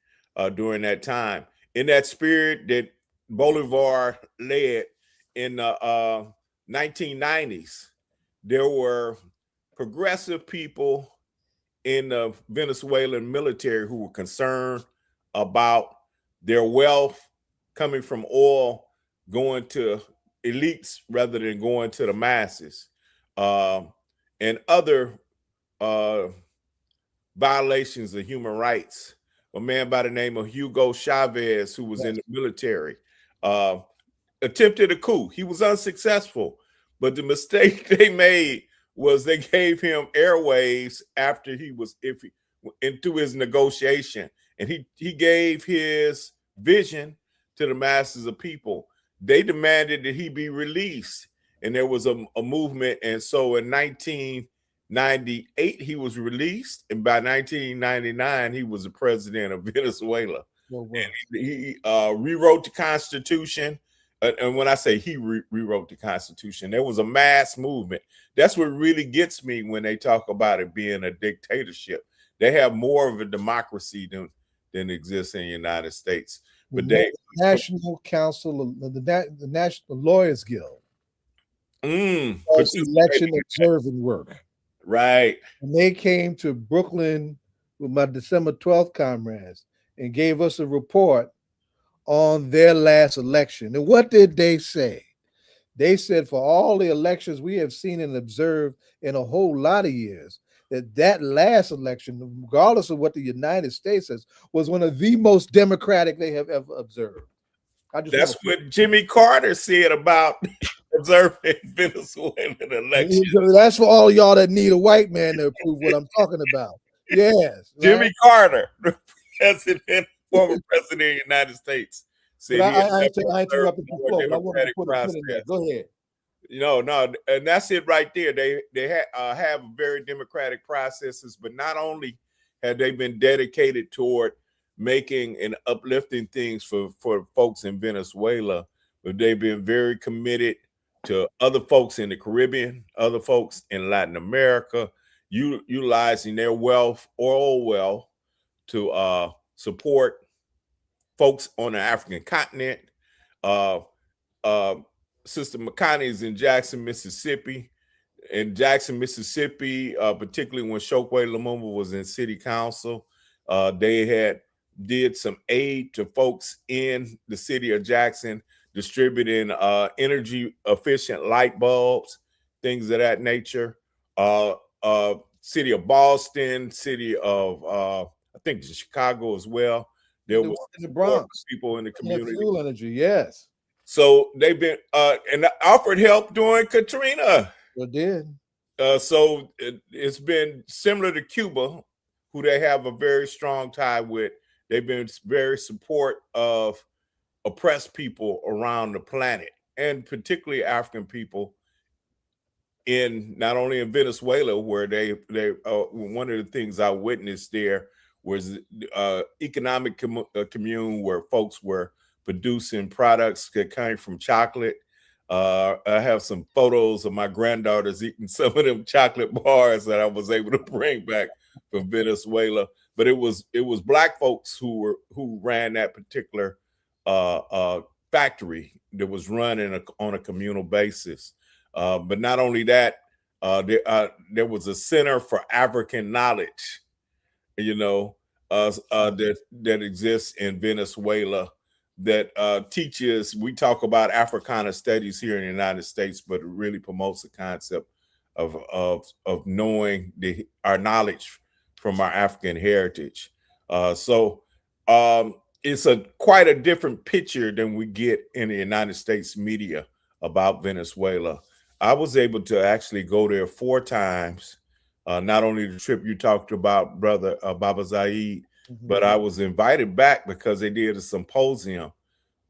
during that time. In that spirit that Bolivar led in the 1990s, there were progressive people in the Venezuelan military who were concerned about their wealth coming from oil going to elites rather than going to the masses, and other violations of human rights. A man by the name of Hugo Chavez, who was in the military, attempted a coup. He was unsuccessful, but the mistake they made was they gave him airwaves after he was into his negotiation, and he gave his vision to the masses of people. They demanded that he be released, and there was a movement. And so in 1998 he was released, and by 1999 he was the president of Venezuela. And he rewrote the Constitution. And when I say he rewrote the Constitution, there was a mass movement. That's what really gets me when they talk about it being a dictatorship. They have more of a democracy than exists in the United States. But the National Council, the National Lawyers Guild, does election observing work. Right. And they came to Brooklyn with my December 12th comrades and gave us a report on their last election. And what did they say? They said for all the elections we have seen and observed in a whole lot of years, that last election, regardless of what the United States says, was one of the most democratic they have ever observed. That's what Jimmy Carter said about observing Venezuelan elections. That's for all y'all that need a white man to approve what I'm talking about. Yes. Jimmy Carter, former president of the United States. Said I interrupted before, but I wanted to put a pin in there. Go ahead. No, and that's it right there. They have very democratic processes, but not only have they been dedicated toward making and uplifting things for folks in Venezuela, but they've been very committed to other folks in the Caribbean, other folks in Latin America, utilizing their wealth, oil wealth, to support folks on the African continent. Sister Makani is in Jackson, Mississippi. In Jackson, Mississippi, particularly when Chokwe Lumumba was in city council, they did some aid to folks in the city of Jackson, distributing energy efficient light bulbs, things of that nature. city of Boston, city of I think Chicago as well. There was in the Bronx people in the community. Fuel energy, yes. So they've been and offered help during Katrina. They did. So it's been similar to Cuba, who they have a very strong tie with. They've been very support of oppressed people around the planet, and particularly African people in not only in Venezuela, where they one of the things I witnessed there was economic commune where folks were producing products that came from chocolate. I have some photos of my granddaughters eating some of them chocolate bars that I was able to bring back from Venezuela. But it was Black folks who ran that particular factory that was run on a communal basis. But not only that, there was a Center for African Knowledge, that exists in Venezuela that teaches. We talk about Africana studies here in the United States, but it really promotes the concept of knowing our knowledge from our African heritage. So it's quite a different picture than we get in the United States media about Venezuela. I was able to actually go there 4 times. Not only the trip you talked about, Brother Baba Zaid, but I was invited back because they did a symposium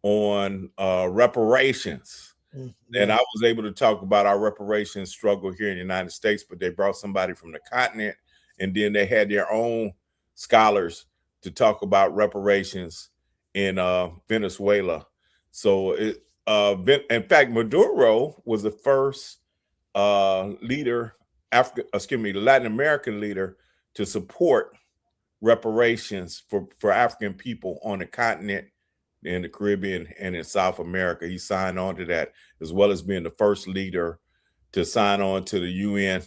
on reparations. And I was able to talk about our reparations struggle here in the United States, but they brought somebody from the continent, and then they had their own scholars to talk about reparations in Venezuela. So in fact, Maduro was the first Latin American leader to support reparations for African people on the continent, in the Caribbean, and in South America. He signed on to that, as well as being the first leader to sign on to the UN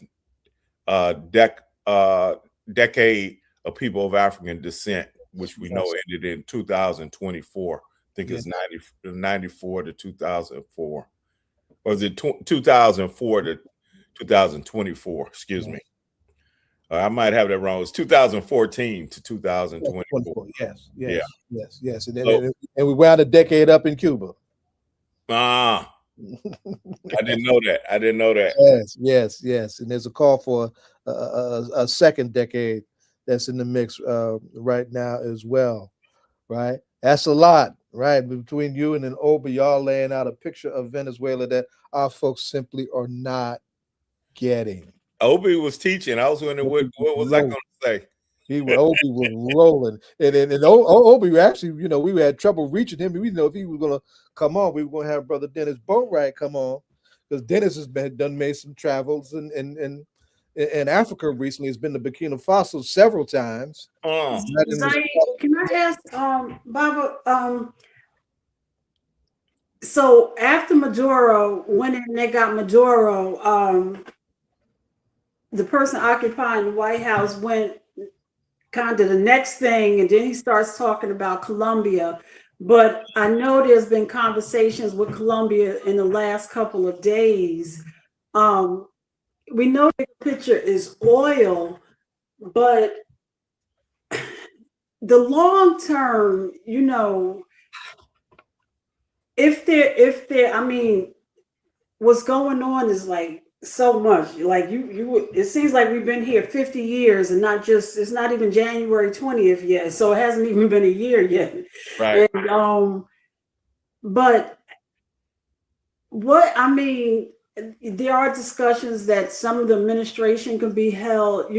Decade of People of African Descent, which we know ended in 2024. I think it's 94 to 2004. Or was it 2004 to 2024? Excuse me. I might have that wrong. It's 2014 to 2024. Yes. And we wound a decade up in Cuba. I didn't know that. Yes. And there's a call for a second decade that's in the mix right now as well, right? That's a lot, right? Between you and Obi, y'all laying out a picture of Venezuela that our folks simply are not getting. Obi was teaching. I was wondering what was I going to say? Obi was rolling, and Obi actually, we had trouble reaching him. We didn't know if he was going to come on. We were going to have Brother Dennis Boatwright come on, because Dennis has made some travels in Africa recently. He's been to Burkina Faso several times. Zaid, can I ask Baba? So after Maduro, when they got Maduro, the person occupying the White House went kind of the next thing, and then he starts talking about Colombia. But I know there's been conversations with Colombia in the last couple of days. We know the picture is oil, but the long term, I mean, what's going on is like so much. Like it seems like we've been here 50 years, and it's not even January 20th yet, so it hasn't even been a year yet. Right. And, but what I mean, there are discussions that some of the administration could be held,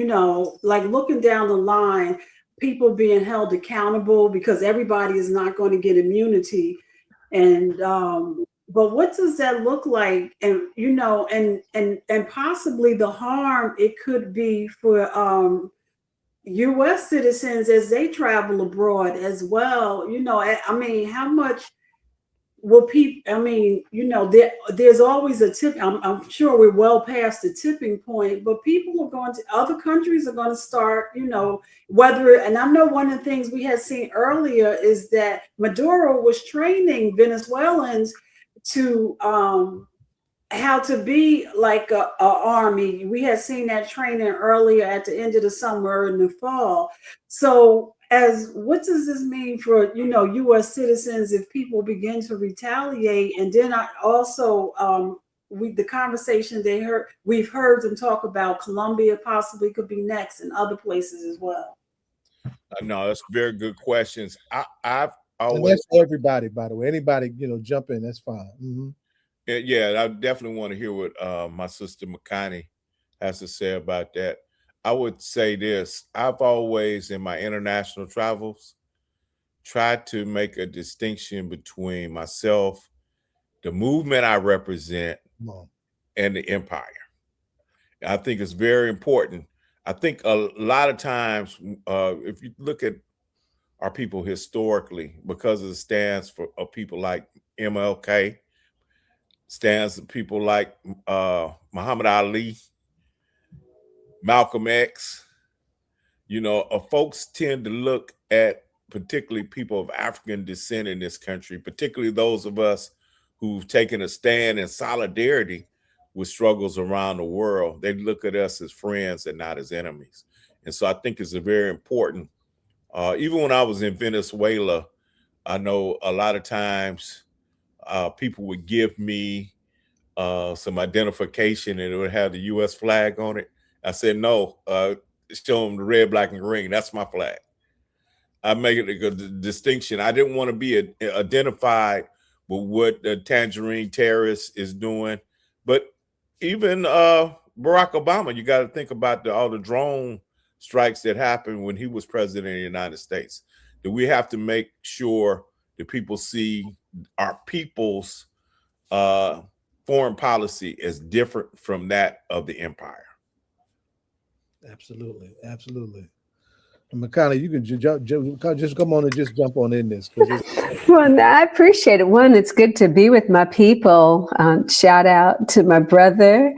like looking down the line, people being held accountable, because everybody is not going to get immunity. And but what does that look like? And and possibly the harm it could be for US citizens as they travel abroad as well. I mean, how much will people, I mean, there's always a tip. I'm sure we're well past the tipping point, but people are going to, other countries are going to start, and I know one of the things we had seen earlier is that Maduro was training Venezuelans to how to be like a army. We had seen that training earlier at the end of the summer and the fall. So what does this mean for, U.S. citizens if people begin to retaliate? And then I also, the conversation we've heard them talk about Colombia possibly could be next and other places as well. No, that's very good questions. I've and always, that's for everybody, by the way. Anybody, jump in, that's fine. Mm-hmm. Yeah, I definitely want to hear what my sister Makani has to say about that. I would say this: I've always, in my international travels, tried to make a distinction between myself, the movement I represent, and the empire. I think it's very important. I think a lot of times, if you look at our people historically, because of the stance of people like MLK, stands of people like Muhammad Ali, Malcolm X, folks tend to look at particularly people of African descent in this country, particularly those of us who've taken a stand in solidarity with struggles around the world. They look at us as friends and not as enemies. And so I think it's very important. Even when I was in Venezuela, I know a lot of times people would give me some identification and it would have the U.S. flag on it. I said, no, show them the red, black, and green. That's my flag. I make it a distinction. I didn't want to be identified with what the Tangerine terrorist is doing. But even Barack Obama, you got to think about all the drone strikes that happened when he was president of the United States. That we have to make sure that people see our people's foreign policy as different from that of the empire. Absolutely, absolutely. And Makani, you can just come on and just jump on in this. Well, I appreciate it. One, it's good to be with my people. Shout out to my brother,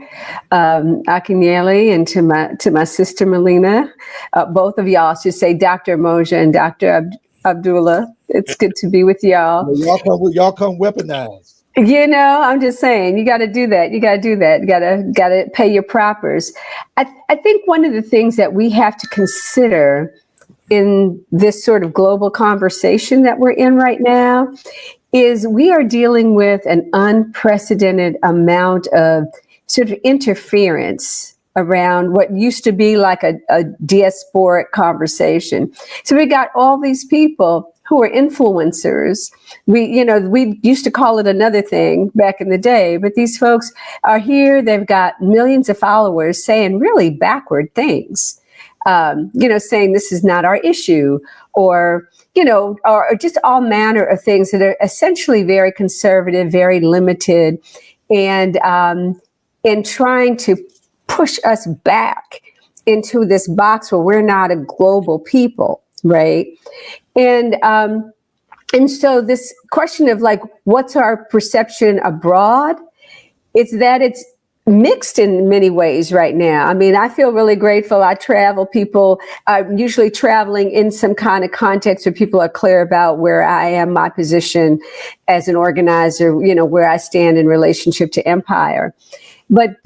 Akinyele, and to my sister, Melina. Both of y'all should say Dr. Umoja and Dr. Abdullah. It's good to be with y'all. Y'all come weaponized. I'm just saying, you got to do that. You got to pay your propers. I think one of the things that we have to consider in this sort of global conversation that we're in right now is we are dealing with an unprecedented amount of sort of interference around what used to be like a diasporic conversation. So we got all these people who are influencers. We used to call it another thing back in the day, but these folks are here. They've got millions of followers saying really backward things, saying this is not our issue, or just all manner of things that are essentially very conservative, very limited, and in trying to push us back into this box where we're not a global people, right? And so this question of like, what's our perception abroad? It's that it's mixed in many ways right now. I mean, I feel really grateful. I travel. People are usually traveling in some kind of context where people are clear about where I am, my position as an organizer, where I stand in relationship to empire. But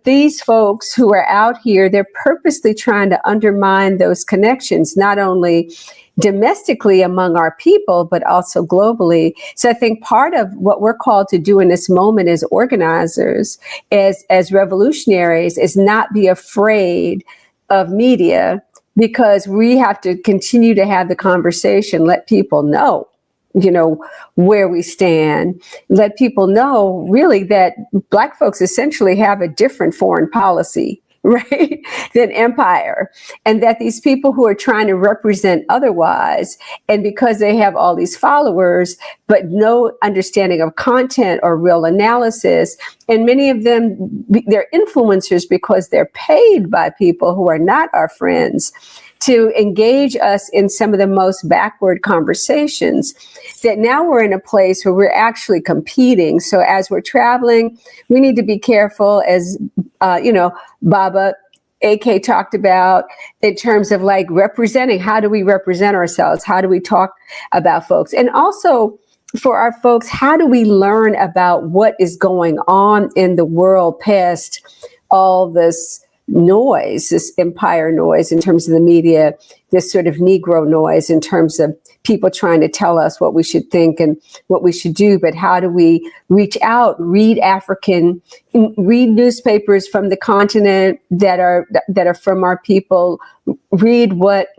these folks who are out here, they're purposely trying to undermine those connections, not only domestically among our people, but also globally. So I think part of what we're called to do in this moment as organizers, as revolutionaries, is not be afraid of media, because we have to continue to have the conversation, let people know, where we stand, let people know really that Black folks essentially have a different foreign policy, right, than empire, and that these people who are trying to represent otherwise, and because they have all these followers, but no understanding of content or real analysis, and many of them, they're influencers because they're paid by people who are not our friends to engage us in some of the most backward conversations, that now we're in a place where we're actually competing. So as we're traveling, we need to be careful, as, Baba AK talked about, in terms of like representing. How do we represent ourselves? How do we talk about folks? And also for our folks, how do we learn about what is going on in the world past all this noise, this empire noise in terms of the media, this sort of Negro noise in terms of people trying to tell us what we should think and what we should do, but how do we reach out, read newspapers from the continent that are from our people, read what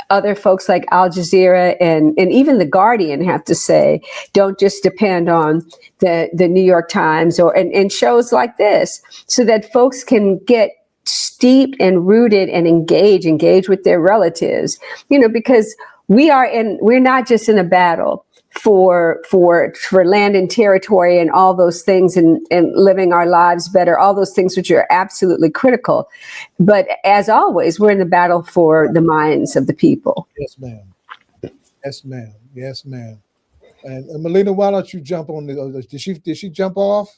other folks like Al Jazeera and even The Guardian have to say. Don't just depend on the New York Times and shows like this, so that folks can get steeped and rooted and engage with their relatives, because we're not just in a battle for land and territory and all those things and living our lives better, all those things which are absolutely critical. But as always, we're in the battle for the minds of the people. Yes, ma'am. Yes, ma'am. Yes, ma'am. And Melina, why don't you jump on the? Did she jump off?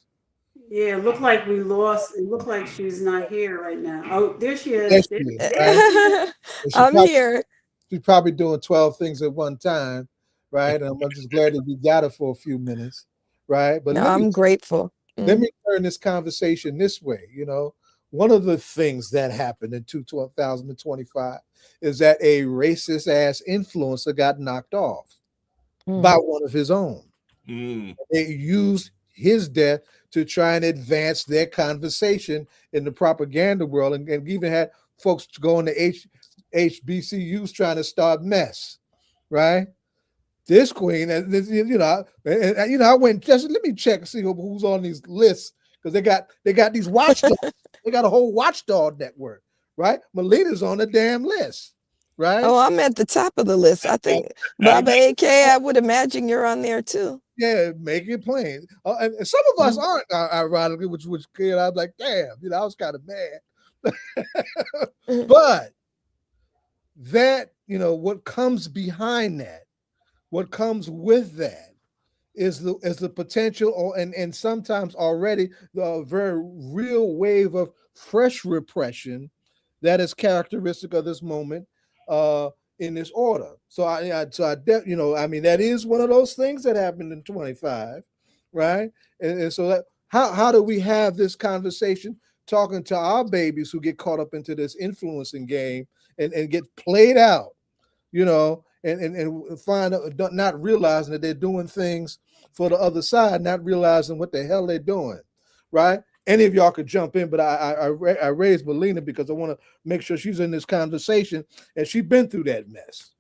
Yeah, it looked like we lost. It looked like she's not here right now. Oh, there she is. Yes, she is, right? I'm here. She's probably doing 12 things at one time, right? And I'm just glad that we got her for a few minutes, right? But no, I'm grateful. Let me turn this conversation this way. One of the things that happened in 2025 is that a racist ass influencer got knocked off by one of his own. They used his death to try and advance their conversation in the propaganda world, and even had folks going to HBCUs trying to start mess, right? This queen, I went just let me check and see who's on these lists, because they got these watchdogs. They got a whole watchdog network, right? Melina's on the damn list, right? Oh, I'm at the top of the list. I think Baba AK, I would imagine you're on there too. Yeah, make it plain. And some of us aren't, ironically, which kid, I was like, damn, I was kind of mad. But that, what comes behind that, what comes with that is the potential, and sometimes already the very real wave of fresh repression that is characteristic of this moment in this order. So that is one of those things that happened in 25, right? And so that how do we have this conversation talking to our babies who get caught up into this influencing game and get played out, and find out, not realizing that they're doing things for the other side, not realizing what the hell they're doing, right? Any of y'all could jump in, but I raised Melina because I want to make sure she's in this conversation, and she's been through that mess.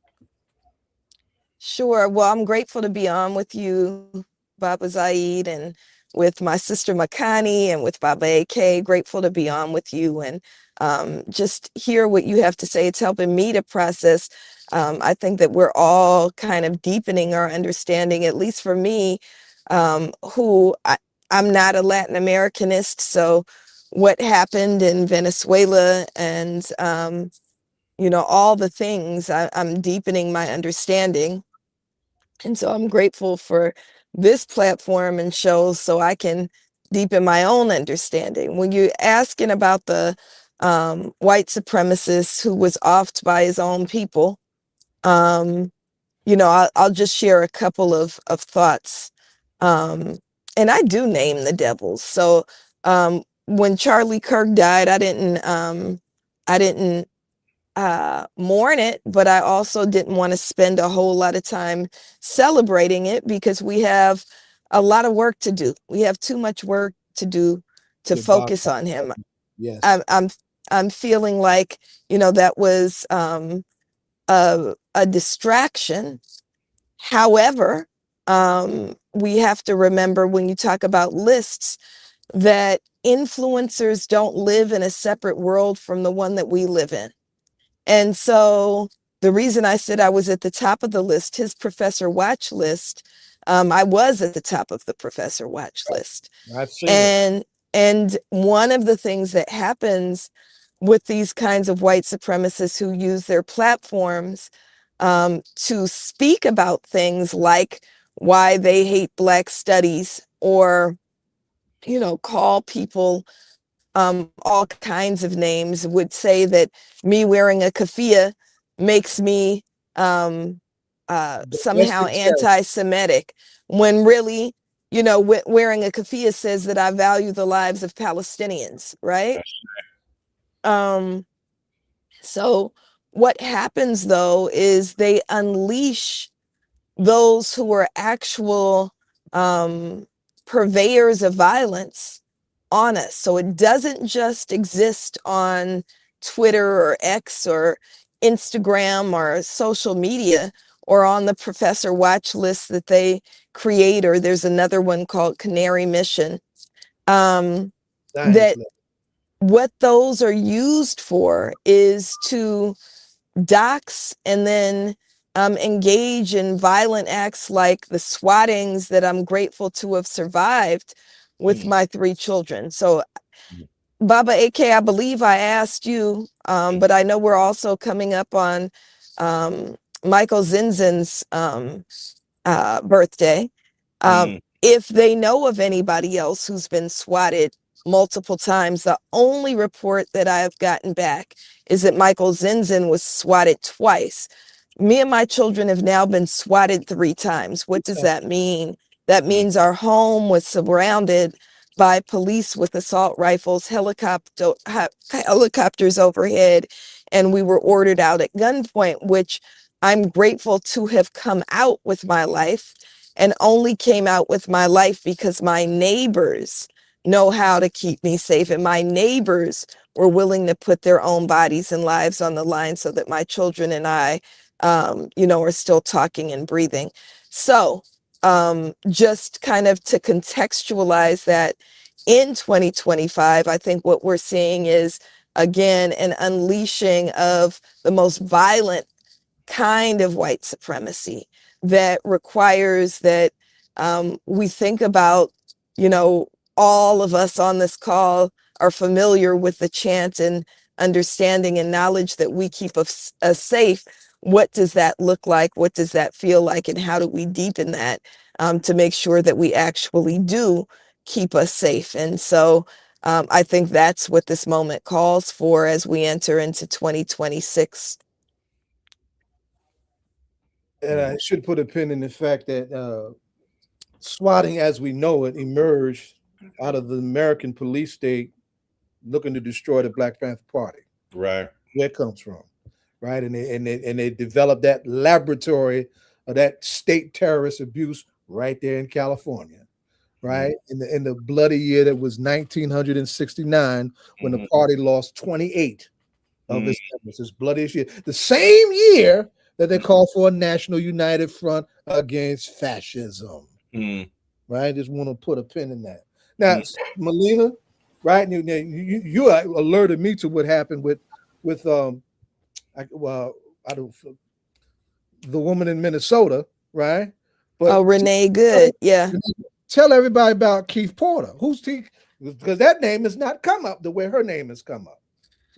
Sure. Well, I'm grateful to be on with you, Baba Zaid, and with my sister Makani, and with Baba AK. Grateful to be on with you and just hear what you have to say. It's helping me to process. I think that we're all kind of deepening our understanding, at least for me, who I'm not a Latin Americanist. So what happened in Venezuela and, all the things, I'm deepening my understanding. And so I'm grateful for this platform and shows so I can deepen my own understanding. When you're asking about the white supremacist who was offed by his own people, I'll just share a couple of thoughts. And I do name the devils. So when Charlie Kirk died, I didn't mourn it, but I also didn't want to spend a whole lot of time celebrating it because we have a lot of work to do. We have too much work to do to focus on him. Yes, I'm feeling like that was a distraction. However, we have to remember when you talk about lists that influencers don't live in a separate world from the one that we live in. And so the reason I said I was at the top of the list, his Professor Watch list, I was at the top of the Professor Watch list. I've seen it. And one of the things that happens with these kinds of white supremacists who use their platforms to speak about things like why they hate Black studies, or, call people all kinds of names, would say that me wearing a keffiyeh makes me somehow Domestic terror. anti-Semitic, when really, you know, wearing a keffiyeh says that I value the lives of Palestinians, right? So what happens though is they unleash those who are actual purveyors of violence on us. So it doesn't just exist on Twitter or X or Instagram or social media or on the professor watch list that they create, or there's another one called Canary Mission. That what those are used for is to dox and then engage in violent acts like the swattings that I'm grateful to have survived with my 3 children. So Baba AK, I believe I asked you, but I know we're also coming up on Michael Zinzin's birthday. If they know of anybody else who's been swatted multiple times, the only report that I've gotten back is that Michael Zinzin was swatted twice. Me and my children have now been swatted 3 times. What does that mean? That means our home was surrounded by police with assault rifles, helicopters overhead, and we were ordered out at gunpoint, which I'm grateful to have come out with my life, and only came out with my life because my neighbors know how to keep me safe, and my neighbors were willing to put their own bodies and lives on the line so that my children and I, you know, are still talking and breathing. So just kind of to contextualize that, in 2025, I think what we're seeing is, again, an unleashing of the most violent kind of white supremacy that requires that we think about, you know, all of us on this call are familiar with the chant and understanding and knowledge that we keep us safe. What does that look like? What does that feel like? And how do we deepen that to make sure that we actually do keep us safe? And so I think that's what this moment calls for as we enter into 2026. And I should put a pin in the fact that swatting as we know it emerged out of the American police state looking to destroy the Black Panther Party. Right. Where it comes from. Right. And they developed that laboratory of that state terrorist abuse right there in California. Right. In the bloody year that was 1969, when the party lost 28 of its members. This bloodiest year. The same year that they called for a national united front against fascism. Right? Just want to put a pin in that. Now, Melina, right? You alerted me to what happened with the woman in Minnesota, right? But Renee Good, yeah. Tell everybody about Keith Porter. Who's Keith? Because that name has not come up the way her name has come up.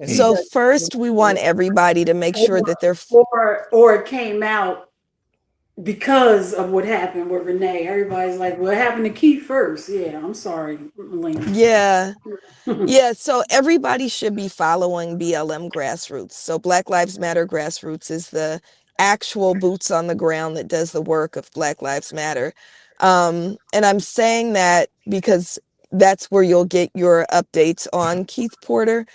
So first, we want everybody to make sure that they're or it came out because of what happened with Renee. Everybody's like, "What happened to Keith first?" Yeah, I'm sorry, Melina. Yeah. Yeah, so everybody should be following BLM Grassroots. So Black Lives Matter Grassroots is the actual boots on the ground that does the work of Black Lives Matter. And I'm saying that because that's where you'll get your updates on Keith Porter.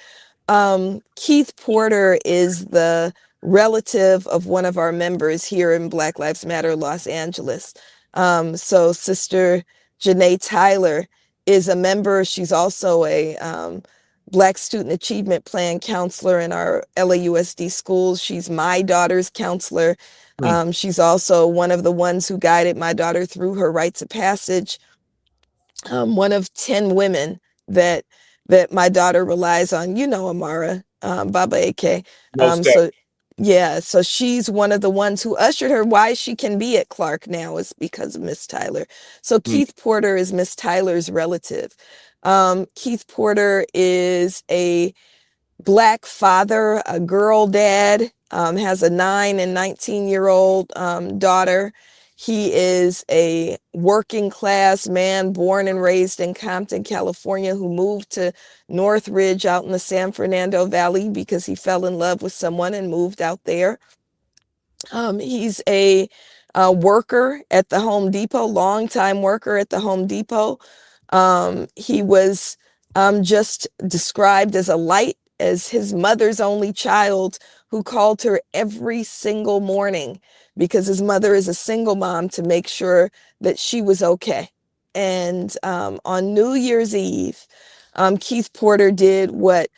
Keith Porter is the relative of one of our members here in Black Lives Matter Los Angeles. So Sister Janae Tyler is a member. She's also a Black Student Achievement Plan counselor in our LAUSD schools. She's my daughter's counselor. She's also one of the ones who guided my daughter through her rites of passage. One of 10 women that my daughter relies on, you know, Amara, Baba AK. So she's one of the ones who ushered her. Why she can be at Clark now is because of Miss Tyler. So Keith Porter is Miss Tyler's relative. Keith Porter is a Black father, a girl dad, has a 9 and 19-year-old daughter. He is a working class man born and raised in Compton, California, who moved to Northridge out in the San Fernando Valley because he fell in love with someone and moved out there. He's a worker at the Home Depot, longtime worker at the Home Depot. He was just described as a light, as his mother's only child, who called her every single morning because his mother is a single mom, to make sure that she was okay. And on New Year's Eve, Keith Porter did what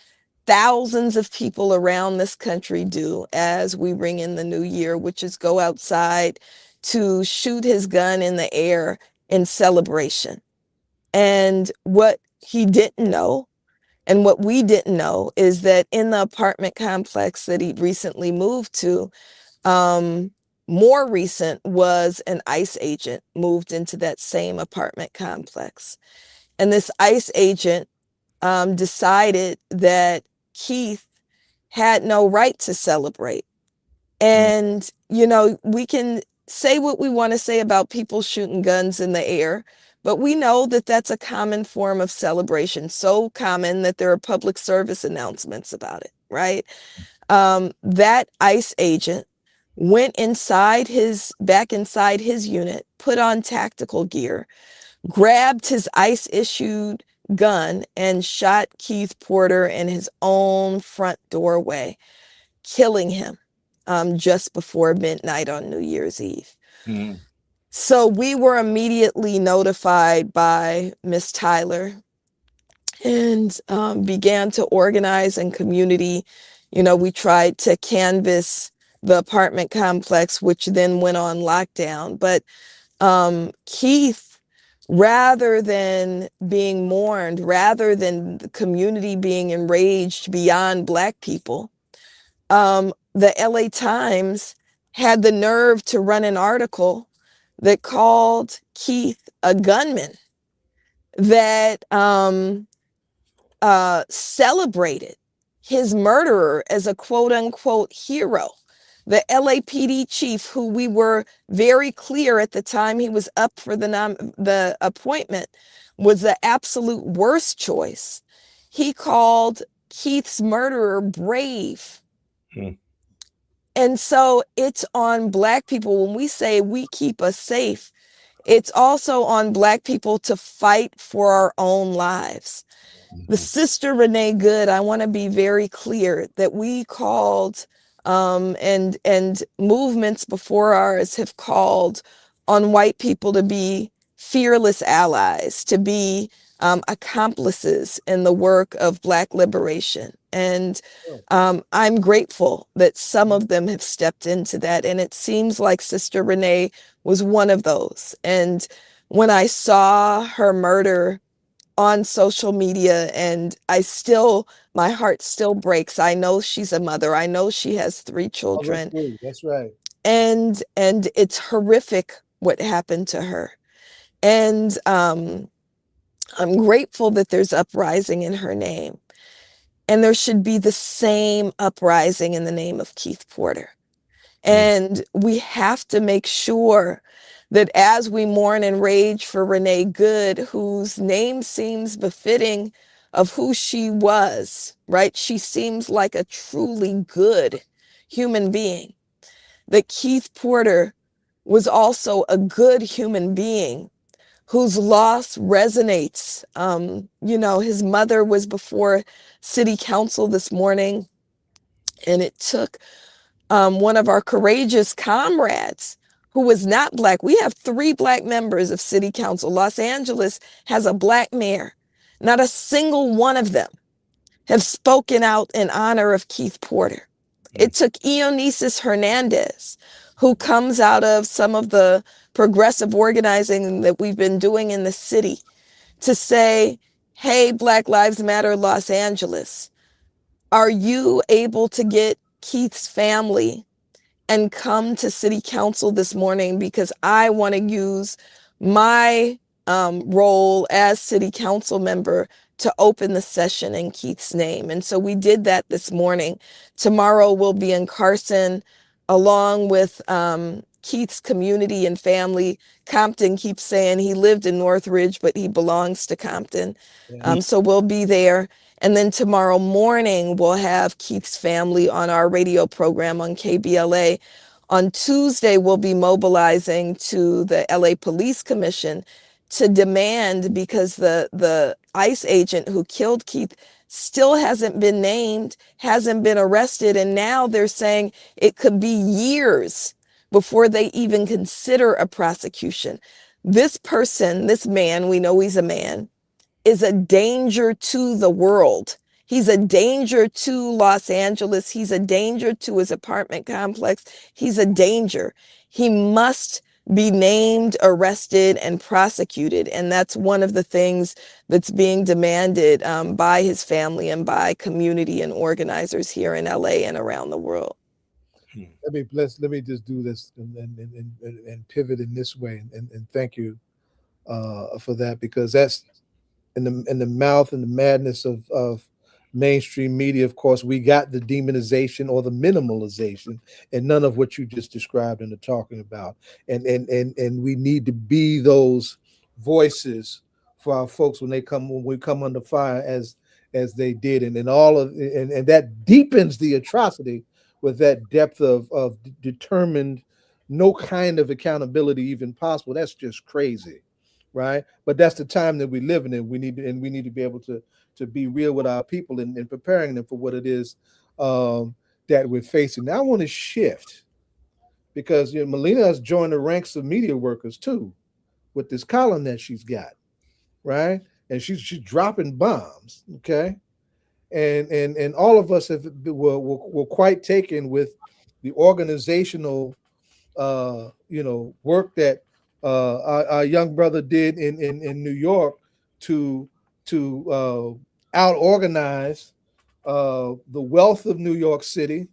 thousands of people around this country do as we ring in the new year, which is go outside to shoot his gun in the air in celebration. And what he didn't know, and what we didn't know, is that in the apartment complex that he recently moved to, more recent was an ICE agent moved into that same apartment complex. And this ICE agent decided that Keith had no right to celebrate. And, you know, we can say what we want to say about people shooting guns in the air, but we know that that's a common form of celebration, so common that there are public service announcements about it, right? That ICE agent went back inside his unit, put on tactical gear, grabbed his ICE-issued gun, and shot Keith Porter in his own front doorway, killing him just before midnight on New Year's Eve. Mm-hmm. So we were immediately notified by Miss Tyler and began to organize in community. You know, we tried to canvass the apartment complex, which then went on lockdown. But Keith, rather than being mourned, rather than the community being enraged beyond Black people, the LA Times had the nerve to run an article that called Keith a gunman, that celebrated his murderer as a quote unquote hero. The LAPD chief, who we were very clear at the time he was up for the appointment, was the absolute worst choice. He called Keith's murderer brave. And so it's on Black people. When we say we keep us safe, it's also on Black people to fight for our own lives. The Sister Renee Good, I want to be very clear that we called, and movements before ours have called on white people to be fearless allies, to be accomplices in the work of Black liberation. And I'm grateful that some of them have stepped into that. And it seems like Sister Renee was one of those. And when I saw her murder on social media, and my heart still breaks. I know she's a mother. I know she has 3 children. That's right. And it's horrific what happened to her. And I'm grateful that there's uprising in her name. And there should be the same uprising in the name of Keith Porter. And we have to make sure that as we mourn and rage for Renee Good, whose name seems befitting of who she was, right? She seems like a truly good human being. That Keith Porter was also a good human being whose loss resonates. You know, his mother was before City Council this morning, and it took one of our courageous comrades who was not Black. We have 3 Black members of City Council. Los Angeles has a Black mayor. Not a single one of them have spoken out in honor of Keith Porter. It took Ionesis Hernandez, who comes out of some of the progressive organizing that we've been doing in the city, to say, hey, Black Lives Matter Los Angeles, are you able to get Keith's family and come to City Council this morning, because I want to use my role as City Council member to open the session in Keith's name. And so we did that this morning. Tomorrow we'll be in Carson along with Keith's community and family. Compton keeps saying he lived in Northridge, but he belongs to Compton. So we'll be there. And then tomorrow morning, we'll have Keith's family on our radio program on KBLA On Tuesday, we'll be mobilizing to the LA Police Commission to demand, because the ICE agent who killed Keith still hasn't been named, hasn't been arrested, and now they're saying it could be years before they even consider a prosecution. This person, this man, we know he's a man, is a danger to the world. He's a danger to Los Angeles. He's a danger to his apartment complex. He's a danger. He must be named, arrested, and prosecuted. And that's one of the things that's being demanded by his family and by community and organizers here in LA and around the world. Let me just do this and pivot in this way, and thank you for that, because that's in the mouth and the madness of mainstream media. Of course, we got the demonization or the minimalization, and none of what you just described and are talking about. And we need to be those voices for our folks when we come under fire as they did, and that deepens the atrocity with that depth of determined, no kind of accountability even possible. That's just crazy, right? But that's the time that we're living in. We need to be able to be real with our people and preparing them for what it is that we're facing. Now I want to shift, because Melina has joined the ranks of media workers too, with this column that she's got, right? And she's dropping bombs, okay? And all of us were quite taken with the organizational work that our young brother did in New York to out organize the wealth of New York City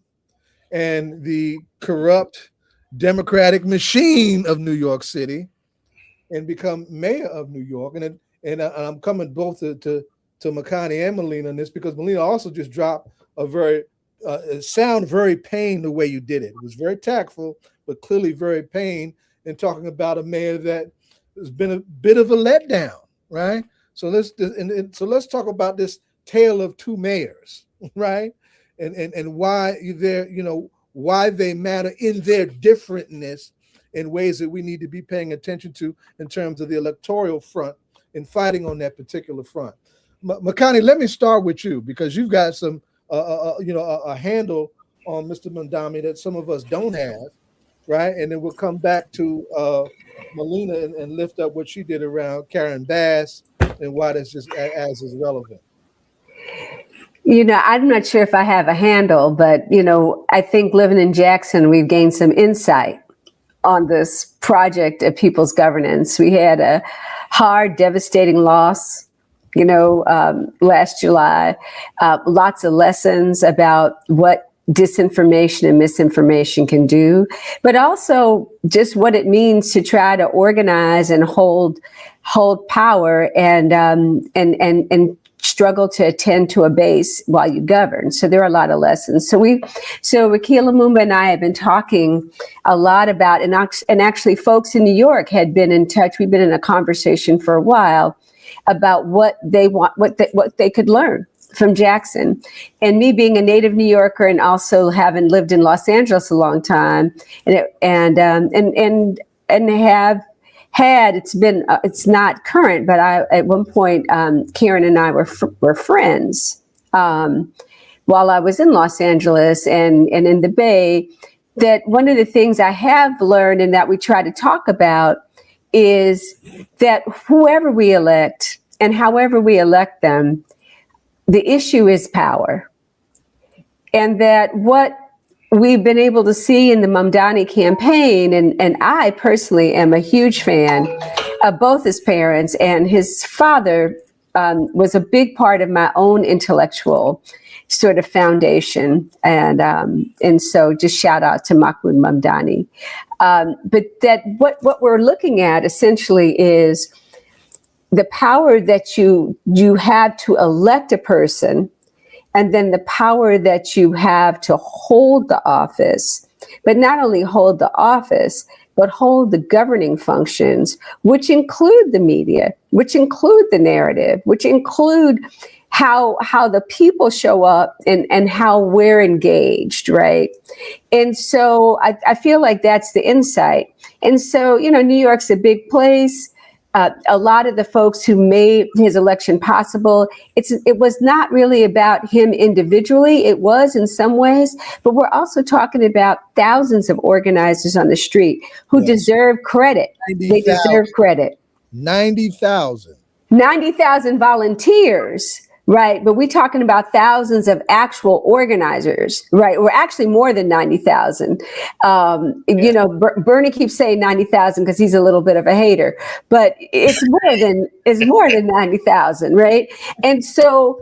and the corrupt democratic machine of New York City, and become mayor of New York. And I'm coming both to Makani and Melina on this, because Melina also just dropped a very sound very pained the way you did it. It was very tactful, but clearly very pained, in talking about a mayor that has been a bit of a letdown, right? So let's talk about this tale of two mayors, right? And why why they matter in their differentness, in ways that we need to be paying attention to in terms of the electoral front and fighting on that particular front. Makani, let me start with you, because you've got some a handle on Mr. Mandami that some of us don't have, right? And then we'll come back to Melina and lift up what she did around Karen Bass and why that's just as is relevant. I'm not sure if I have a handle, but, I think living in Jackson, we've gained some insight on this project of people's governance. We had a hard, devastating loss, last July. Lots of lessons about what disinformation and misinformation can do, but also just what it means to try to organize and hold power and struggle to attend to a base while you govern. So there are a lot of lessons. So Wakil Lumumba and I have been talking a lot about, and actually folks in New York had been in touch. We've been in a conversation for a while about what they want, what they could learn from Jackson. And me being a native New Yorker and also having lived in Los Angeles a long time, and have had, it's not current, but at one point, Karen and I were friends while I was in Los Angeles and in the Bay. That one of the things I have learned and that we try to talk about is that whoever we elect and however we elect them, the issue is power. And that what we've been able to see in the Mandami campaign, and I personally am a huge fan of both his parents, and his father was a big part of my own intellectual sort of foundation. And so just shout out to Mahmoud Mamdani. But that what we're looking at essentially is the power that you have to elect a person, and then the power that you have to hold the office, but not only hold the office, but hold the governing functions, which include the media, which include the narrative, which include how the people show up and how we're engaged, right? And so I feel like that's the insight. And so, New York's a big place. A lot of the folks who made his election possible, it was not really about him individually. It was in some ways, but we're also talking about thousands of organizers on the street who deserve credit. 90, they deserve credit. 90,000. 90,000 volunteers. Right. But we're talking about thousands of actual organizers, right? Or actually more than 90,000. Bernie keeps saying 90,000 because he's a little bit of a hater, but it's more than 90,000. Right. And so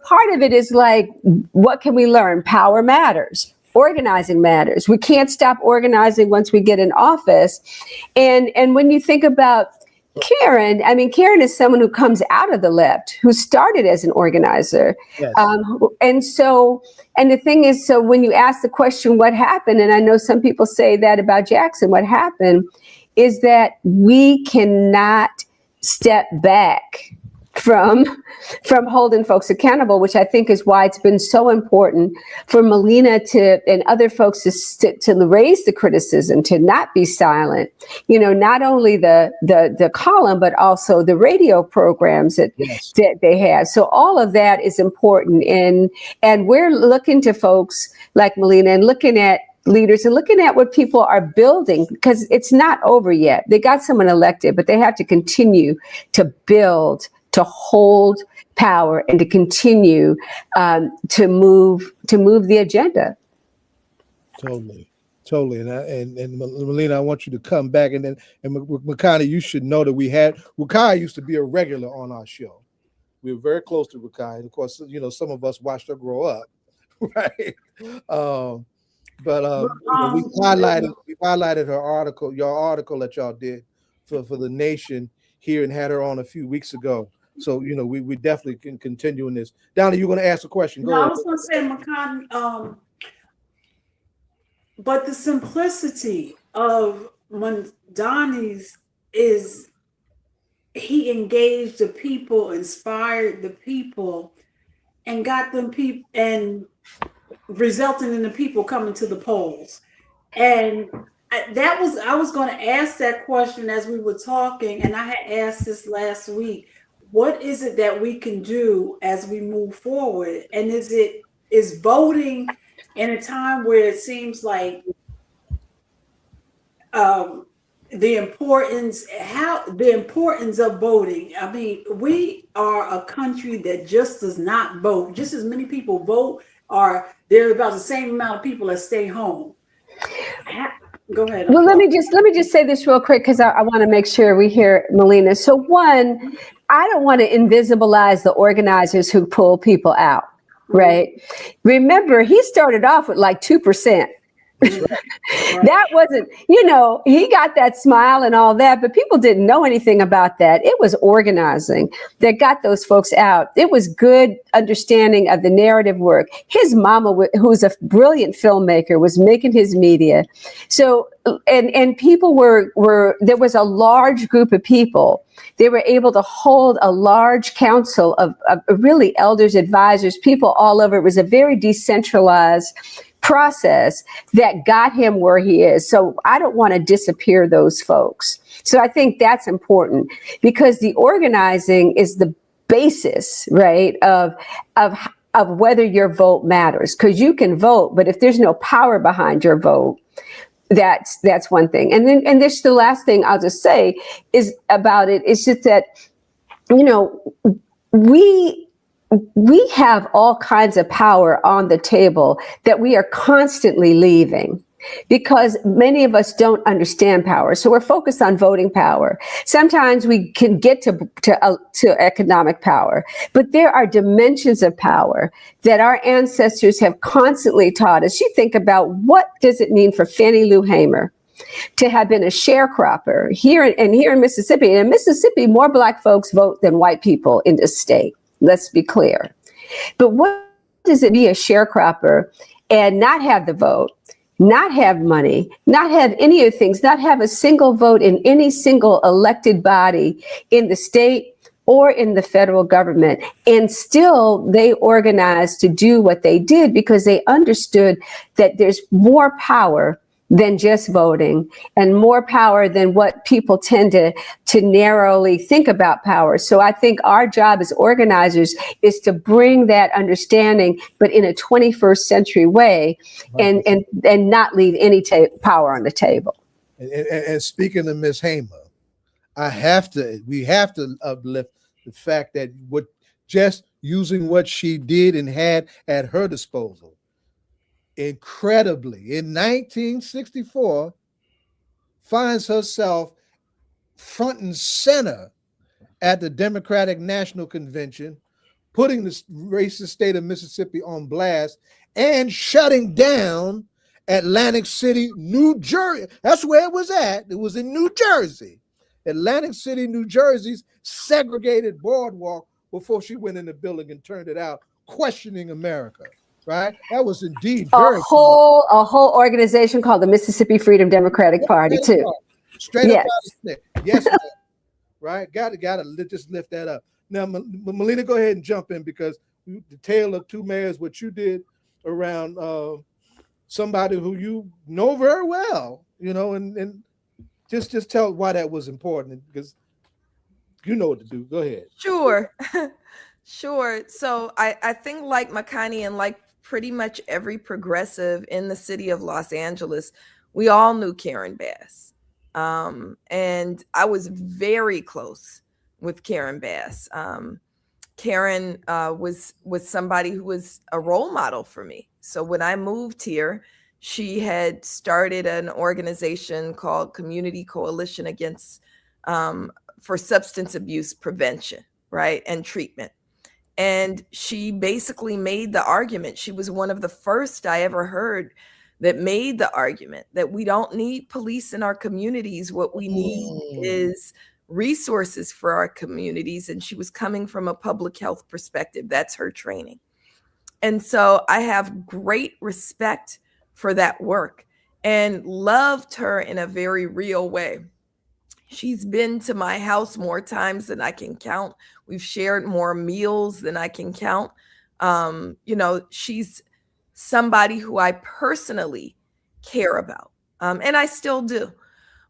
part of it is like, what can we learn? Power matters. Organizing matters. We can't stop organizing once we get in office. And when you think about Karen is someone who comes out of the left, who started as an organizer. Yes. And the thing is, so when you ask the question, what happened? And I know some people say that about Jackson, what happened is that we cannot step back from holding folks accountable, which I think is why it's been so important for Melina and other folks to raise the criticism, to not be silent. Not only the column, but also the radio programs that they have. So all of that is important, and we're looking to folks like Melina and looking at leaders and looking at what people are building, because it's not over yet. They got someone elected, but they have to continue to build, to hold power, and to continue to move the agenda. Totally. And Melina, I want you to come back, and Makani, you should know that Rakai used to be a regular on our show. We were very close to Rakai, and of course, some of us watched her grow up, right? We highlighted her article, your article that y'all did for the Nation here, and had her on a few weeks ago. So, we definitely can continue in this. Donna, you're going to ask a question. Go ahead. I was going to say, Makani, but the simplicity of Mandami's is he engaged the people, inspired the people, and got them and resulting in the people coming to the polls. And I was going to ask that question as we were talking, and I had asked this last week. What is it that we can do as we move forward? And is voting in a time where it seems like the importance of voting? I mean, we are a country that just does not vote. Just as many people vote, there are about the same amount of people that stay home. Go ahead. Well, let me just say this real quick, because I want to make sure we hear Melina. So one, I don't want to invisibilize the organizers who pull people out, right? Remember, he started off with like 2%. That wasn't, he got that smile and all that, but people didn't know anything about that. It was organizing that got those folks out. It was good understanding of the narrative work. His mama, who's a brilliant filmmaker, was making his media. So, and people there was a large group of people. They were able to hold a large council of really elders, advisors, people all over. It was a very decentralized process that got him where he is. So I don't want to disappear those folks. So I think that's important, because the organizing is the basis, right, of whether your vote matters. Because you can vote, but if there's no power behind your vote, that's one thing. And this the last thing I'll just say is about it. It's just that, we have all kinds of power on the table that we are constantly leaving, because many of us don't understand power. So we're focused on voting power. Sometimes we can get to economic power, but there are dimensions of power that our ancestors have constantly taught us. You think about, what does it mean for Fannie Lou Hamer to have been a sharecropper here in Mississippi? And in Mississippi, more Black folks vote than white people in this state. Let's be clear. But what does it be a sharecropper and not have the vote, not have money, not have any of the things, not have a single vote in any single elected body in the state or in the federal government. And still they organized to do what they did because they understood that there's more power than just voting, and more power than what people tend to narrowly think about power. So I think our job as organizers is to bring that understanding, but in a 21st century way, and not leave any power on the table. And speaking of Miss Hamer, we have to uplift the fact that just using what she did and had at her disposal, incredibly, in 1964, finds herself front and center at the Democratic National Convention, putting the racist state of Mississippi on blast and shutting down Atlantic City, New Jersey. That's where it was at. It was in New Jersey. Atlantic City, New Jersey's segregated boardwalk before she went in the building and turned it out, questioning America. Right? That was indeed a whole organization called the Mississippi Freedom Democratic Party too. Straight up out of stick. Yes, ma'am. Right? Got to just lift that up. Now, Melina, go ahead and jump in, because the tale of two mayors, what you did around somebody who you know very well, and just tell why that was important, because you know what to do. Go ahead. Sure. Sure. So I think, like Makani and like pretty much every progressive in the city of Los Angeles, we all knew Karen Bass. And I was very close with Karen Bass. Karen was somebody who was a role model for me. So when I moved here, she had started an organization called Community Coalition Against for Substance Abuse Prevention, right, and Treatment. And she basically made the argument. She was one of the first I ever heard that made the argument that we don't need police in our communities. What we need is resources for our communities. And she was coming from a public health perspective. That's her training. And so I have great respect for that work and loved her in a very real way. She's been to my house more times than I can count. We've shared more meals than I can count. She's somebody who I personally care about, and I still do.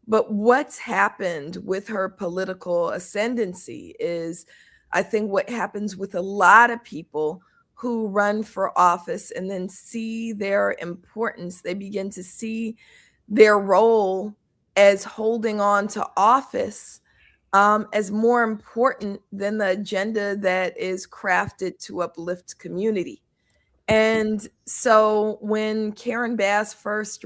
But what's happened with her political ascendancy is, I think, what happens with a lot of people who run for office and then see their importance. They begin to see their role as holding on to office as more important than the agenda that is crafted to uplift community. And so when Karen Bass first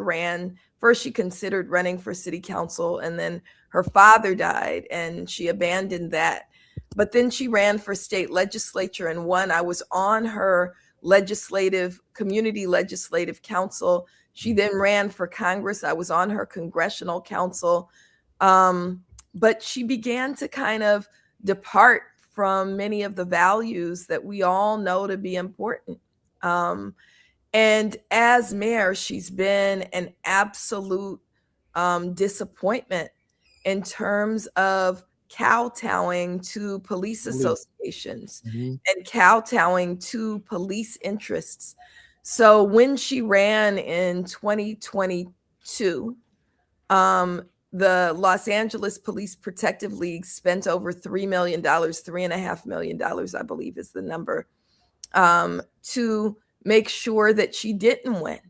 she considered running for city council, and then her father died and she abandoned that. But then she ran for state legislature and won. I was on her community legislative council. She then ran for Congress. I was on her congressional council. But she began to kind of depart from many of the values that we all know to be important. And as mayor, she's been an absolute disappointment in terms of kowtowing to police associations and kowtowing to police interests. So when she ran in 2022, the Los Angeles Police Protective League spent over $3 million, $3.5 million, I believe is the number, to make sure that she didn't win.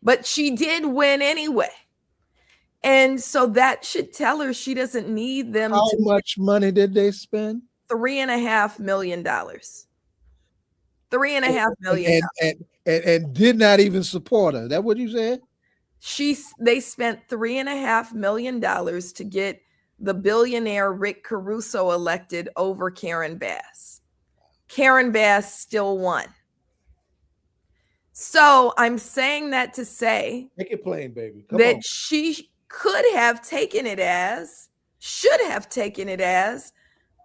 But she did win anyway. And so that should tell her she doesn't need them. How much money did they spend? $3.5 million. $3.5 million. And did not even support her. Is that what you said? They spent $3.5 million to get the billionaire Rick Caruso elected over Karen Bass. Karen Bass still won. So I'm saying that to say, make it plain, baby. She should have taken it as,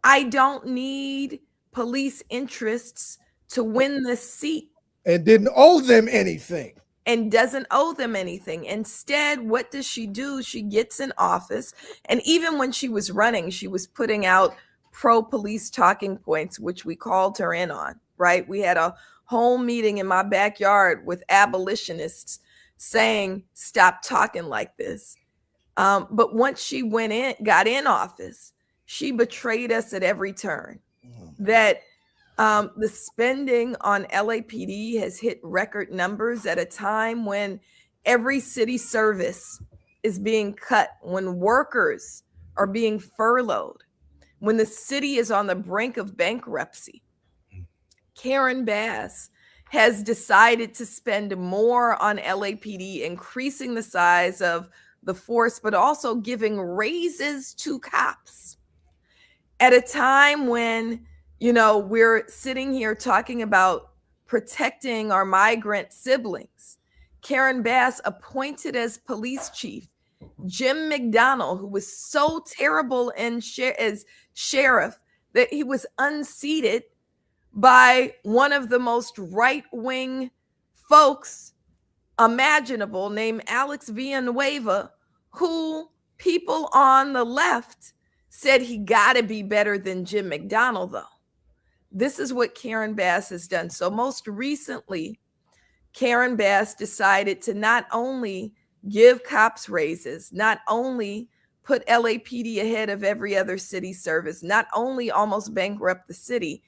I don't need police interests to win this seat. And didn't owe them anything. And doesn't owe them anything. Instead, what does she do? She gets in office. And even when she was running, she was putting out pro-police talking points, which we called her in on, right? We had a whole meeting in my backyard with abolitionists saying, stop talking like this. But once she got in office, she betrayed us at every turn. That the spending on LAPD has hit record numbers at a time when every city service is being cut, when workers are being furloughed, when the city is on the brink of bankruptcy. Karen Bass has decided to spend more on LAPD, increasing the size of the force, but also giving raises to cops at a time when, you know, we're sitting here talking about protecting our migrant siblings. Karen Bass appointed as police chief Jim McDonnell, who was so terrible as sheriff that he was unseated by one of the most right-wing folks imaginable, named Alex Villanueva, who people on the left said he got to be better than Jim McDonnell, though. This is what Karen Bass has done. So most recently, Karen Bass decided to not only give cops raises, not only put LAPD ahead of every other city service, not only almost bankrupt the city,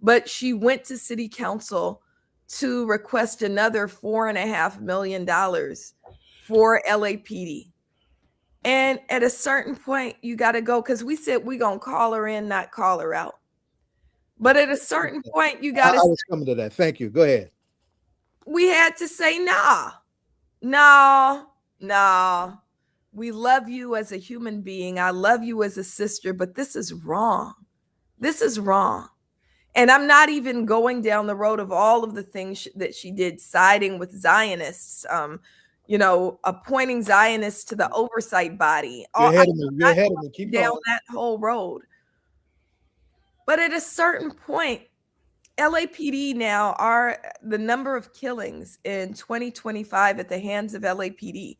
but she went to city council to request another $4.5 million for LAPD. And at a certain point, you got to go, because we said we're going to call her in, not call her out. But at a certain point, you got to... I was coming to that. Thank you. Go ahead. We had to say, nah. We love you as a human being. I love you as a sister, but this is wrong. This is wrong. And I'm not even going down the road of all of the things that she did, siding with Zionists, appointing Zionists to the oversight body. You're ahead of me. Keep down going. that whole road. But at a certain point, LAPD now the number of killings in 2025 at the hands of LAPD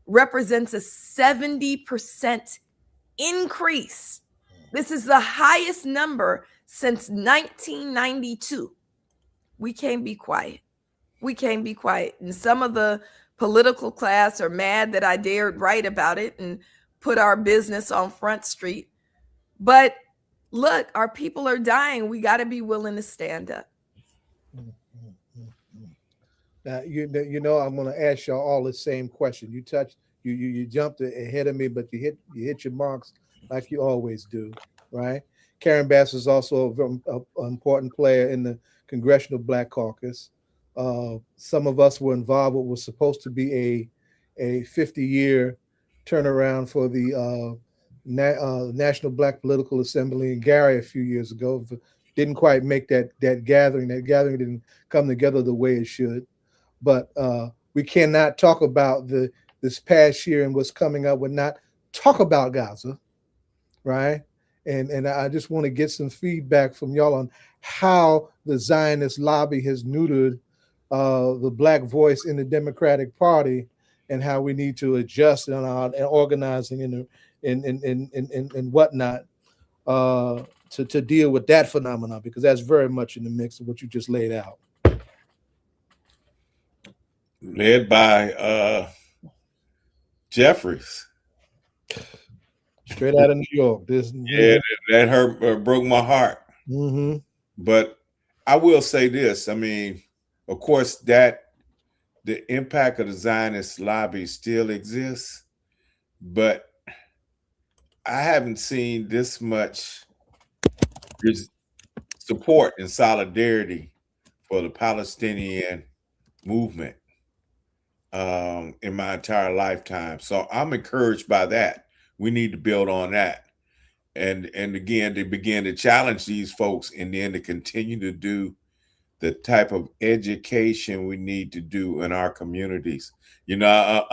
represents a 70% increase. This is the highest number since 1992. We can't be quiet. And some of the political class are mad that I dared write about it and put our business on Front Street. But look, our people are dying. We got to be willing to stand up. Now, you know, I'm going to ask y'all all the same question. You jumped ahead of me, but you hit your marks like you always do, right? Karen Bass is also an important player in the Congressional Black Caucus. Some of us were involved with what was supposed to be a 50-year turnaround for the National Black Political Assembly in Gary a few years ago. Didn't quite make that gathering. That gathering didn't come together the way it should. But we cannot talk about this past year and what's coming up. We're not talk about Gaza, right? And I just want to get some feedback from y'all on how the Zionist lobby has neutered the Black voice in the Democratic Party, and how we need to adjust in our organizing and whatnot to deal with that phenomenon, because that's very much in the mix of what you just laid out. Led by Jeffries. Straight out of New York. That hurt, broke my heart. Mm-hmm. But I will say this. I mean, of course, that the impact of the Zionist lobby still exists, but I haven't seen this much support and solidarity for the Palestinian movement in my entire lifetime. So I'm encouraged by that. We need to build on that. And again, to begin to challenge these folks, and then to continue to do the type of education we need to do in our communities. You know,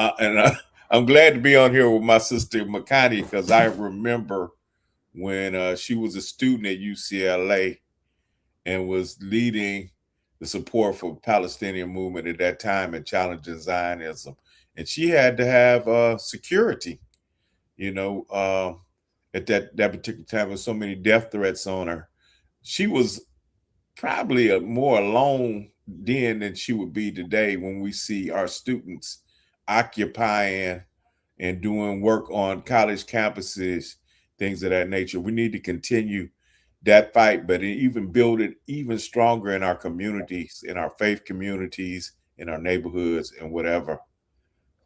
I'm glad to be on here with my sister Makani, because I remember when she was a student at UCLA and was leading the support for Palestinian movement at that time and challenging Zionism. And she had to have security. You know, at that particular time with so many death threats on her. She was probably more alone then than she would be today when we see our students occupying and doing work on college campuses, things of that nature. We need to continue that fight, but even build it even stronger in our communities, in our faith communities, in our neighborhoods, and whatever, in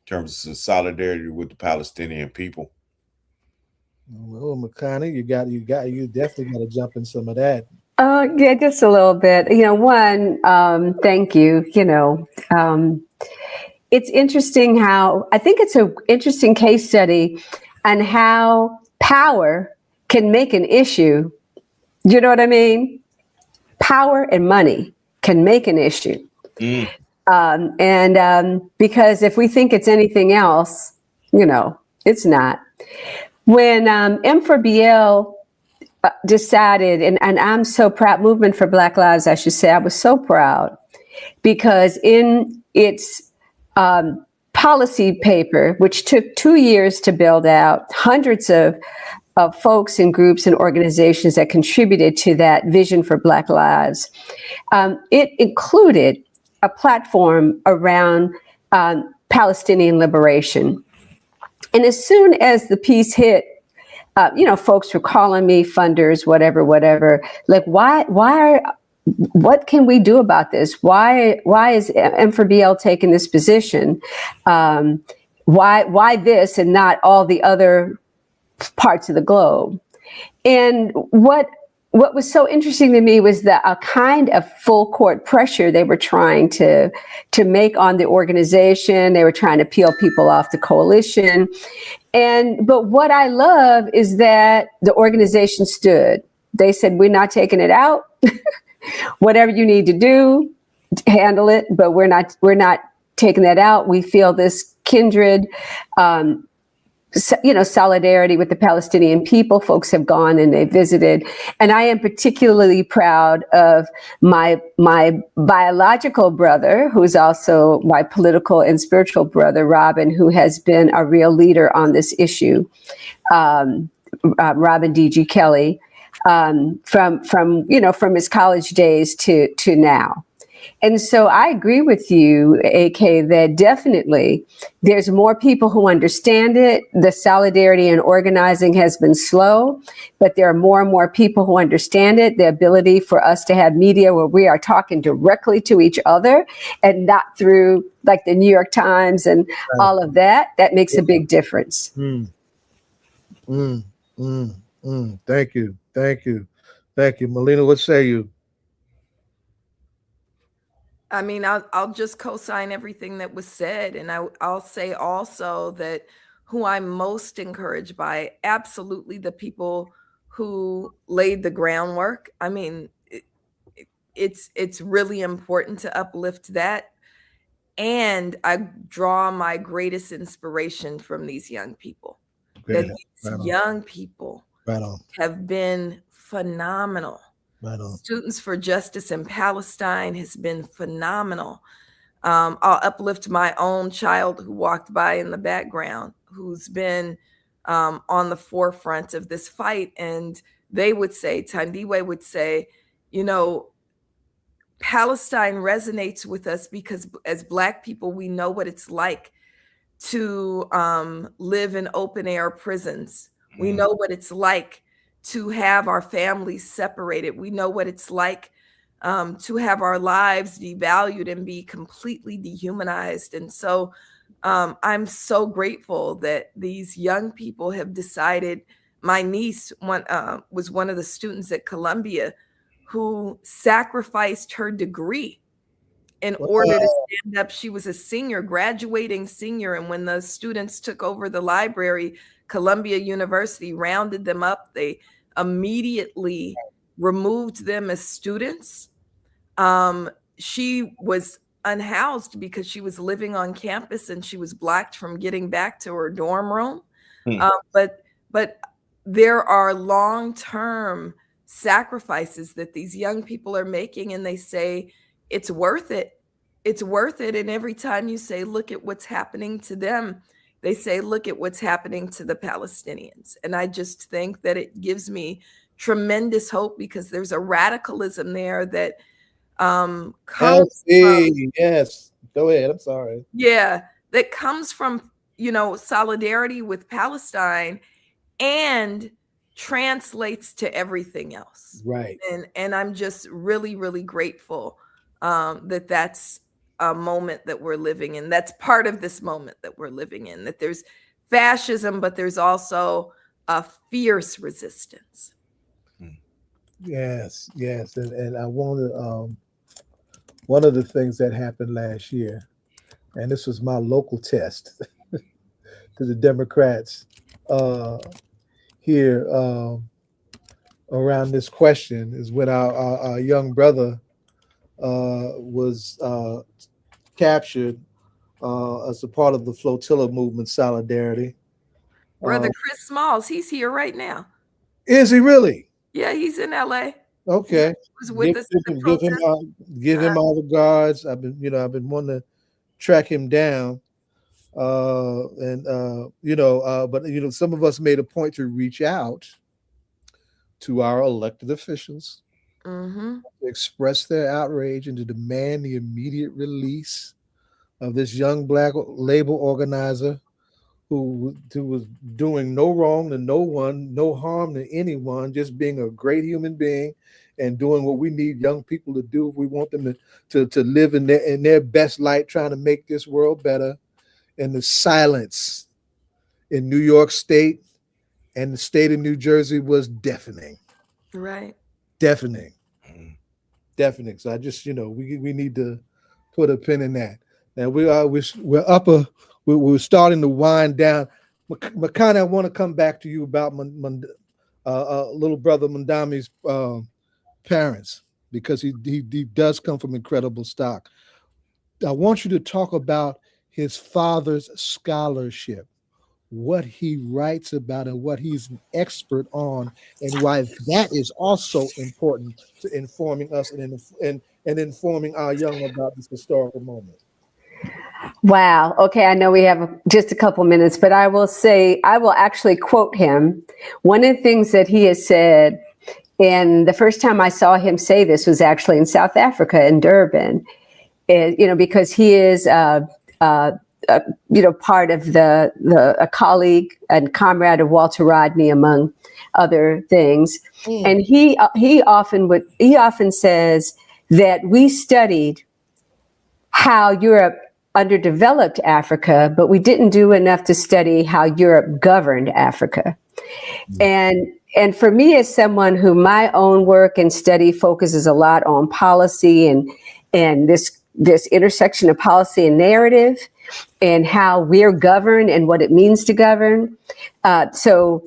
terms of solidarity with the Palestinian people. Well, Makani, you definitely got to jump in some of that. Yeah, just a little bit. One, thank you. It's interesting how, I think it's an interesting case study on how power can make an issue. You know what I mean? Power and money can make an issue. Because if we think it's anything else, it's not. When M4BL decided, and I'm so proud, Movement for Black Lives, I should say, I was so proud, because in its policy paper, which took 2 years to build out, hundreds of folks and groups and organizations that contributed to that vision for Black Lives, it included a platform around Palestinian liberation. And as soon as the piece hit, folks were calling me, funders, whatever, like, what can we do about this? Why is M4BL taking this position? Why this and not all the other parts of the globe? And what was so interesting to me was that a kind of full court pressure they were trying to make on the organization. They were trying to peel people off the coalition. But what I love is that the organization stood. They said, we're not taking it out. Whatever you need to do, handle it, but we're not taking that out. We feel this kindred solidarity with the Palestinian people. Folks have gone and they visited. And I am particularly proud of my biological brother, who's also my political and spiritual brother, Robin, who has been a real leader on this issue, Robin D.G. Kelly, from his college days to now. And so I agree with you, AK, that definitely there's more people who understand it. The solidarity and organizing has been slow, but there are more and more people who understand it. The ability for us to have media where we are talking directly to each other and not through like the New York Times and all of that makes a big difference. Thank you. Melina, what say you? I mean, I'll just co-sign everything that was said. And I'll say also that who I'm most encouraged by, absolutely the people who laid the groundwork. I mean, it's really important to uplift that. And I draw my greatest inspiration from these young people. That these young people have been phenomenal. Students for Justice in Palestine has been phenomenal. I'll uplift my own child who walked by in the background, who's been on the forefront of this fight. And they would say, Tandiwe would say, Palestine resonates with us because as Black people, we know what it's like to live in open air prisons. We know what it's like to have our families separated. We know what it's like to have our lives devalued and be completely dehumanized. And so I'm so grateful that these young people have decided. My niece was one of the students at Columbia who sacrificed her degree in order to stand up. She was a senior, graduating senior. And when the students took over the library, Columbia University rounded them up. They immediately removed them as students. She was unhoused because she was living on campus and she was blocked from getting back to her dorm room. But there are long-term sacrifices that these young people are making, and they say it's worth it. It's worth it. And every time you say, look at what's happening to them, they say, look at what's happening to the Palestinians. And I just think that it gives me tremendous hope, because there's a radicalism there that comes from, yes. Go ahead. I'm sorry. yeah, that comes from, solidarity with Palestine and translates to everything else. Right. And I'm just really, really grateful that that's a moment that we're living in. That's part of this moment that we're living in, that there's fascism, but there's also a fierce resistance. Yes. And I wanted, one of the things that happened last year, and this was my local test to the Democrats here around this question, is when our young brother was captured as a part of the flotilla movement Solidarity. Brother Chris Smalls, he's here right now. Is he really? Yeah, he's in LA. Okay. He was with us in the protest. Give him all the guards. I've been wanting to track him down. But some of us made a point to reach out to our elected officials, to express their outrage and to demand the immediate release of this young Black labor organizer who was doing no wrong to no one, no harm to anyone, just being a great human being and doing what we need young people to do if we want them to live in their best light, trying to make this world better. And the silence in New York State and the state of New Jersey was deafening. Right. Deafening. So I just, we need to put a pin in that. Now we're starting to wind down. Makani, I want to come back to you about little brother Mandami's parents, because he does come from incredible stock. I want you to talk about his father's scholarship, what he writes about and what he's an expert on, and why that is also important to informing us and informing our young about this historical moment. Wow. Okay. I know we have just a couple minutes, but I will actually quote him. One of the things that he has said, and the first time I saw him say this was actually in South Africa, in Durban, because he is part of a colleague and comrade of Walter Rodney, among other things. And he often says that we studied how Europe underdeveloped Africa, but we didn't do enough to study how Europe governed Africa. And for me, as someone who my own work and study focuses a lot on policy and this intersection of policy and narrative, and how we're governed and what it means to govern. So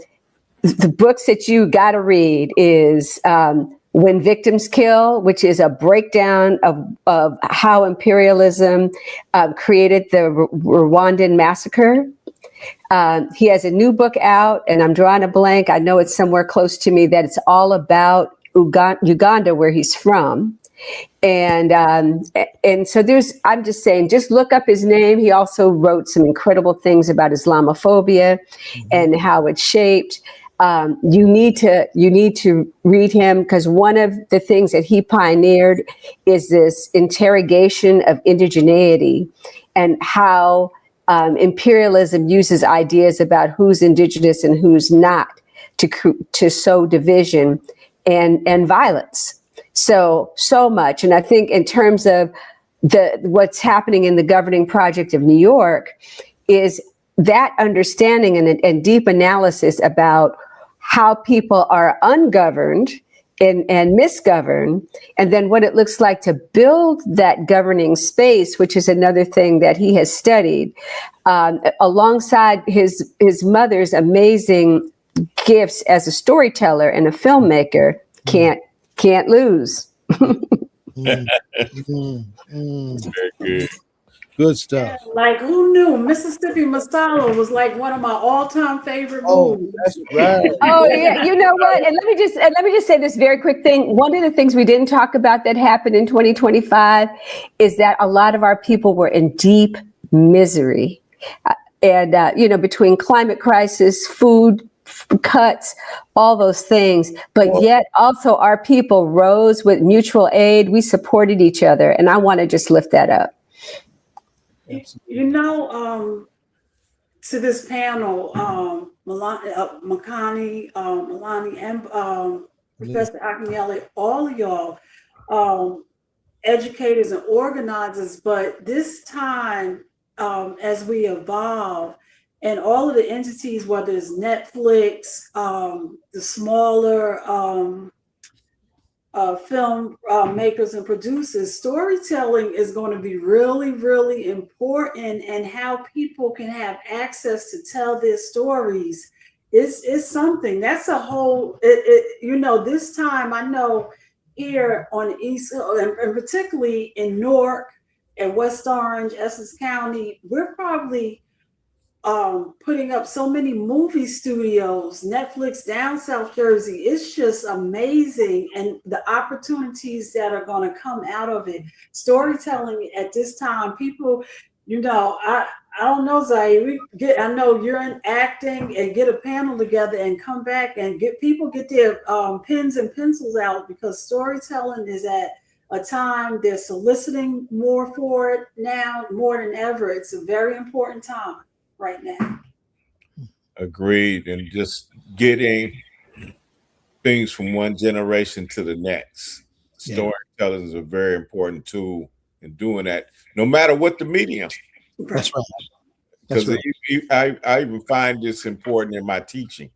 the books that you got to read is When Victims Kill, which is a breakdown of how imperialism created the Rwandan massacre. He has a new book out, and I'm drawing a blank. I know it's somewhere close to me, that it's all about Uganda, where he's from. And so I'm just saying, just look up his name. He also wrote some incredible things about Islamophobia and how it's shaped. You need to read him, because one of the things that he pioneered is this interrogation of indigeneity and how imperialism uses ideas about who's indigenous and who's not to sow division and violence. So much. And I think in terms of what's happening in the governing project of New York is that understanding and deep analysis about how people are ungoverned and misgoverned, and then what it looks like to build that governing space, which is another thing that he has studied, alongside his mother's amazing gifts as a storyteller and a filmmaker. Can't lose. Very good. Good stuff. Like, who knew Mississippi Masala was like one of my all-time favorite movies? That's right. Oh yeah, you know what? And let me just say this very quick thing. One of the things we didn't talk about that happened in 2025 is that a lot of our people were in deep misery. between climate crisis, food cuts, all those things, but yet also our people rose with mutual aid. We supported each other, and I want to just lift that up. To this panel, Makani, Melina, and Professor Akinyele, all of y'all, educators and organizers, but this time, as we evolve, and all of the entities, whether it's Netflix, the smaller film makers and producers, storytelling is going to be really, really important, and how people can have access to tell their stories is something. That's a whole, this time I know here on the East, and particularly in Newark and West Orange, Essex County, we're probably putting up so many movie studios, Netflix down South Jersey. It's just amazing, and the opportunities that are going to come out of it. Storytelling at this time, people, I don't know, Zai. I know you're in acting, and get a panel together and come back and get their pens and pencils out, because storytelling is at a time they're soliciting more for it now, more than ever. It's a very important time right now. Agreed. And just getting things from one generation to the next. Storytelling is a very important tool in doing that, no matter what the medium. That's right. Because I even find this important in my teaching,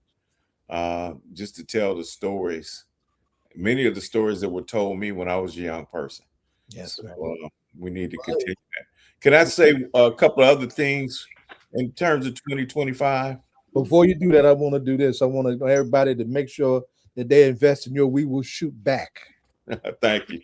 just to tell the stories. Many of the stories that were told me when I was a young person. Yes. So, we need to continue that. Can I say a couple of other things in terms of 2025? Before you do that, I want to do this. I want everybody to make sure that they invest in your We Will Shoot Back. Thank you.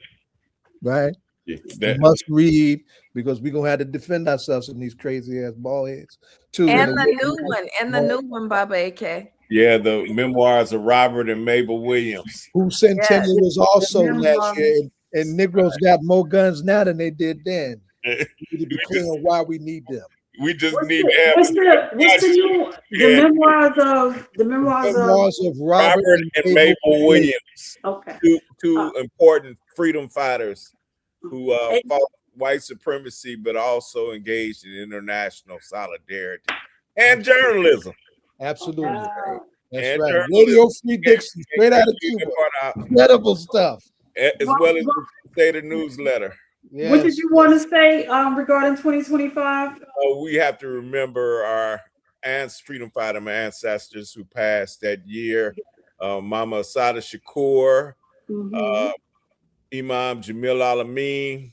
Right? Yeah, you must read, because we're going to have to defend ourselves in these crazy ass ball heads too. And the new one, Baba AK. Yeah, the memoirs of Robert and Mabel Williams. Whose centennial was also last year, and Negroes got more guns now than they did then. We need to be clear on why we need them. We just need to have the memoirs of Robert and Mabel Williams. Okay. Two important freedom fighters who fought white supremacy, but also engaged in international solidarity and journalism. Absolutely. Wow. That's and right. Radio Free Dixon, straight out of Cuba. Incredible stuff. As well as the State newsletter. Yes. What did you want to say regarding 2025? We have to remember our freedom fighter ancestors who passed that year. Mama Assata Shakur, Imam Jamil Alameen.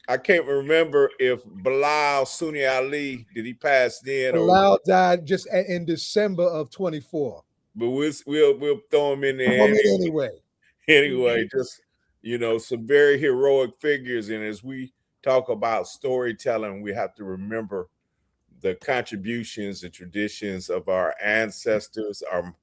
I can't remember if Bilal Sunni Ali, did he pass then? Bilal died just in December of 24. But we'll throw him in there anyway. Just some very heroic figures. And as we talk about storytelling, we have to remember the contributions and traditions of our ancestors, our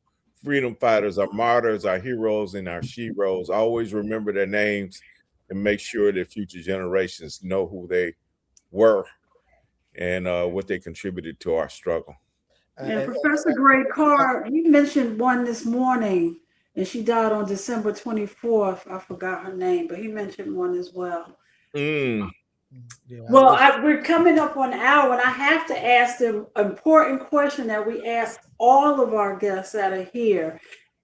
freedom fighters, our martyrs, our heroes, and our sheroes. Always remember their names and make sure that future generations know who they were and what they contributed to our struggle. And Professor Gray Carr, you mentioned one this morning, and she died on December 24th. I forgot her name, but he mentioned one as well. Yeah, well, we're coming up on an hour, and I have to ask the important question that we ask all of our guests that are here.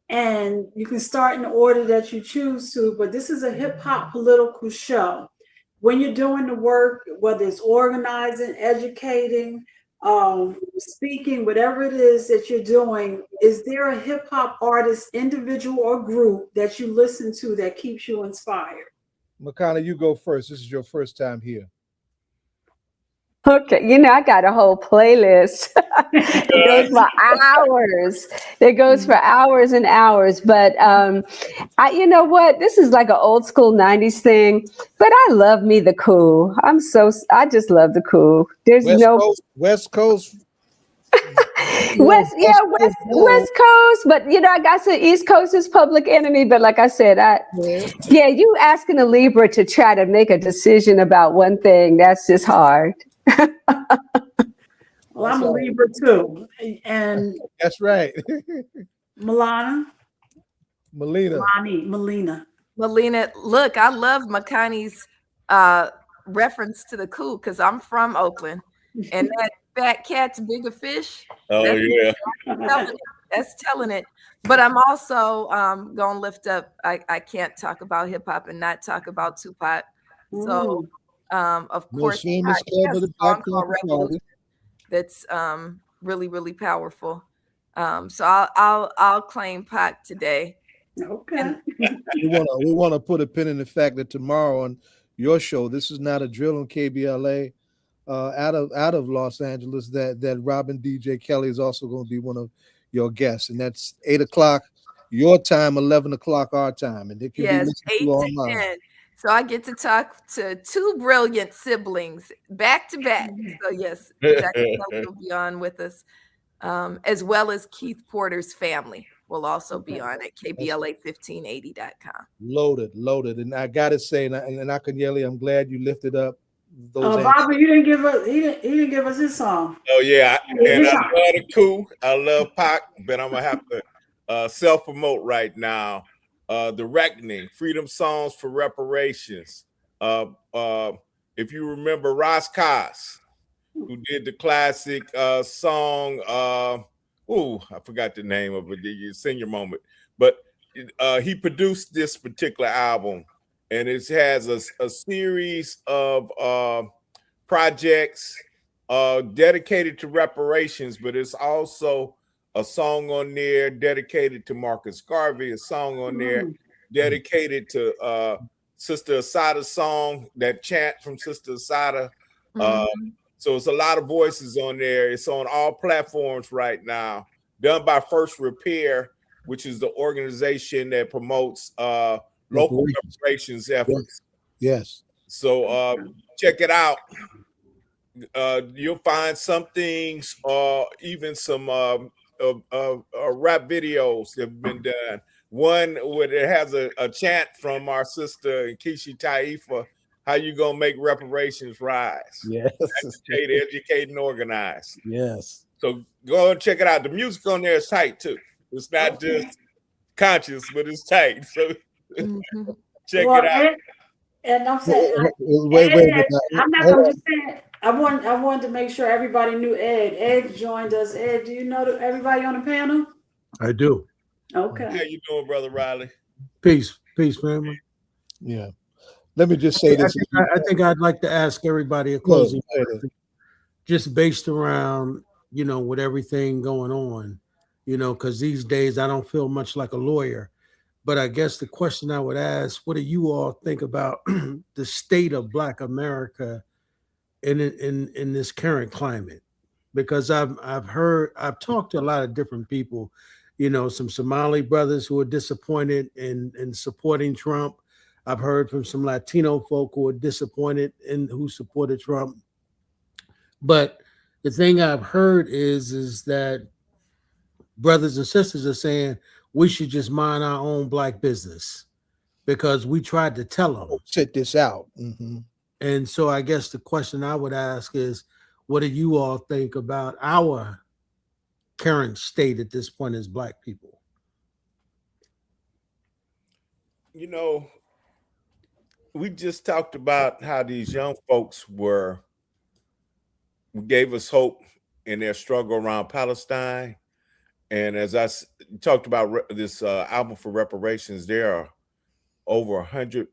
And you can start in the order that you choose to, but this is a hip-hop political show. When you're doing the work, whether it's organizing, educating, speaking, whatever it is that you're doing, is there a hip-hop artist, individual or group that you listen to that keeps you inspired? Makani, you go first. This is your first time here. Okay, I got a whole playlist. It goes for hours. It goes for hours and hours. But you know what? This is like an old school 90s thing. But I love me the cool. I just love the cool. There's West Coast. West Coast, but I got to East Coast is Public Enemy. But like I said, you asking a Libra to try to make a decision about one thing, that's just hard. Well, I'm a Libra too. And that's right. Melina. Melina. Melina, look, I love Makani's reference to the coup because I'm from Oakland, and that fat cat's bigger fish. Oh yeah, that's telling it. But I'm also gonna lift up. I can't talk about hip hop and not talk about Tupac. So of course, he has a song called Revolution that's really really powerful. So I'll claim Pac today. Okay. we want to put a pin in the fact that tomorrow on your show, this is not a drill on KBLA, out of Los Angeles, that Robin DJ Kelly is also going to be one of your guests, and that's 8 o'clock your time, 11 o'clock our time, and it can be listened 8 to to online. 10. So I get to talk to two brilliant siblings back to back. So yes, Jack will be on with us, as well as Keith Porter's family will also be on at KBLA1580.com. Loaded. And I got to say, and Akinyele, I'm glad you lifted up those. Bobby, you didn't give us. He didn't give us his song. Oh yeah, and I love the coup. I love Pac, but I'm gonna have to self-promote right now. The Reckoning, Freedom Songs for Reparations. If you remember Ras Kass, who did the classic song. I forgot the name of it. The Senior Moment, but he produced this particular album, and it has a series of projects dedicated to reparations, but it's also a song on there dedicated to Marcus Garvey, a song on there dedicated to Sister Asada's song, that chant from Sister Asada. So it's a lot of voices on there. It's on all platforms right now, done by First Repair, which is the organization that promotes local reparations efforts. Yes. So check it out. You'll find some things, even some rap videos that have been done. One where it has a chant from our sister Kishi Taifa, how you gonna make reparations rise? Yes. Educate, and organize. Yes. So go and check it out. The music on there is tight too. It's not just conscious, but it's tight. So check it out. And I'm saying, I'm not gonna just say. I wanted to make sure everybody knew Ed. Ed joined us. Ed, do you know everybody on the panel? I do. Okay. How you doing, Brother Riley? Peace, family. Yeah. Let me just say this. I think I'd like to ask everybody a closing question, just based around, with everything going on, because these days I don't feel much like a lawyer. But I guess the question I would ask, what do you all think about the state of Black America in this current climate? Because I've talked to a lot of different people, some Somali brothers who are disappointed in supporting Trump. I've heard from some Latino folk who are disappointed in who supported Trump. But the thing I've heard is that brothers and sisters are saying we should just mind our own Black business because we tried to tell them. Sit this out. And so I guess the question I would ask is, what do you all think about our current state at this point as Black people? We just talked about how these young folks gave us hope in their struggle around Palestine. And as I talked about this album for reparations, there are over 100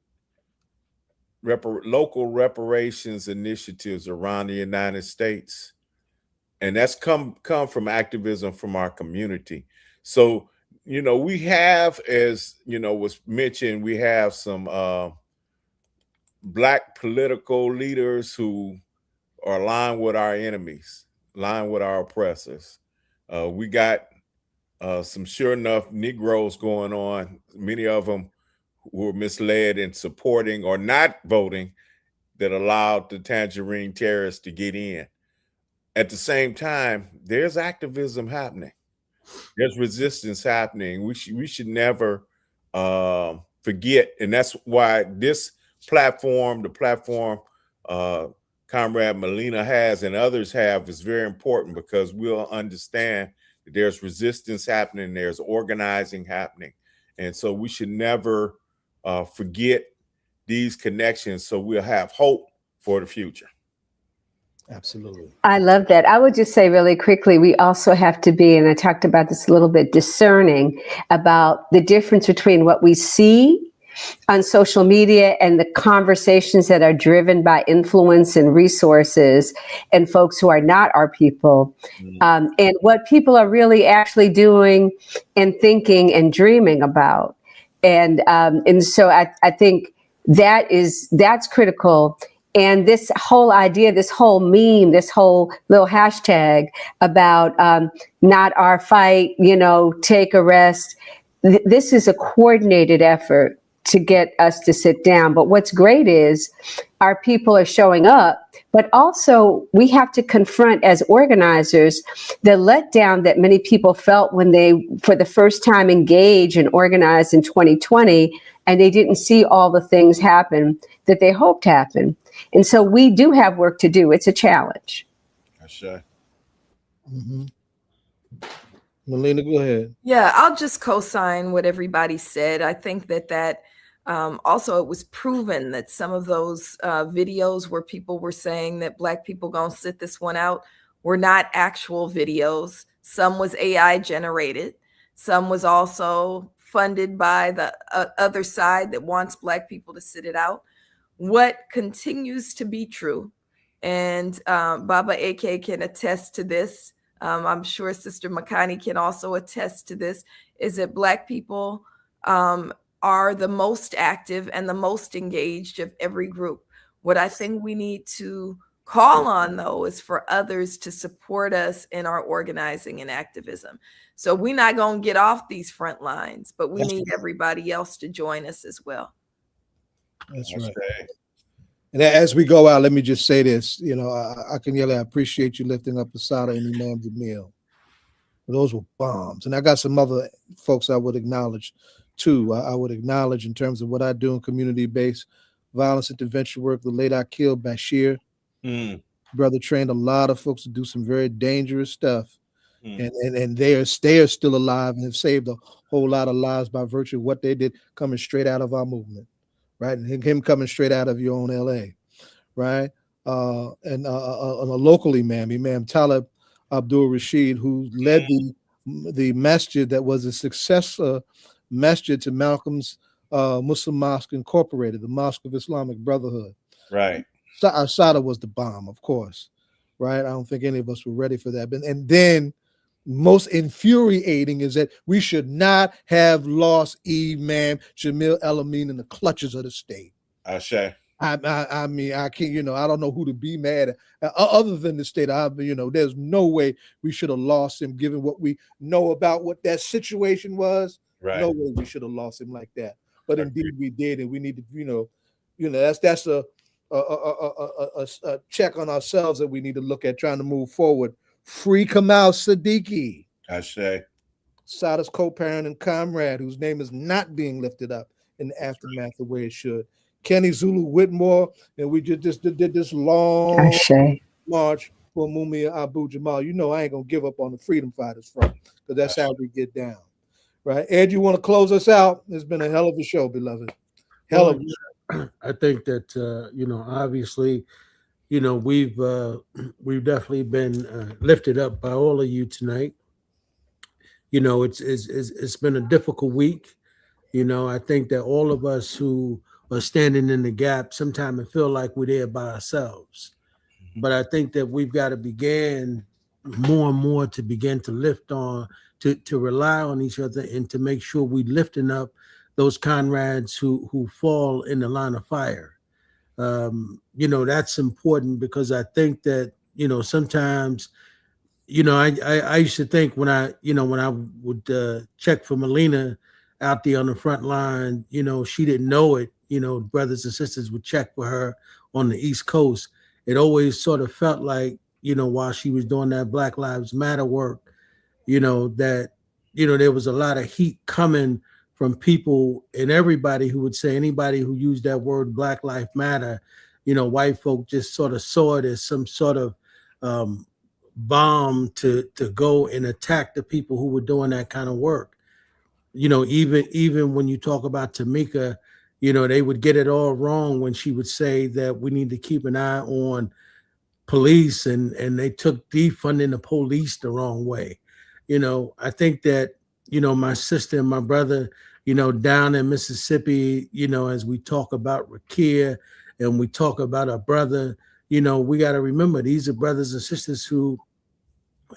local reparations initiatives around the United States. And that's come from activism from our community. So, we have, as was mentioned, we have some Black political leaders who are aligned with our enemies, aligned with our oppressors. We got some sure enough Negroes going on, many of them who were misled in supporting or not voting, that allowed the Tangerine terrorists to get in. At the same time, there's activism happening. There's resistance happening. We should never forget, and that's why this platform, the platform Comrade Melina has and others have is very important, because we'll understand that there's resistance happening, there's organizing happening. And so we should never forget these connections, so we'll have hope for the future. Absolutely. I love that. I would just say really quickly, we also have to be, and I talked about this a little bit, discerning about the difference between what we see on social media and the conversations that are driven by influence and resources and folks who are not our people, and what people are really actually doing and thinking and dreaming about. And so I think that's critical. And this whole idea, this whole meme, this whole little hashtag about not our fight, take a rest. This is a coordinated effort to get us to sit down. But what's great is our people are showing up, but also we have to confront as organizers the letdown that many people felt when they, for the first time, engaged and organized in 2020, and they didn't see all the things happen that they hoped happen. And so we do have work to do. It's a challenge. Sure. Mm-hmm. Melina, go ahead. Yeah, I'll just co-sign what everybody said. I think that also it was proven that some of those videos where people were saying that Black people gonna sit this one out were not actual videos. Some was AI generated. Some was also funded by the other side that wants Black people to sit it out. What continues to be true, and Baba AK can attest to this, I'm sure Sister Makani can also attest to this, is that Black people are the most active and the most engaged of every group. What I think we need to call on, though, is for others to support us in our organizing and activism. So we're not going to get off these front lines, but we need everybody else to join us as well. That's right. And as we go out, let me just say this. Akinyele, I appreciate you lifting up Asada and Imam Jamil. Those were bombs. And I got some other folks I would acknowledge too. I would acknowledge in terms of what I do in community-based violence intervention work. The late Akil Bashir, brother, trained a lot of folks to do some very dangerous stuff. And they are still alive and have saved a whole lot of lives by virtue of what they did coming straight out of our movement, right? And him coming straight out of your own LA, right? And a local Imam Talib Abdul Rashid, who led the masjid that was a successor masjid to Malcolm's Muslim Mosque Incorporated, the Mosque of Islamic Brotherhood. Right. Asada was the bomb, of course, right? I don't think any of us were ready for that. And then most infuriating is that we should not have lost Imam Jamil El-Amin in the clutches of the state. I mean, I can't, I don't know who to be mad at other than the state. There's no way we should have lost him given what we know about what that situation was. Right. No way we should have lost him like that. But indeed we did, and we need to, that's a check on ourselves that we need to look at trying to move forward. Free Kamal Siddiqui. Sada's co-parent and comrade, whose name is not being lifted up in the aftermath the way it should. Kenny Zulu Whitmore, and we did this long march for Mumia Abu Jamal. I ain't gonna give up on the freedom fighters front, because that's how we get down. Right. Ed, you want to close us out? It's been a hell of a show, beloved. Hell of a show. I think that obviously, we've definitely been lifted up by all of you tonight. It's been a difficult week. I think that all of us who are standing in the gap, sometimes it feel like we're there by ourselves. But I think that we've got to begin more and more to begin to lift on, to rely on each other, and to make sure we lifting up those comrades who fall in the line of fire. That's important, because I think that, sometimes, I used to think when I would check for Melina out there on the front line, she didn't know it, brothers and sisters would check for her on the East Coast. It always sort of felt like, while she was doing that Black Lives Matter work, that, there was a lot of heat coming from people and everybody who would say, anybody who used that word Black Lives Matter, white folk just sort of saw it as some sort of bomb to go and attack the people who were doing that kind of work. Even when you talk about Tamika, they would get it all wrong when she would say that we need to keep an eye on police, and they took defunding the police the wrong way. I think that, my sister and my brother, down in Mississippi, as we talk about Rakia and we talk about our brother, we got to remember these are brothers and sisters who,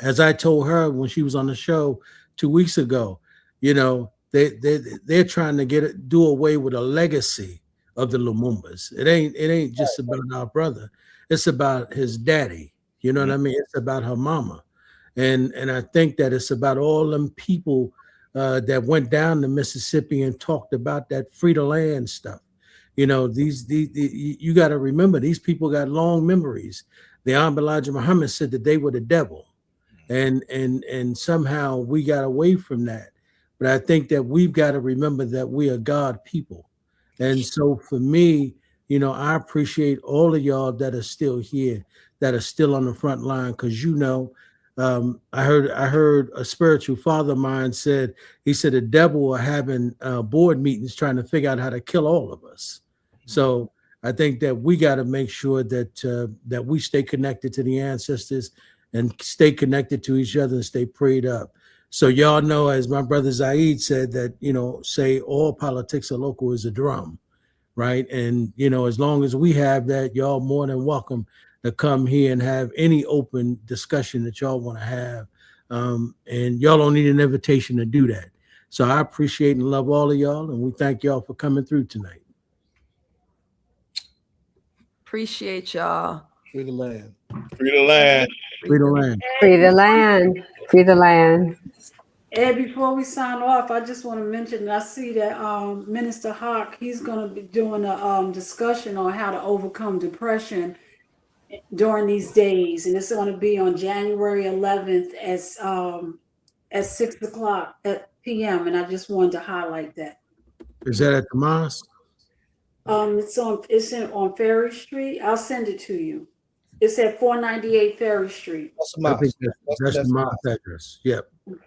as I told her when she was on the show 2 weeks ago, they're trying to do away with a legacy of the Lumumbas. It ain't just about our brother. It's about his daddy. You know what I mean? It's about her mama. And I think that it's about all them people that went down to Mississippi and talked about that free the land stuff. You got to remember, these people got long memories. The Elijah Muhammad said that they were the devil. And somehow we got away from that. But I think that we've got to remember that we are God people. And so for me, I appreciate all of y'all that are still here, that are still on the front line. Because I heard a spiritual father of mine said the devil are having board meetings trying to figure out how to kill all of us. So I think that we got to make sure that we stay connected to the ancestors and stay connected to each other and stay prayed up. So y'all know, as my brother Zaid said, that, say all politics are local is a drum, right? And, as long as we have that, y'all more than welcome to come here and have any open discussion that y'all want to have. And y'all don't need an invitation to do that. So I appreciate and love all of y'all, and we thank y'all for coming through tonight. Appreciate y'all. Free the land. Free the land. Free the land. Free the land. Free the land. Ed, before we sign off, I just want to mention that I see that Minister Hawk, he's going to be doing a discussion on how to overcome depression during these days, and it's going to be on January 11th at 6:00 p.m. And I just wanted to highlight that. Is that at the mosque? It's on Ferry Street. I'll send it to you. It's at 498 Ferry Street. I think that's the mosque address. Yep. Okay.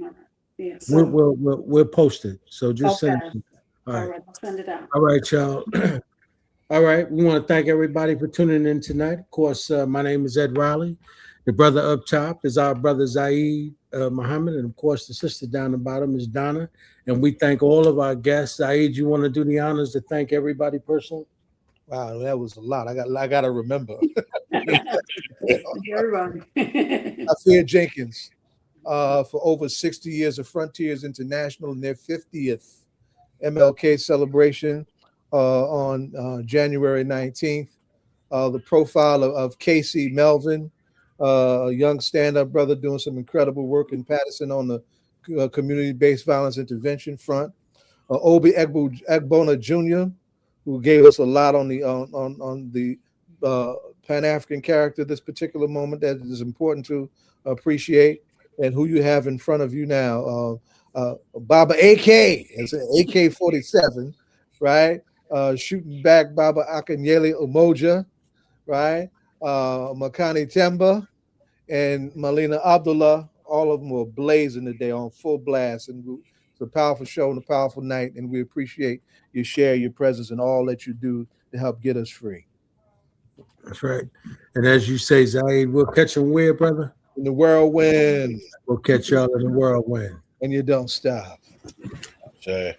All right. Yeah. So, We'll post it. So just send it. All right. I'll send it out. All right, y'all. All right. We want to thank everybody for tuning in tonight. Of course, my name is Ed Riley. The brother up top is our brother Zaid Muhammad. And of course, the sister down the bottom is Donna. And we thank all of our guests. Zaid, you want to do the honors to thank everybody personally? Wow, that was a lot. I got to remember. Everybody. Safir Jenkins, for over 60 years of Frontiers International and their 50th MLK celebration on January 19th. The profile of Casey Melvin, a young stand-up brother doing some incredible work in Paterson on the community-based violence intervention front. Obi Egbona Jr., who gave us a lot on the Pan-African character at this particular moment that is important to appreciate, and who you have in front of you now. Baba AK, it's an AK-47, right? Shooting back Baba Akinyele Umoja, right? Makani Themba and Melina Abdullah, all of them were blazing today on full blast, and it's a powerful show and a powerful night, and we appreciate your share, your presence, and all that you do to help get us free. That's right. And as you say, Zaid, we'll catch them where, brother? In the whirlwind. We'll catch y'all in the whirlwind. And you don't stop. Okay.